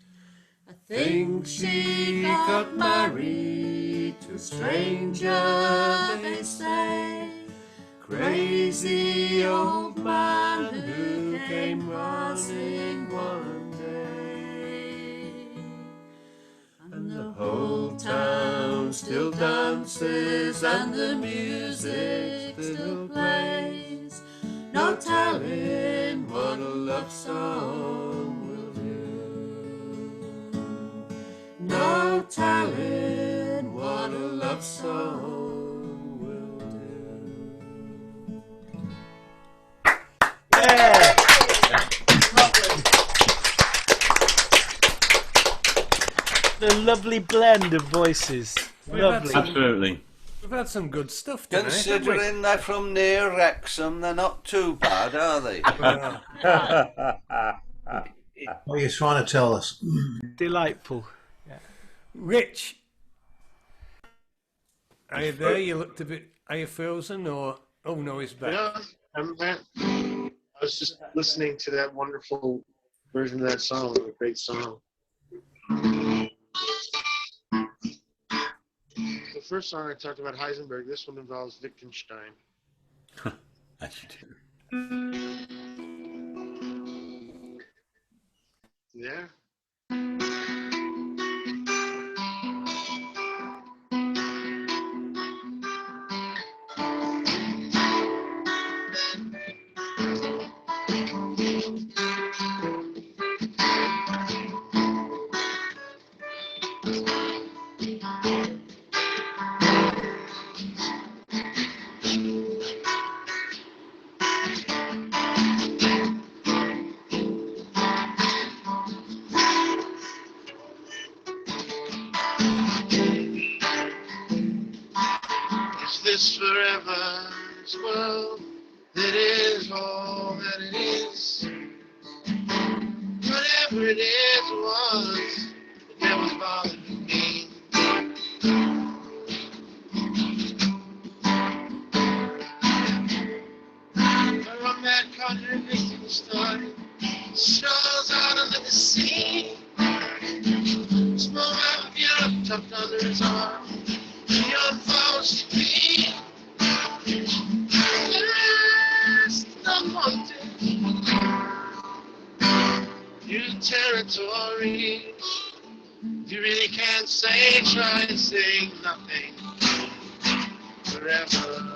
I think she got married to a stranger, they say. Crazy old man who came running one day. And the whole town still dances and the music still plays. No telling what a love song will do. No telling what a love song will do. Yeah. The lovely blend of voices. Lovely. Absolutely. We've had some good stuff tonight. Considering they're from near Wrexham, they're not too bad, are they? What are you trying to tell us? Delightful. Rich, are you there? You looked a bit. Are you frozen or? Oh no, he's back. Yeah, I'm back. I was just listening to that wonderful version of that song. A great song. The first song I talked about Heisenberg. This one involves Wittgenstein. As you do. Yeah. Is this forever? This world that is all that it is. Whatever it is, it was. It never bothered me. From that contradicting story, shows out under the sea. Small map of Europe tucked under his arm. Young folks to be. Last unwanted. New territory. You really can't say, try and say nothing forever.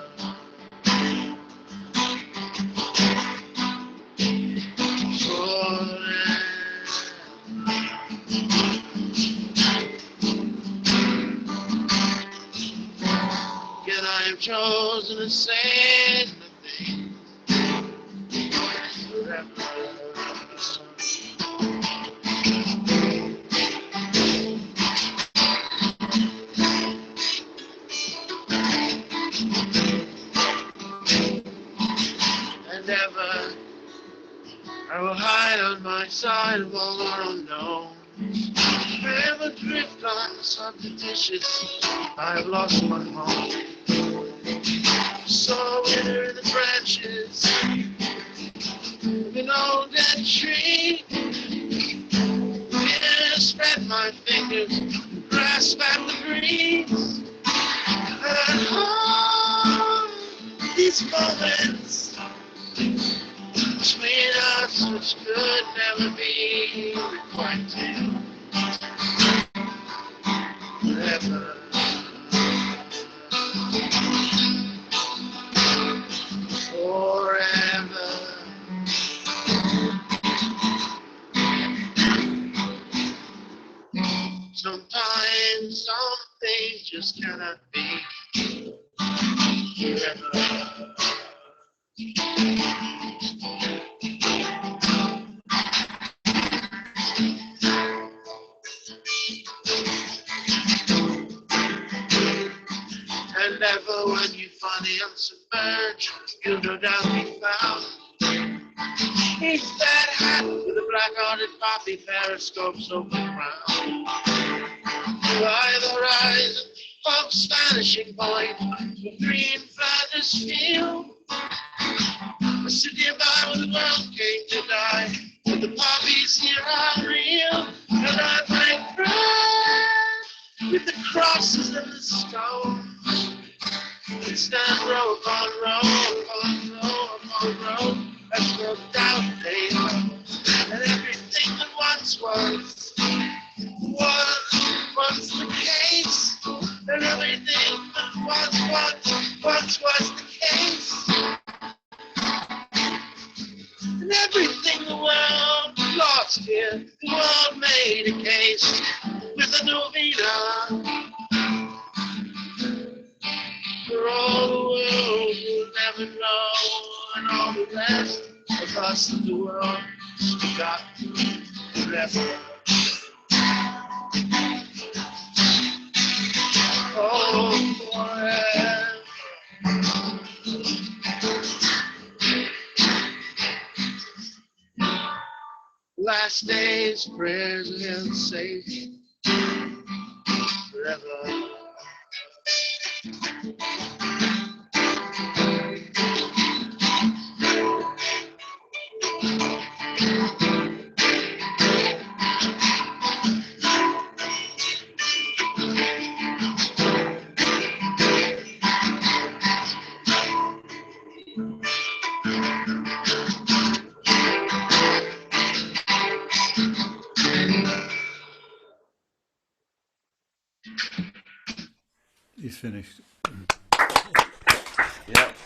Yet I have chosen to say nothing forever. And ever I will hide on my side of all our unknown. Forever drift on the salted dishes. I have lost my home. Saw winter in the branches of an old dead tree. Yeah, spread my fingers, grasp at the breeze. And hold these moments between us which could never be requited forever. Forever. Sometimes some things just cannot be forever. And ever when you finally unsubmerge, you'll no doubt be found. He's that hat with a black-hearted poppy periscopes open round. By the horizon, folks' vanishing point, the green Flanders field. A city nearby where the world came to die, but the poppies here are real. And I break bread with the crosses and the stones. And stand row upon row upon row upon row, as no doubt they know. And everything that once was the case. And everything that once was the case. And everything the world lost here, the world made a case with a novena. For all the world will never know, and all the rest of us in the world forgotten forever. Oh, forever. last days, prayers of him safe forever. He's finished. Yep.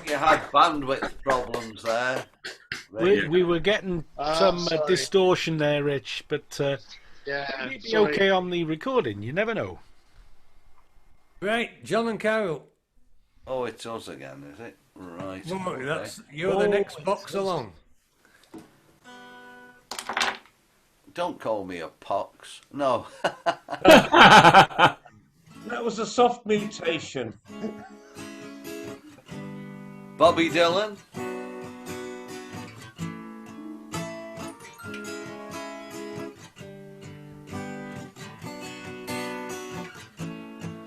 You had bandwidth problems there. We were getting some distortion there, Rich, but yeah, it'd be okay on the recording. You never know. Right, John and Carol. Oh, it's us again, is it? Right. Well, okay. You're the next box along. Don't call me a pox. No. That was a soft mutation. Bobby Dylan.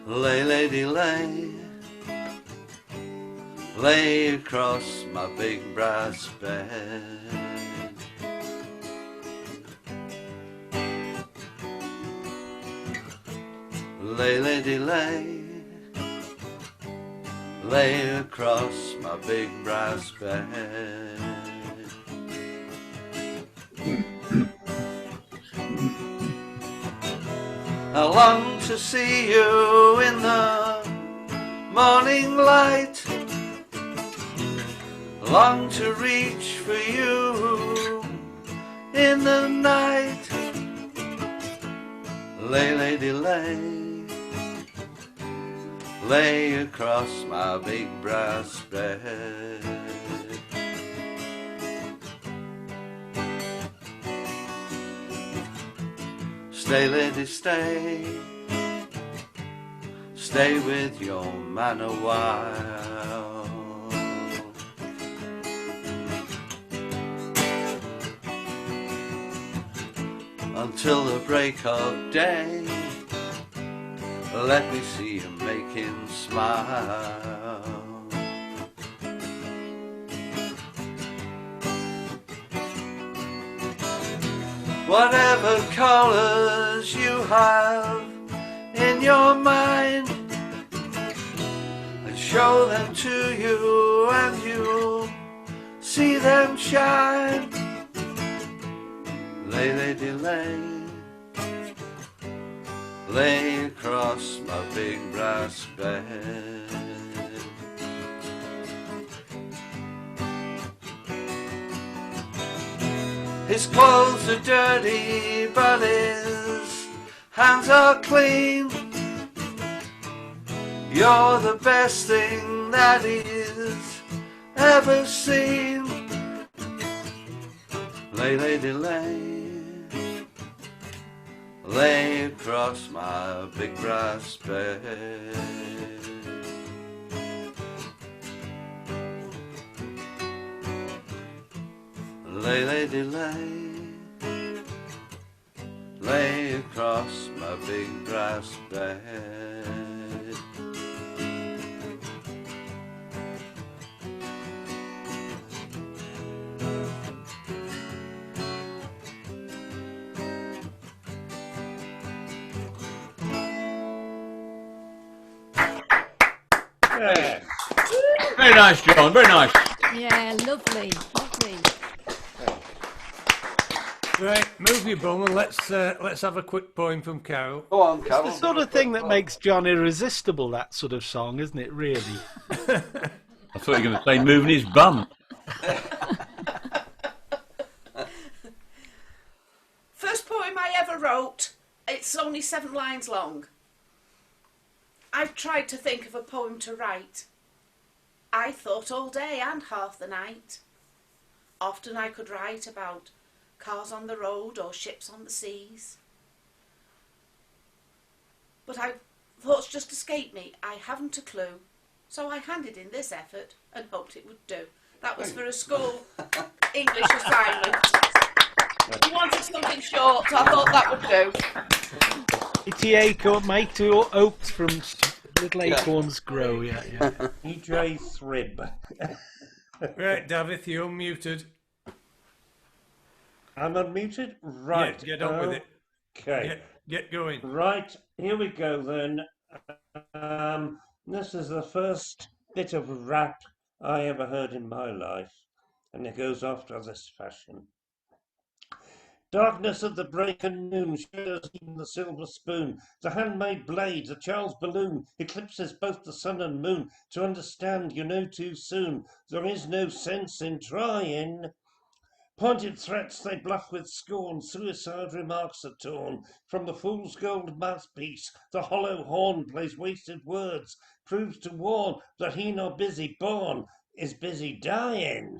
Lay, lady, lay. Lay across my big brass bed. Lay, lady, lay. Lay across my big brass bed. I long to see you in the morning light. I long to reach for you in the night. Lay, lady, lay. Lay across my big brass bed. Stay, lady, stay. Stay with your man a while. Until the break of day. Let me see you make him smile. Whatever colors you have in your mind, and show them to you and you'll see them shine. Lay, lady, lay. Lay across my big brass bed. His clothes are dirty, but his hands are clean. You're the best thing that he's ever seen. Lay, lady, lay. Lay across my big brass bed. Lay, lady, lay. Lay across my big brass bed. Yeah. Very nice, John. Very nice. Yeah, lovely, lovely. Right, move your bum and let's have a quick poem from Carol. Go on, It's Carol. the sort of thing that makes John irresistible, that sort of song, isn't it, really? I thought you were going to say moving his bum. First poem I ever wrote. It's only 7 lines long. I've tried to think of a poem to write. I thought all day and half the night. Often I could write about cars on the road or ships on the seas. But thoughts just escaped me. I haven't a clue. So I handed in this effort and hoped it would do. That was for a school English assignment. He wanted something short, so I thought that would do. Mighty acorn, mighty oaks from little acorns grow. Yeah. EJ Thrib. Right, Davith, you're unmuted. I'm unmuted? Right. Yeah, get on with it. Okay. Get going. Right, here we go then. This is the first bit of rap I ever heard in my life, and it goes after this fashion. Darkness at the break of noon shares even the silver spoon, the handmade blade, the child's balloon, eclipses both the sun and moon. To understand, you know too soon, there is no sense in trying. Pointed threats they bluff with scorn, suicide remarks are torn from the fool's gold mouthpiece. The hollow horn plays wasted words, proves to warn that he not busy born is busy dying.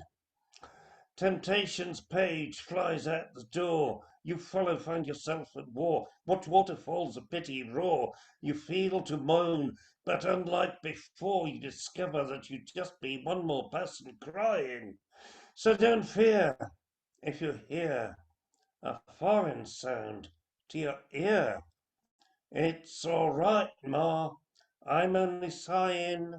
Temptation's page flies at the door. You follow, find yourself at war. Watch waterfalls of pity roar. You feel to moan, but unlike before, you discover that you just be one more person crying. So don't fear if you hear a foreign sound to your ear. It's all right, Ma, I'm only sighing.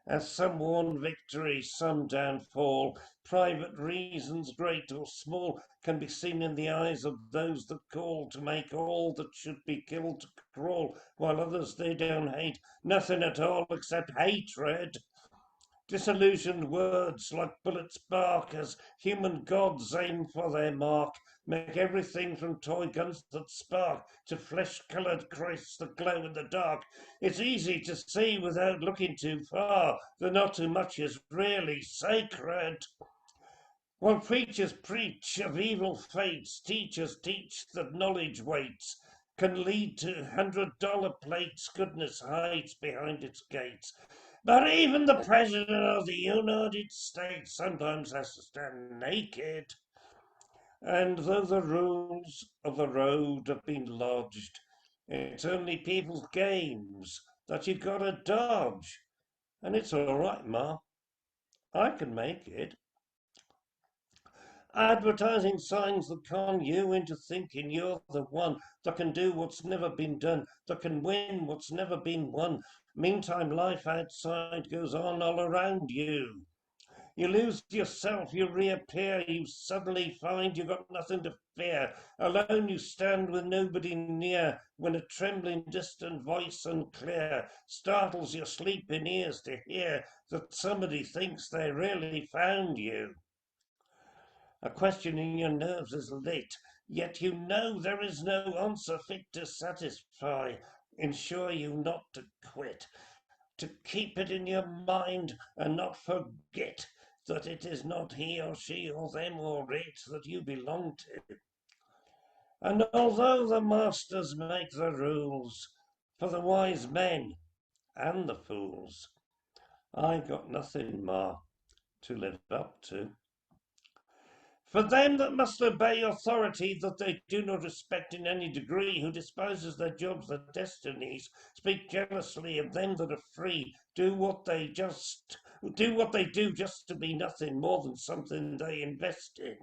As some won victory, some downfall, private reasons, great or small, can be seen in the eyes of those that call to make all that should be killed to crawl, while others they don't hate nothing at all except hatred. Disillusioned words like bullets bark as human gods aim for their mark, make everything from toy guns that spark to flesh-coloured Christs that glow in the dark. It's easy to see without looking too far that not too much is really sacred. While preachers preach of evil fates, teachers teach that knowledge waits, can lead to $100 plates goodness hides behind its gates. But even the President of the United States sometimes has to stand naked. And though the rules of the road have been lodged, it's only people's games that you've got to dodge. And it's all right, Ma. I can make it. Advertising signs that con you into thinking you're the one that can do what's never been done, that can win what's never been won. Meantime, life outside goes on all around you. You lose yourself, you reappear, you suddenly find you got nothing to fear. Alone you stand with nobody near, when a trembling distant voice unclear startles your sleeping ears to hear that somebody thinks they really found you. A question in your nerves is lit, yet you know there is no answer fit to satisfy. Ensure you not to quit, to keep it in your mind and not forget that it is not he or she or them or it that you belong to. And although the masters make the rules for the wise men and the fools, I got nothing, Ma, to live up to. For them that must obey authority that they do not respect in any degree, who despises their jobs, their destinies, speak jealously of them that are free, do what they do just to be nothing more than something they invest in.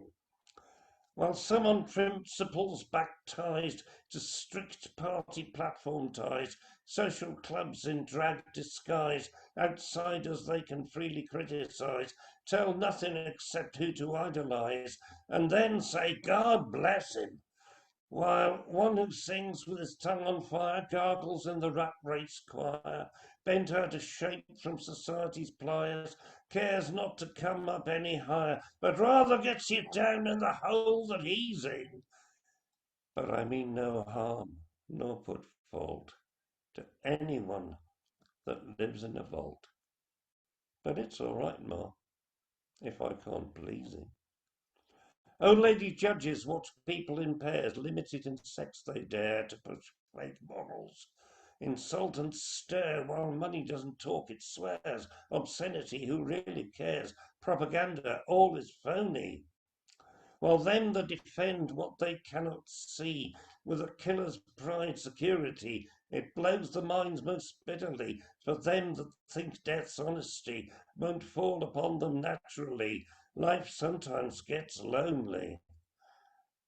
While some on principles baptized to strict party platform ties, social clubs in drag disguise, outsiders they can freely criticize, tell nothing except who to idolize, and then say, God bless him. While one who sings with his tongue on fire gargles in the rat race choir, bent out of shape from society's pliers, cares not to come up any higher, but rather gets you down in the hole that he's in. But I mean no harm, nor put fault to anyone that lives in a vault. But it's all right, Ma, if I can't please him. Old lady judges watch people in pairs, limited in sex they dare to persuade morals. Insult and stare while money doesn't talk, it swears. Obscenity, who really cares? Propaganda, all is phony. While them that defend what they cannot see, with a killer's pride security, it blows the minds most bitterly. For them that think death's honesty won't fall upon them naturally, life sometimes gets lonely.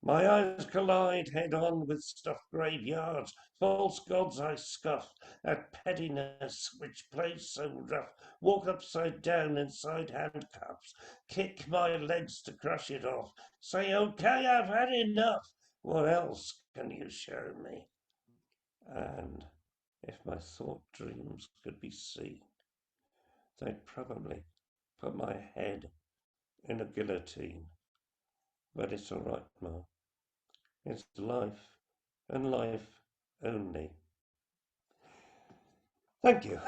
My eyes collide head-on with stuffed graveyards, false gods I scoff at pettiness which plays so rough, walk upside down inside handcuffs, kick my legs to crush it off, say, okay, I've had enough, what else can you show me? And if my thought dreams could be seen, they'd probably put my head in a guillotine. But it's all right, Ma. It's life, and life only. Thank you.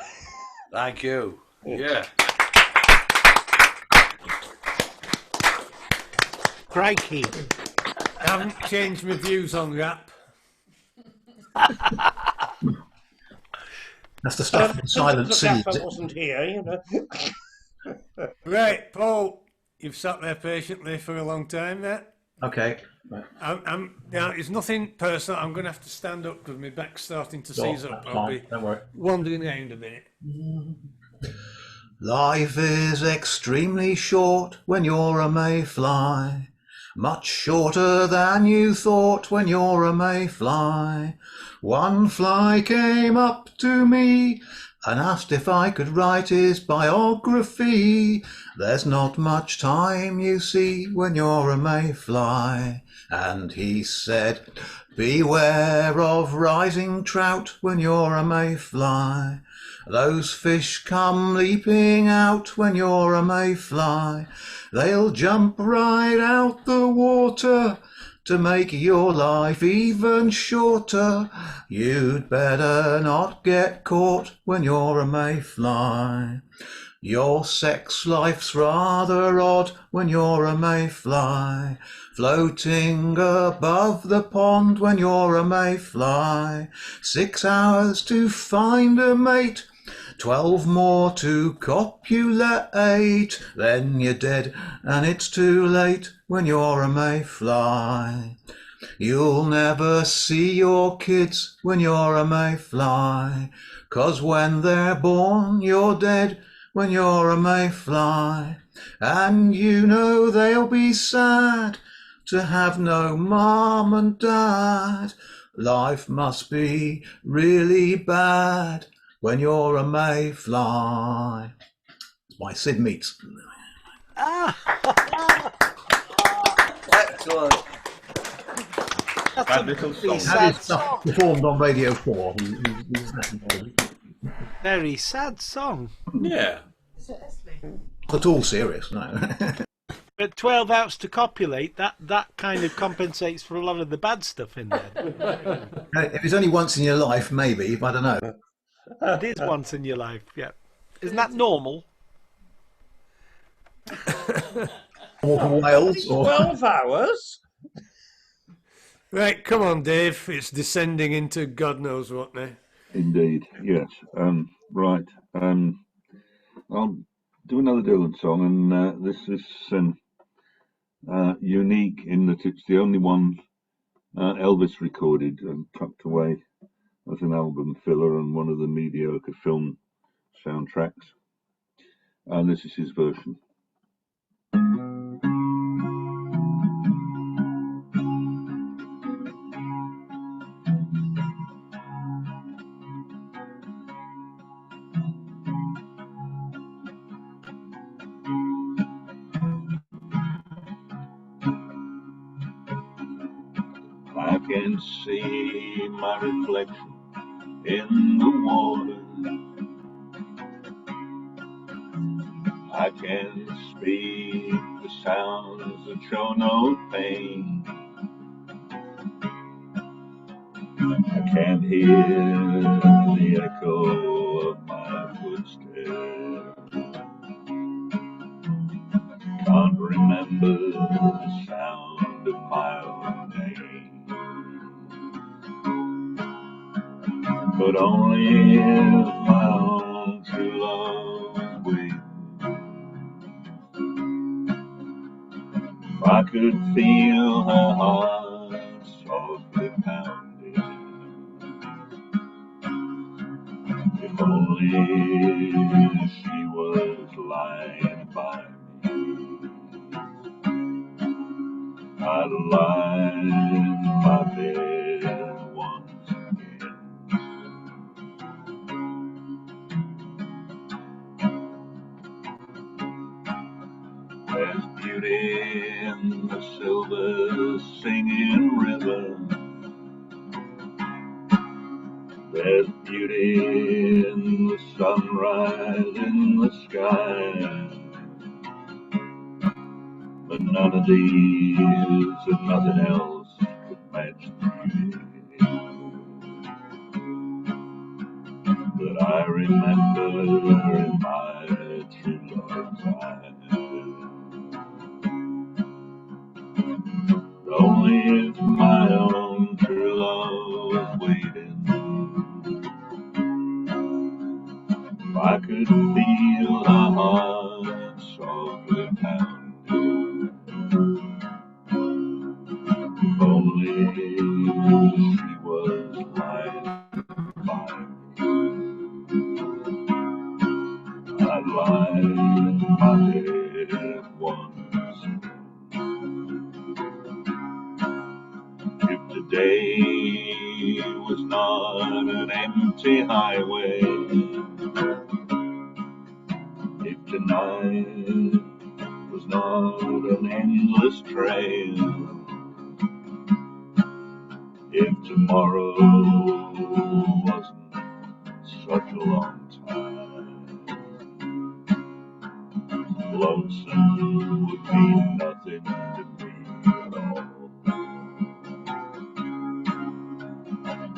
Thank you. Yeah. Crikey. I haven't changed my views on rap. That's the stuff from Silent Sea. I wasn't here, you know. Right, Paul, you've sat there patiently for a long time there. Okay. Now, it's nothing personal. I'm going to have to stand up because my back's starting to seize up. I'll be Don't worry. wandering around a minute. Life is extremely short when you're a mayfly. Much shorter than you thought when you're a mayfly. One fly came up to me and asked if I could write his biography. There's not much time, you see, when you're a mayfly. And he said, beware of rising trout when you're a mayfly. Those fish come leaping out when you're a mayfly. They'll jump right out the water to make your life even shorter. You'd better not get caught when you're a mayfly. Your sex life's rather odd when you're a mayfly. Floating above the pond when you're a mayfly. 6 hours to find a mate, 12 more to copulate. Then you're dead and it's too late when you're a mayfly. You'll never see your kids when you're a mayfly, 'cause when they're born you're dead when you're a mayfly. And you know they'll be sad to have no mom and dad. Life must be really bad when you're a mayfly. It's by Sid Meats. Excellent. That's Bad a little very song. sad That is stuff song. performed on Radio 4. Very sad song. Yeah. Not at all serious, no. But 12 hours to copulate, that kind of compensates for a lot of the bad stuff in there. If it's only once in your life, maybe, but I don't know. It is once in your life, yeah. Isn't that normal? Or for Wales, or 12 hours? Right, come on, Dave. It's descending into God knows what now. Indeed, yes. Right. I'll do another Dylan song, and this is unique in that it's the only one Elvis recorded and tucked away as an album filler on one of the mediocre film soundtracks. And this is his version. I can see my reflection in the water. I can speak the sounds that show no pain. I can hear the echo of my footsteps. Can't remember the sound of my own name. But only if my own true love waits. If I could feel her heart softly pounding, if only she was lying by me. I'd lie in my bed once again. There's beauty in the silver singing river. There's beauty in the sunrise in the sky. But none of these and nothing else could match the beauty that I remember in my true love's eyes. Only if my own true love was waiting, if I could feel her heart softly pounding, if only she was lying by me, I'd lie in my bed once again. If today was not an empty highway, if tonight was not an endless trail, if tomorrow wasn't such a long time, lonesome would mean nothing to me at all.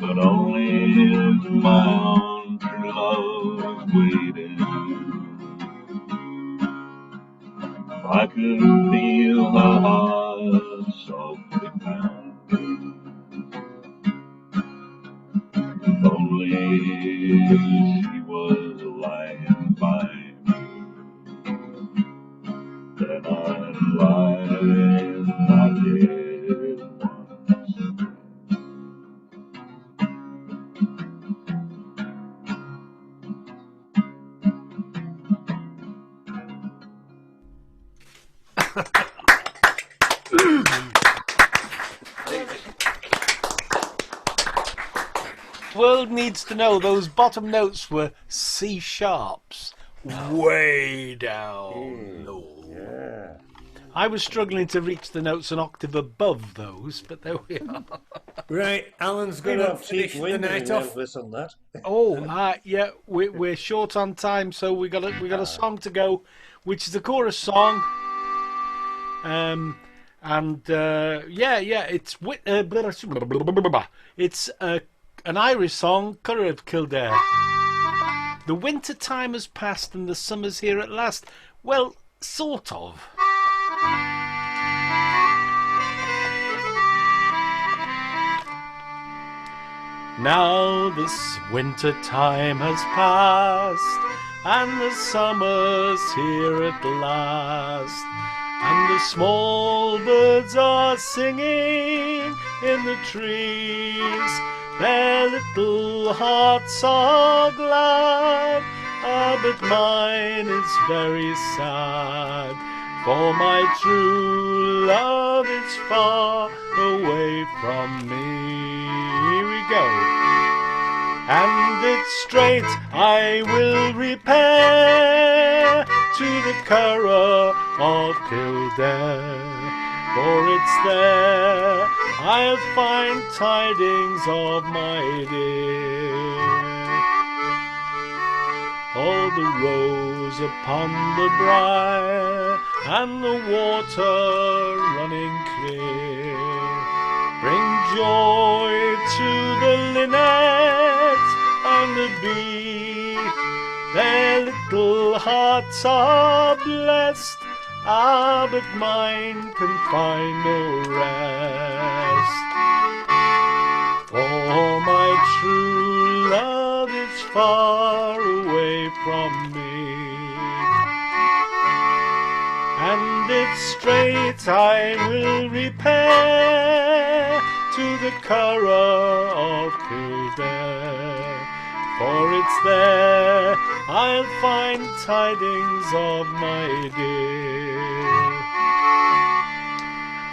But only if my own true love was waiting, if I could feel her heart softly pounding, if only she was lying by me, then I'd lie in my bed once again. World needs to know those bottom notes were C sharps, way down low. Yeah. I was struggling to reach the notes an octave above those, but there we are. Right, Alan's going to finish the night off. On that. Yeah, we're short on time, so we got a song to go, which is a chorus song. It's an Irish song, Clwb Kildare. The winter time has passed and the summer's here at last. Well, sort of. Now this winter time has passed and the summer's here at last, and the small birds are singing in the trees. Their little hearts are glad, but mine is very sad, for my true love is far away from me. Here we go. And it's straight I will repair to the Curragh of Kildare, for it's there I'll find tidings of my dear. All the rose upon the briar and the water running clear bring joy to the linnet and the bee. Their little hearts are blessed, but mine can find no rest. For my true love is far away from me, and it's straight I will repair to the Curragh of Kildare, for it's there I'll find tidings of my dear.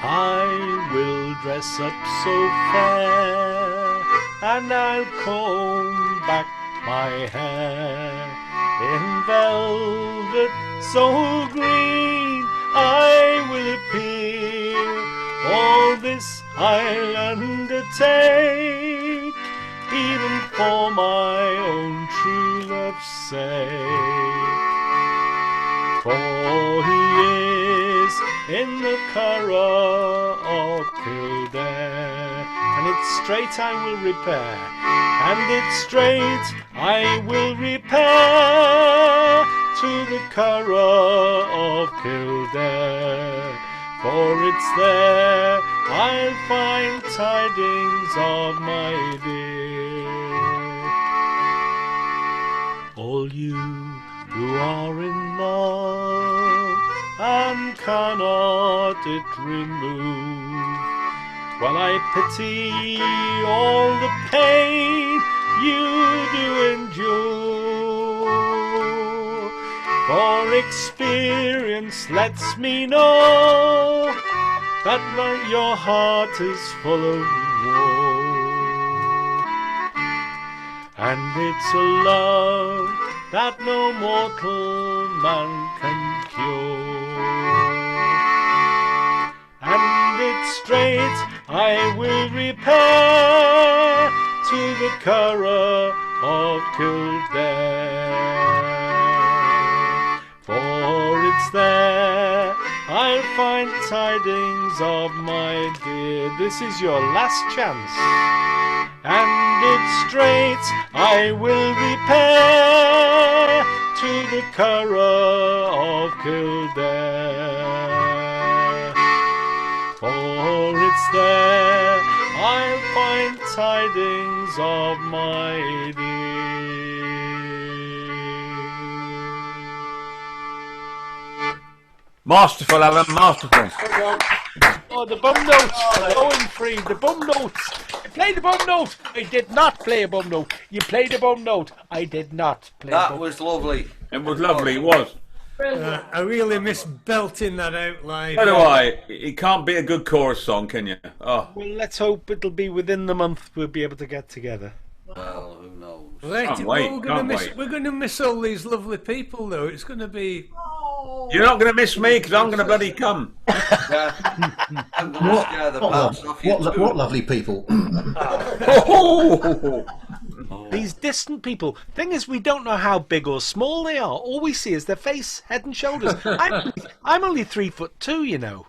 I will dress up so fair, and I'll comb back my hair in velvet so green. I will appear, all this I'll undertake, even for my own true love's sake. For he is in the Curragh of Kildare, and it's straight I will repair, and it's straight I will repair to the Curragh of Kildare, for it's there I'll find tidings of my dear. All you who are in love and cannot it remove, well, I pity all the pain you do endure, for experience lets me know that your heart is full of woe, and it's a love that no mortal man can cure. And it's straight I will repair to the Curragh of Kildare, for it's there I'll find tidings of my dear. This is your last chance, and it's straight I will repair to the Curragh of Kildare, for it's there I'll find tidings of my dear. Masterful, Alan, masterful. Oh, the bum notes are going free. The bum notes. You played the bum note. I did not play a bum note. You played a bum note. I did not play a That bum was lovely. It was lovely, it was. I really miss belting that out live. So do I. It can't be a good chorus song, can you? Oh. Well, let's hope it'll be within the month we'll be able to get together. Well, who knows? Right, Can't wait, we're going to miss all these lovely people, though. It's going to be... You're not going to miss me, because I'm going to bloody come. Yeah. I'm going to scare the pants off you too. What lovely people. These distant people. Thing is, we don't know how big or small they are. All we see is their face, head and shoulders. I'm only 3'2", you know.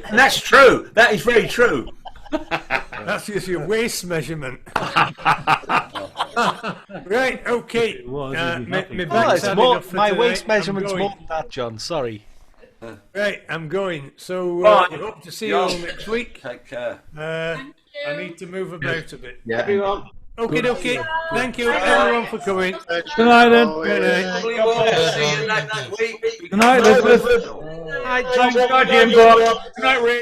And that's true. That is very true. That's just your waist measurement. Right, okay. My waist measurement's more than that, John. Sorry. Right, I'm going. So Right. we hope to see you all next week. Take care. I need to move about a bit. Yeah. Everyone. Okay. Thank you everyone for coming. Good night then. Good night. Lovely work. See you next week. Good night, Elizabeth. Hi, Good night, Jim. Good night, Rick.